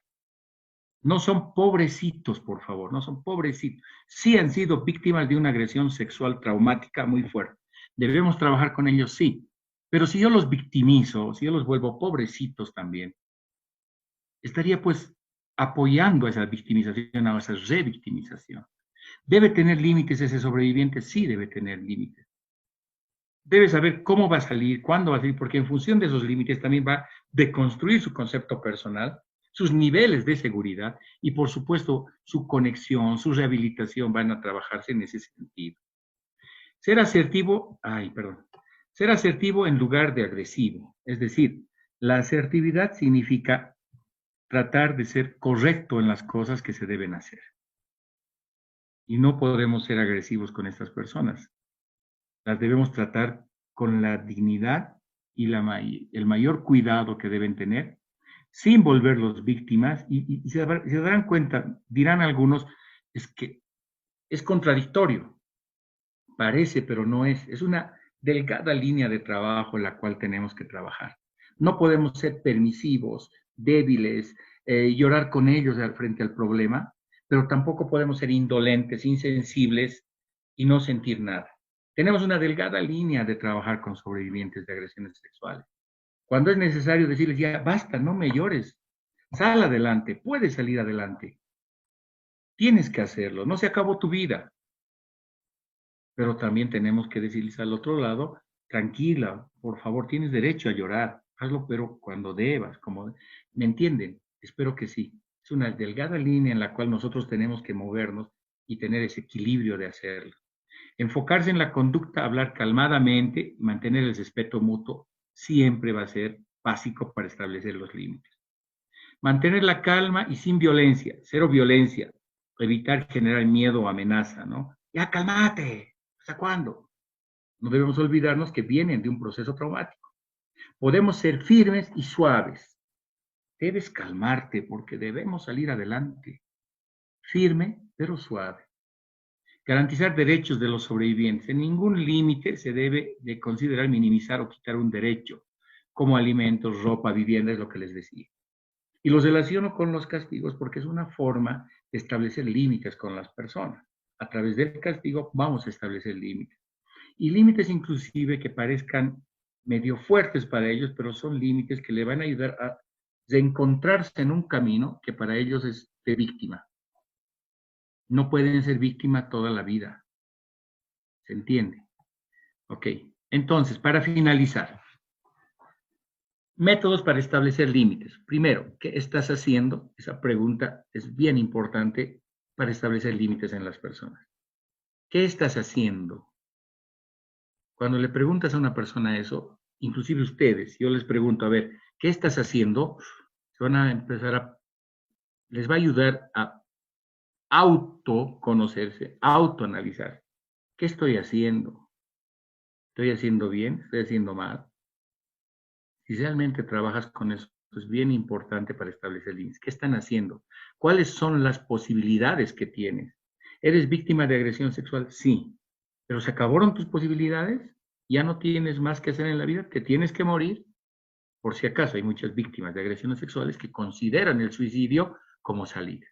No son pobrecitos, por favor, no son pobrecitos. Sí han sido víctimas de una agresión sexual traumática muy fuerte. Debemos trabajar con ellos, sí. Pero si yo los victimizo, si yo los vuelvo pobrecitos también, estaría pues apoyando a esa victimización, a esa revictimización. ¿Debe tener límites ese sobreviviente? Sí, debe tener límites. Debe saber cómo va a salir, cuándo va a salir, porque en función de esos límites también va a deconstruir su concepto personal, sus niveles de seguridad y, por supuesto, su conexión, su rehabilitación van a trabajarse en ese sentido. Ser asertivo en lugar de agresivo. Es decir, la asertividad significa tratar de ser correcto en las cosas que se deben hacer. Y no podemos ser agresivos con estas personas. Las debemos tratar con la dignidad y el mayor cuidado que deben tener, sin volverlos víctimas, y se darán cuenta, dirán algunos, es que es contradictorio. Parece, pero no es. Es una delgada línea de trabajo en la cual tenemos que trabajar. No podemos ser permisivos, débiles, llorar con ellos frente al problema, pero tampoco podemos ser indolentes, insensibles y no sentir nada. Tenemos una delgada línea de trabajar con sobrevivientes de agresiones sexuales. Cuando es necesario decirles, ya basta, no me llores, sal adelante, puedes salir adelante. Tienes que hacerlo, no se acabó tu vida. Pero también tenemos que decirles al otro lado, tranquila, por favor, tienes derecho a llorar, hazlo, pero cuando debas, ¿me entienden? Espero que sí. Es una delgada línea en la cual nosotros tenemos que movernos y tener ese equilibrio de hacerlo. Enfocarse en la conducta, hablar calmadamente, mantener el respeto mutuo, siempre va a ser básico para establecer los límites. Mantener la calma y sin violencia, cero violencia, evitar generar miedo o amenaza, ¿no? Ya, cálmate, ¿hasta cuándo? No debemos olvidarnos que vienen de un proceso traumático. Podemos ser firmes y suaves. Debes calmarte porque debemos salir adelante. Firme, pero suave. Garantizar derechos de los sobrevivientes. En ningún límite se debe de considerar minimizar o quitar un derecho, como alimentos, ropa, vivienda, es lo que les decía. Y los relaciono con los castigos porque es una forma de establecer límites con las personas. A través del castigo vamos a establecer límites. Y límites inclusive que parezcan medio fuertes para ellos, pero son límites que le van a ayudar a encontrarse en un camino que para ellos es de víctima. No pueden ser víctima toda la vida. ¿Se entiende? Ok. Entonces, para finalizar, métodos para establecer límites. Primero, ¿qué estás haciendo? Esa pregunta es bien importante para establecer límites en las personas. ¿Qué estás haciendo? Cuando le preguntas a una persona eso, inclusive ustedes, yo les pregunto, a ver, ¿qué estás haciendo? Se van a empezar a, les va a ayudar a autoconocerse, autoanalizar. ¿Qué estoy haciendo? ¿Estoy haciendo bien? ¿Estoy haciendo mal? Si realmente trabajas con eso, es bien importante para establecer límites. ¿Qué están haciendo? ¿Cuáles son las posibilidades que tienes? ¿Eres víctima de agresión sexual? Sí. ¿Pero se acabaron tus posibilidades? ¿Ya no tienes más que hacer en la vida? ¿Te tienes que morir? Por si acaso, hay muchas víctimas de agresiones sexuales que consideran el suicidio como salida.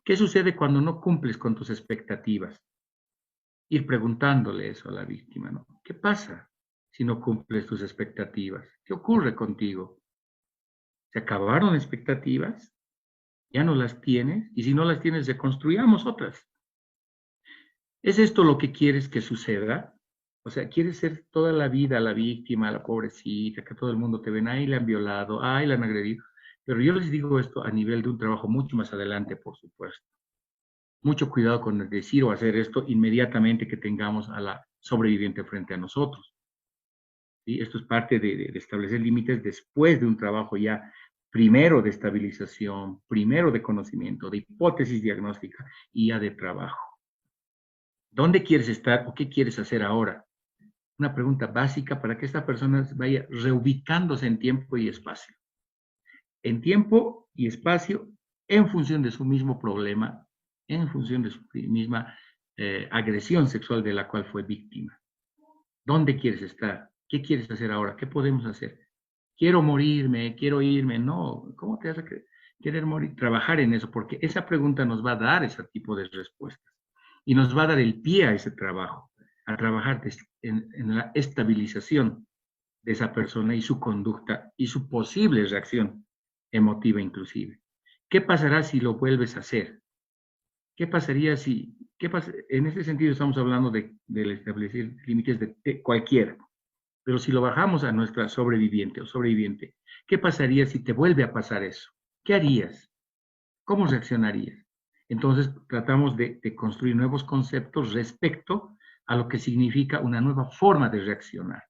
¿Qué sucede cuando no cumples con tus expectativas? Ir preguntándole eso a la víctima, ¿no? ¿Qué pasa si no cumples tus expectativas? ¿Qué ocurre contigo? ¿Se acabaron expectativas? ¿Ya no las tienes? Y si no las tienes, reconstruyamos otras. ¿Es esto lo que quieres que suceda? O sea, ¿quieres ser toda la vida la víctima, la pobrecita, que todo el mundo te ven, ay, la han violado, ay, la han agredido? Pero yo les digo esto a nivel de un trabajo mucho más adelante, por supuesto. Mucho cuidado con decir o hacer esto inmediatamente que tengamos a la sobreviviente frente a nosotros. ¿Sí? Esto es parte de establecer límites después de un trabajo ya primero de estabilización, primero de conocimiento, de hipótesis diagnóstica y ya de trabajo. ¿Dónde quieres estar o qué quieres hacer ahora? Una pregunta básica para que esta persona vaya reubicándose en tiempo y espacio. En tiempo y espacio en función de su mismo problema, en función de su misma agresión sexual de la cual fue víctima. ¿Dónde quieres estar? ¿Qué quieres hacer ahora? ¿Qué podemos hacer? Quiero morirme, quiero irme. No, ¿cómo te vas a querer morir? Trabajar en eso, porque esa pregunta nos va a dar ese tipo de respuestas y nos va a dar el pie a ese trabajo, a trabajar en la estabilización de esa persona y su conducta y su posible reacción emotiva inclusive. ¿Qué pasará si lo vuelves a hacer? ¿Qué pasaría si, en ese sentido estamos hablando de establecer límites de cualquiera, pero si lo bajamos a nuestra sobreviviente o sobreviviente, ¿qué pasaría si te vuelve a pasar eso? ¿Qué harías? ¿Cómo reaccionarías? Entonces tratamos de construir nuevos conceptos respecto a lo que significa una nueva forma de reaccionar.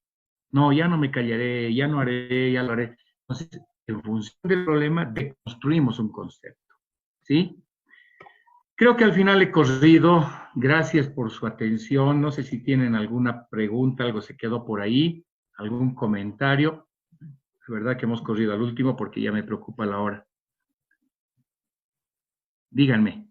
No, ya no me callaré, ya no haré, ya lo haré. Entonces, en función del problema, deconstruimos un concepto. ¿Sí? Creo que al final he corrido. Gracias por su atención. No sé si tienen alguna pregunta, algo se quedó por ahí, algún comentario. Es verdad que hemos corrido al último porque ya me preocupa la hora. Díganme.